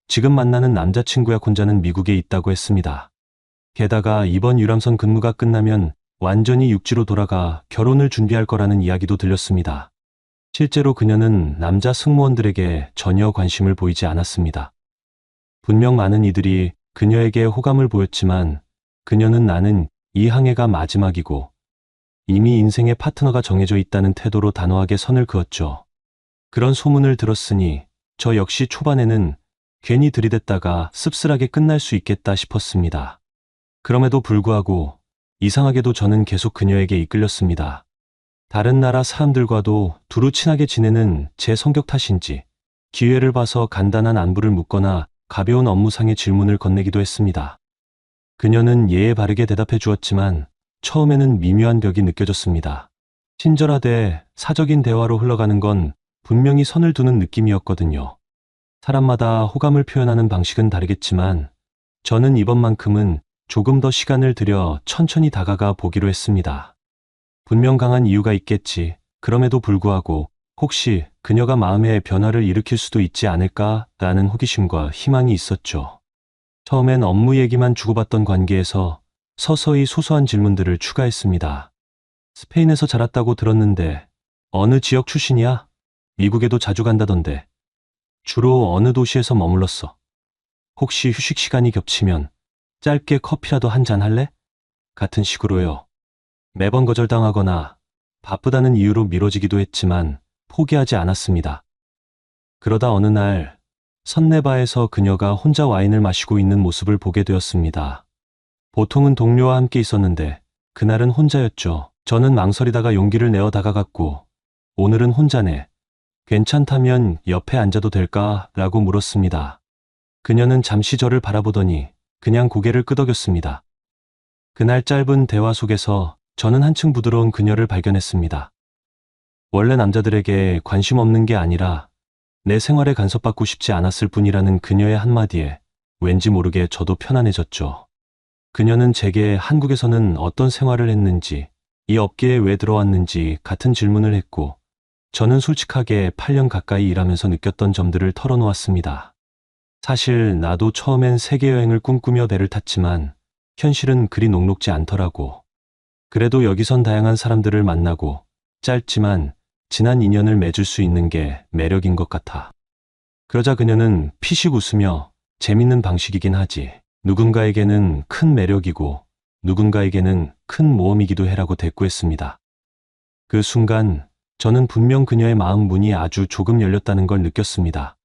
지금 만나는 남자친구 약혼자는 미국에 있다고 했습니다. 게다가 이번 유람선 근무가 끝나면 완전히 육지로 돌아가 결혼을 준비할 거라는 이야기도 들렸습니다. 실제로 그녀는 남자 승무원들에게 전혀 관심을 보이지 않았습니다. 분명 많은 이들이 그녀에게 호감을 보였지만 그녀는 나는 이 항해가 마지막이고 이미 인생의 파트너가 정해져 있다는 태도로 단호하게 선을 그었죠. 그런 소문을 들었으니 저 역시 초반에는 괜히 들이댔다가 씁쓸하게 끝날 수 있겠다 싶었습니다. 그럼에도 불구하고 이상하게도 저는 계속 그녀에게 이끌렸습니다. 다른 나라 사람들과도 두루 친하게 지내는 제 성격 탓인지 기회를 봐서 간단한 안부를 묻거나 가벼운 업무상의 질문을 건네기도 했습니다. 그녀는 예에 바르게 대답해 주었지만 처음에는 미묘한 벽이 느껴졌습니다. 친절하되 사적인 대화로 흘러가는 건 분명히 선을 두는 느낌이었거든요. 사람마다 호감을 표현하는 방식은 다르겠지만 저는 이번만큼은 조금 더 시간을 들여 천천히 다가가 보기로 했습니다. 분명 강한 이유가 있겠지. 그럼에도 불구하고 혹시 그녀가 마음의 변화를 일으킬 수도 있지 않을까라는 호기심과 희망이 있었죠. 처음엔 업무 얘기만 주고받던 관계에서 서서히 소소한 질문들을 추가했습니다. 스페인에서 자랐다고 들었는데 어느 지역 출신이야? 미국에도 자주 간다던데. 주로 어느 도시에서 머물렀어? 혹시 휴식 시간이 겹치면 짧게 커피라도 한 잔 할래? 같은 식으로요. 매번 거절당하거나 바쁘다는 이유로 미뤄지기도 했지만 포기하지 않았습니다. 그러다 어느 날 선내바에서 그녀가 혼자 와인을 마시고 있는 모습을 보게 되었습니다. 보통은 동료와 함께 있었는데 그날은 혼자였죠. 저는 망설이다가 용기를 내어 다가갔고 오늘은 혼자네. 괜찮다면 옆에 앉아도 될까? 라고 물었습니다. 그녀는 잠시 저를 바라보더니 그냥 고개를 끄덕였습니다. 그날 짧은 대화 속에서 저는 한층 부드러운 그녀를 발견했습니다. 원래 남자들에게 관심 없는 게 아니라 내 생활에 간섭받고 싶지 않았을 뿐이라는 그녀의 한마디에 왠지 모르게 저도 편안해졌죠. 그녀는 제게 한국에서는 어떤 생활을 했는지, 이 업계에 왜 들어왔는지 같은 질문을 했고 저는 솔직하게 8년 가까이 일하면서 느꼈던 점들을 털어놓았습니다. 사실 나도 처음엔 세계여행을 꿈꾸며 배를 탔지만 현실은 그리 녹록지 않더라고. 그래도 여기선 다양한 사람들을 만나고 짧지만 진한 인연을 맺을 수 있는 게 매력인 것 같아. 그러자 그녀는 피식 웃으며 재밌는 방식이긴 하지. 누군가에게는 큰 매력이고 누군가에게는 큰 모험이기도 해라고 대꾸했습니다. 그 순간 저는 분명 그녀의 마음 문이 아주 조금 열렸다는 걸 느꼈습니다.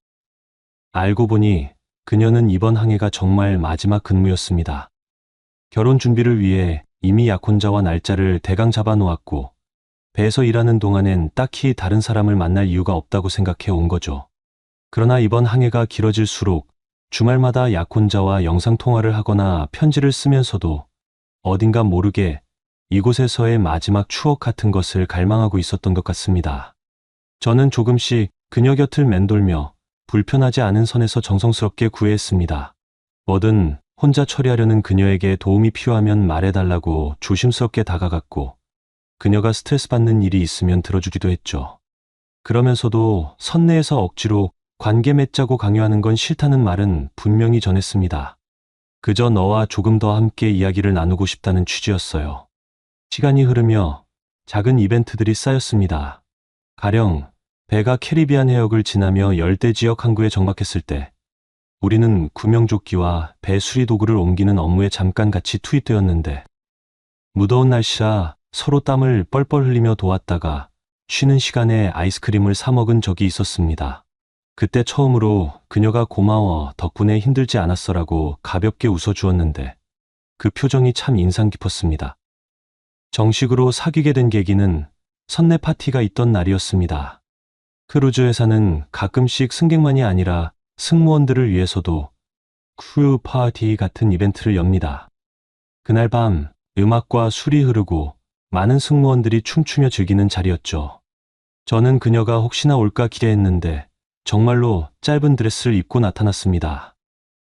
알고 보니 그녀는 이번 항해가 정말 마지막 근무였습니다. 결혼 준비를 위해 이미 약혼자와 날짜를 대강 잡아놓았고 배에서 일하는 동안엔 딱히 다른 사람을 만날 이유가 없다고 생각해 온 거죠. 그러나 이번 항해가 길어질수록 주말마다 약혼자와 영상통화를 하거나 편지를 쓰면서도 어딘가 모르게 이곳에서의 마지막 추억 같은 것을 갈망하고 있었던 것 같습니다. 저는 조금씩 그녀 곁을 맴돌며 불편하지 않은 선에서 정성스럽게 구애했습니다. 뭐든 혼자 처리하려는 그녀에게 도움이 필요하면 말해달라고 조심스럽게 다가갔고 그녀가 스트레스 받는 일이 있으면 들어주기도 했죠. 그러면서도 선내에서 억지로 관계 맺자고 강요하는 건 싫다는 말은 분명히 전했습니다. 그저 너와 조금 더 함께 이야기를 나누고 싶다는 취지였어요. 시간이 흐르며 작은 이벤트들이 쌓였습니다. 가령 배가 캐리비안 해역을 지나며 열대 지역 항구에 정박했을 때 우리는 구명조끼와 배 수리 도구를 옮기는 업무에 잠깐 같이 투입되었는데 무더운 날씨라 서로 땀을 뻘뻘 흘리며 도왔다가 쉬는 시간에 아이스크림을 사 먹은 적이 있었습니다. 그때 처음으로 그녀가 고마워 덕분에 힘들지 않았어라고 가볍게 웃어주었는데 그 표정이 참 인상 깊었습니다. 정식으로 사귀게 된 계기는 선내 파티가 있던 날이었습니다. 크루즈 회사는 가끔씩 승객만이 아니라 승무원들을 위해서도 크루 파티 같은 이벤트를 엽니다. 그날 밤 음악과 술이 흐르고 많은 승무원들이 춤추며 즐기는 자리였죠. 저는 그녀가 혹시나 올까 기대했는데 정말로 짧은 드레스를 입고 나타났습니다.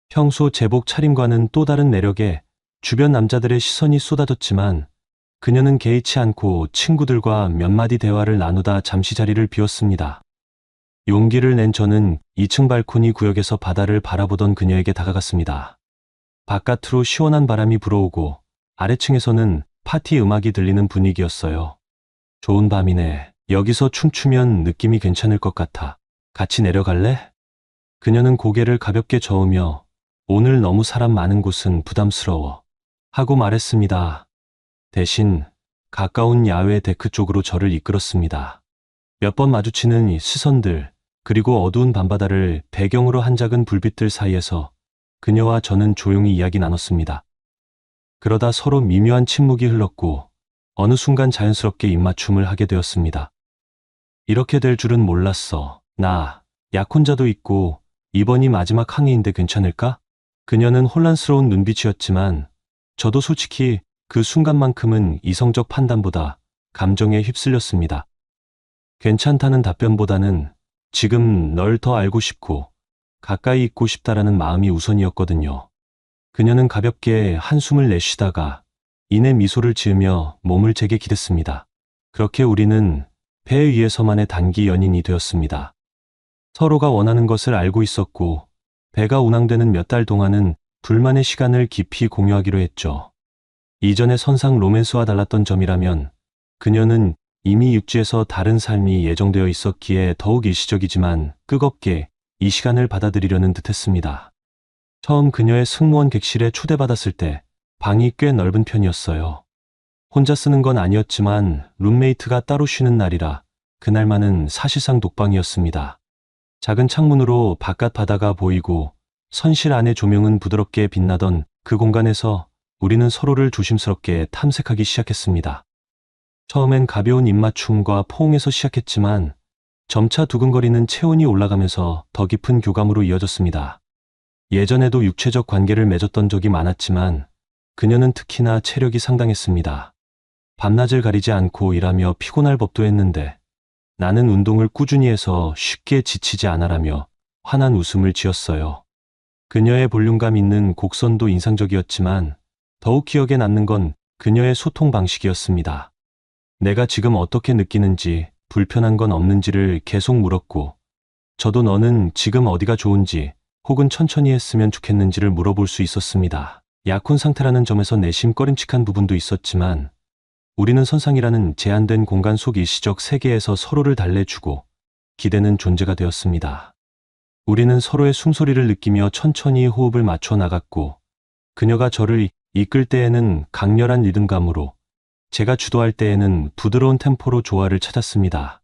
평소 제복 차림과는 또 다른 매력에 주변 남자들의 시선이 쏟아졌지만 그녀는 개의치 않고 친구들과 몇 마디 대화를 나누다 잠시 자리를 비웠습니다. 용기를 낸 저는 2층 발코니 구역에서 바다를 바라보던 그녀에게 다가갔습니다. 바깥으로 시원한 바람이 불어오고 아래층에서는 파티 음악이 들리는 분위기였어요. 좋은 밤이네. 여기서 춤추면 느낌이 괜찮을 것 같아. 같이 내려갈래? 그녀는 고개를 가볍게 저으며 오늘 너무 사람 많은 곳은 부담스러워 하고 말했습니다. 대신 가까운 야외 데크 쪽으로 저를 이끌었습니다. 몇 번 마주치는 이 시선들, 그리고 어두운 밤바다를 배경으로 한 작은 불빛들 사이에서 그녀와 저는 조용히 이야기 나눴습니다. 그러다 서로 미묘한 침묵이 흘렀고 어느 순간 자연스럽게 입맞춤을 하게 되었습니다. 이렇게 될 줄은 몰랐어. 나 약혼자도 있고 이번이 마지막 항해인데 괜찮을까? 그녀는 혼란스러운 눈빛이었지만 저도 솔직히 그 순간만큼은 이성적 판단보다 감정에 휩쓸렸습니다. 괜찮다는 답변보다는 지금 널 더 알고 싶고 가까이 있고 싶다라는 마음이 우선이었거든요. 그녀는 가볍게 한숨을 내쉬다가 이내 미소를 지으며 몸을 제게 기댔습니다. 그렇게 우리는 배 위에서만의 단기 연인이 되었습니다. 서로가 원하는 것을 알고 있었고 배가 운항되는 몇 달 동안은 둘만의 시간을 깊이 공유하기로 했죠. 이전의 선상 로맨스와 달랐던 점이라면 그녀는 이미 육지에서 다른 삶이 예정되어 있었기에 더욱 일시적이지만 뜨겁게 이 시간을 받아들이려는 듯했습니다. 처음 그녀의 승무원 객실에 초대받았을 때 방이 꽤 넓은 편이었어요. 혼자 쓰는 건 아니었지만 룸메이트가 따로 쉬는 날이라 그날만은 사실상 독방이었습니다. 작은 창문으로 바깥 바다가 보이고 선실 안의 조명은 부드럽게 빛나던 그 공간에서 우리는 서로를 조심스럽게 탐색하기 시작했습니다. 처음엔 가벼운 입맞춤과 포옹에서 시작했지만 점차 두근거리는 체온이 올라가면서 더 깊은 교감으로 이어졌습니다. 예전에도 육체적 관계를 맺었던 적이 많았지만 그녀는 특히나 체력이 상당했습니다. 밤낮을 가리지 않고 일하며 피곤할 법도 했는데 나는 운동을 꾸준히 해서 쉽게 지치지 않아라며 환한 웃음을 지었어요. 그녀의 볼륨감 있는 곡선도 인상적이었지만 더욱 기억에 남는 건 그녀의 소통 방식이었습니다. 내가 지금 어떻게 느끼는지 불편한 건 없는지를 계속 물었고 저도 너는 지금 어디가 좋은지 혹은 천천히 했으면 좋겠는지를 물어볼 수 있었습니다. 약혼 상태라는 점에서 내심 꺼림칙한 부분도 있었지만 우리는 선상이라는 제한된 공간 속 일시적 세계에서 서로를 달래주고 기대는 존재가 되었습니다. 우리는 서로의 숨소리를 느끼며 천천히 호흡을 맞춰 나갔고, 그녀가 저를 이끌 때에는 강렬한 리듬감으로, 제가 주도할 때에는 부드러운 템포로 조화를 찾았습니다.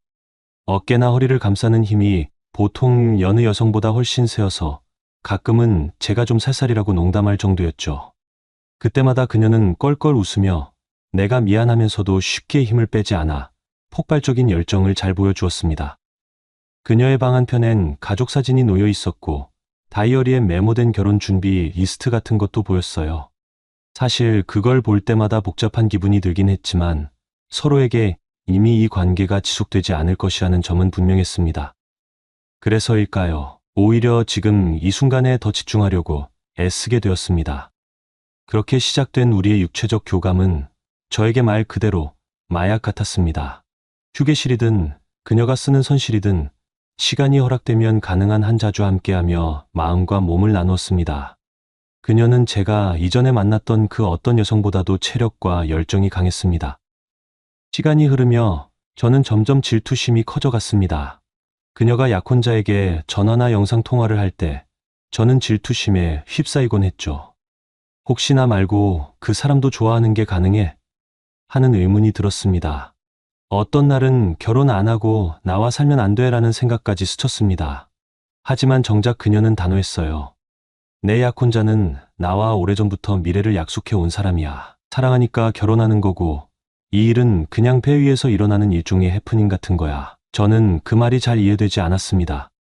어깨나 허리를 감싸는 힘이 보통 여느 여성보다 훨씬 세어서 가끔은 제가 좀 살살이라고 농담할 정도였죠. 그때마다 그녀는 껄껄 웃으며 내가 미안하면서도 쉽게 힘을 빼지 않아 폭발적인 열정을 잘 보여주었습니다. 그녀의 방 한편엔 가족 사진이 놓여 있었고 다이어리에 메모된 결혼 준비 리스트 같은 것도 보였어요. 사실 그걸 볼 때마다 복잡한 기분이 들긴 했지만 서로에게 이미 이 관계가 지속되지 않을 것이라는 점은 분명했습니다. 그래서일까요? 오히려 지금 이 순간에 더 집중하려고 애쓰게 되었습니다. 그렇게 시작된 우리의 육체적 교감은 저에게 말 그대로 마약 같았습니다. 휴게실이든 그녀가 쓰는 선실이든 시간이 허락되면 가능한 한 자주 함께하며 마음과 몸을 나눴습니다. 그녀는 제가 이전에 만났던 그 어떤 여성보다도 체력과 열정이 강했습니다. 시간이 흐르며 저는 점점 질투심이 커져갔습니다. 그녀가 약혼자에게 전화나 영상 통화를 할 때 저는 질투심에 휩싸이곤 했죠. 혹시나 말고 그 사람도 좋아하는 게 가능해? 하는 의문이 들었습니다. 어떤 날은 결혼 안 하고 나와 살면 안 돼라는 생각까지 스쳤습니다. 하지만 정작 그녀는 단호했어요. 내 약혼자는 나와 오래전부터 미래를 약속해 온 사람이야. 사랑하니까 결혼하는 거고 이 일은 그냥 배 위에서 일어나는 일종의 해프닝 같은 거야. 저는 그 말이 잘 이해되지 않았습니다.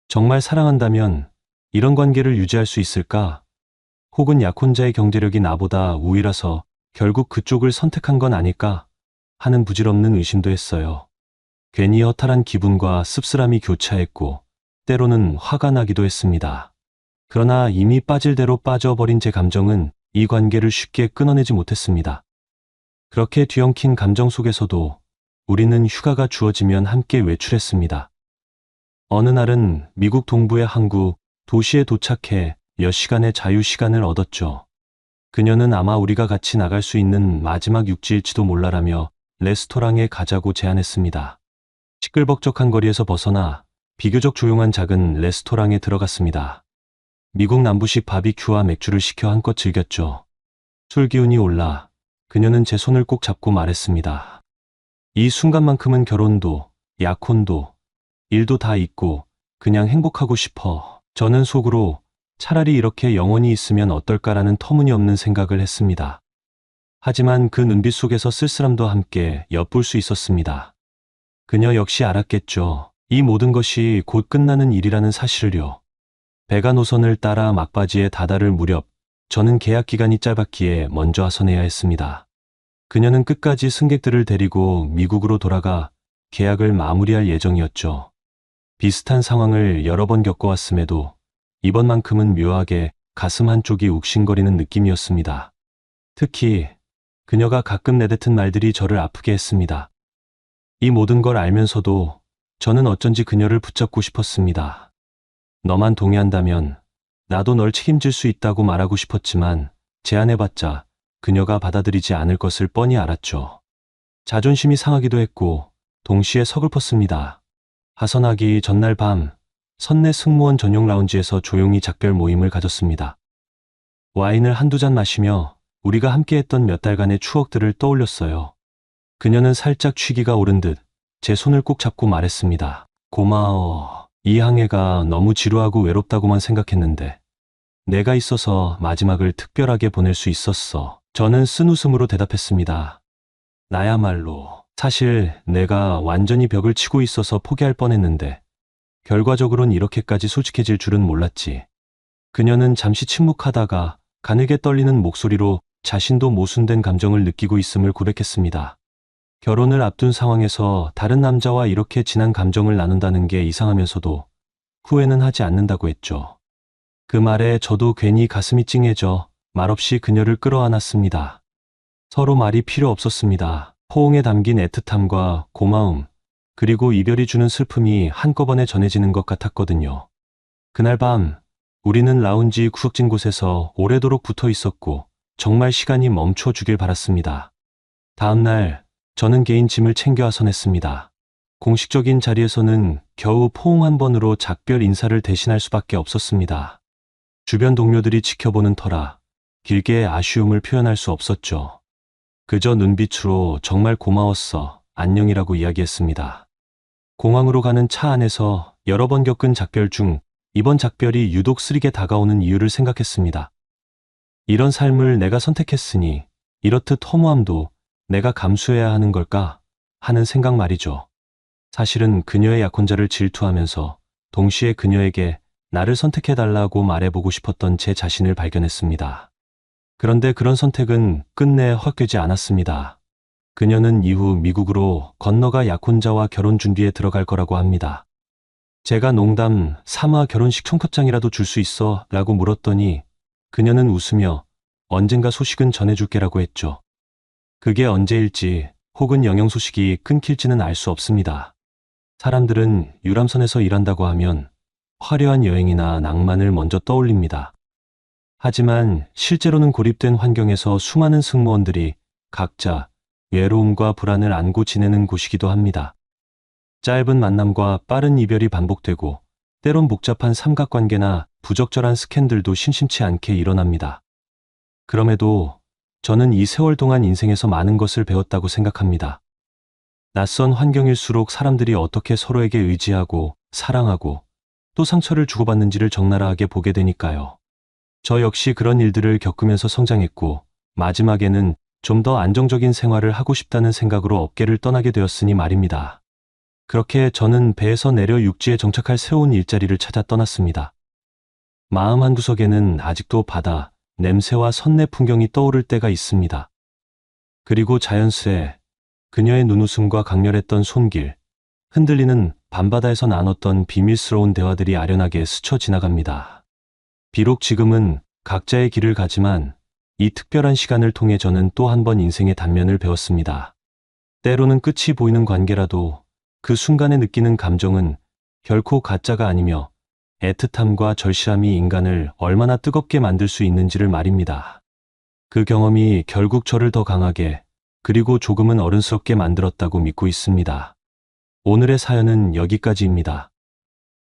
정말 사랑한다면 이런 관계를 유지할 수 있을까? 혹은 약혼자의 경제력이 나보다 우위라서 결국 그쪽을 선택한 건 아닐까? 하는 부질없는 의심도 했어요. 괜히 허탈한 기분과 씁쓸함이 교차했고 때로는 화가 나기도 했습니다. 그러나 이미 빠질 대로 빠져버린 제 감정은 이 관계를 쉽게 끊어내지 못했습니다. 그렇게 뒤엉킨 감정 속에서도 우리는 휴가가 주어지면 함께 외출했습니다. 어느 날은 미국 동부의 항구 도시에 도착해 몇 시간의 자유 시간을 얻었죠. 그녀는 아마 우리가 같이 나갈 수 있는 마지막 육지일지도 몰라라며 레스토랑에 가자고 제안했습니다. 시끌벅적한 거리에서 벗어나 비교적 조용한 작은 레스토랑에 들어갔습니다. 미국 남부식 바비큐와 맥주를 시켜 한껏 즐겼죠. 술 기운이 올라 그녀는 제 손을 꼭 잡고 말했습니다. 이 순간만큼은 결혼도, 약혼도, 일도 다 잊고 그냥 행복하고 싶어. 저는 속으로 차라리 이렇게 영원히 있으면 어떨까라는 터무니없는 생각을 했습니다. 하지만 그 눈빛 속에서 쓸쓸함도 함께 엿볼 수 있었습니다. 그녀 역시 알았겠죠. 이 모든 것이 곧 끝나는 일이라는 사실을요. 배가 노선을 따라 막바지에 다다를 무렵 저는 계약 기간이 짧았기에 먼저 하선해야 했습니다. 그녀는 끝까지 승객들을 데리고 미국으로 돌아가 계약을 마무리할 예정이었죠. 비슷한 상황을 여러 번 겪어왔음에도 이번만큼은 묘하게 가슴 한쪽이 욱신거리는 느낌이었습니다. 특히 그녀가 가끔 내뱉은 말들이 저를 아프게 했습니다. 이 모든 걸 알면서도 저는 어쩐지 그녀를 붙잡고 싶었습니다. 너만 동의한다면 나도 널 책임질 수 있다고 말하고 싶었지만 제안해봤자 그녀가 받아들이지 않을 것을 뻔히 알았죠. 자존심이 상하기도 했고 동시에 서글펐습니다. 하선하기 전날 밤 선내 승무원 전용 라운지에서 조용히 작별 모임을 가졌습니다. 와인을 한두 잔 마시며 우리가 함께했던 몇 달간의 추억들을 떠올렸어요. 그녀는 살짝 취기가 오른 듯 제 손을 꼭 잡고 말했습니다. 고마워. 이 항해가 너무 지루하고 외롭다고만 생각했는데 내가 있어서 마지막을 특별하게 보낼 수 있었어. 저는 쓴 웃음으로 대답했습니다. 나야말로. 사실 내가 완전히 벽을 치고 있어서 포기할 뻔했는데 결과적으론 이렇게까지 솔직해질 줄은 몰랐지. 그녀는 잠시 침묵하다가 가늘게 떨리는 목소리로 자신도 모순된 감정을 느끼고 있음을 고백했습니다. 결혼을 앞둔 상황에서 다른 남자와 이렇게 진한 감정을 나눈다는 게 이상하면서도 후회는 하지 않는다고 했죠. 그 말에 저도 괜히 가슴이 찡해져 말없이 그녀를 끌어안았습니다. 서로 말이 필요 없었습니다. 포옹에 담긴 애틋함과 고마움, 그리고 이별이 주는 슬픔이 한꺼번에 전해지는 것 같았거든요. 그날 밤 우리는 라운지 구석진 곳에서 오래도록 붙어 있었고 정말 시간이 멈춰 주길 바랐습니다. 다음 날 저는 개인 짐을 챙겨 하선했습니다. 공식적인 자리에서는 겨우 포옹 한 번으로 작별 인사를 대신할 수밖에 없었습니다. 주변 동료들이 지켜보는 터라 길게 아쉬움을 표현할 수 없었죠. 그저 눈빛으로 정말 고마웠어, 안녕이라고 이야기했습니다. 공항으로 가는 차 안에서 여러 번 겪은 작별 중 이번 작별이 유독 쓰리게 다가오는 이유를 생각했습니다. 이런 삶을 내가 선택했으니 이렇듯 허무함도 내가 감수해야 하는 걸까 하는 생각 말이죠. 사실은 그녀의 약혼자를 질투하면서 동시에 그녀에게 나를 선택해달라고 말해보고 싶었던 제 자신을 발견했습니다. 그런데 그런 선택은 끝내 헛되지 않았습니다. 그녀는 이후 미국으로 건너가 약혼자와 결혼 준비에 들어갈 거라고 합니다. 제가 농담 삼아 결혼식 청첩장이라도 줄 수 있어? 라고 물었더니 그녀는 웃으며 언젠가 소식은 전해줄게라고 했죠. 그게 언제일지 혹은 영영 소식이 끊길지는 알 수 없습니다. 사람들은 유람선에서 일한다고 하면 화려한 여행이나 낭만을 먼저 떠올립니다. 하지만 실제로는 고립된 환경에서 수많은 승무원들이 각자 외로움과 불안을 안고 지내는 곳이기도 합니다. 짧은 만남과 빠른 이별이 반복되고 때론 복잡한 삼각관계나 부적절한 스캔들도 심심치 않게 일어납니다. 그럼에도 저는 이 세월 동안 인생에서 많은 것을 배웠다고 생각합니다. 낯선 환경일수록 사람들이 어떻게 서로에게 의지하고 사랑하고 또 상처를 주고받는지를 적나라하게 보게 되니까요. 저 역시 그런 일들을 겪으면서 성장했고 마지막에는 좀 더 안정적인 생활을 하고 싶다는 생각으로 업계를 떠나게 되었으니 말입니다. 그렇게 저는 배에서 내려 육지에 정착할 새로운 일자리를 찾아 떠났습니다. 마음 한구석에는 아직도 바다, 냄새와 선내 풍경이 떠오를 때가 있습니다. 그리고 자연스레 그녀의 눈웃음과 강렬했던 손길, 흔들리는 밤바다에서 나눴던 비밀스러운 대화들이 아련하게 스쳐 지나갑니다. 비록 지금은 각자의 길을 가지만 이 특별한 시간을 통해 저는 또 한 번 인생의 단면을 배웠습니다. 때로는 끝이 보이는 관계라도 그 순간에 느끼는 감정은 결코 가짜가 아니며 애틋함과 절실함이 인간을 얼마나 뜨겁게 만들 수 있는지를 말입니다. 그 경험이 결국 저를 더 강하게 그리고 조금은 어른스럽게 만들었다고 믿고 있습니다. 오늘의 사연은 여기까지입니다.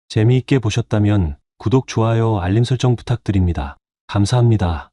재미있게 보셨다면 구독, 좋아요, 알림 설정 부탁드립니다. 감사합니다.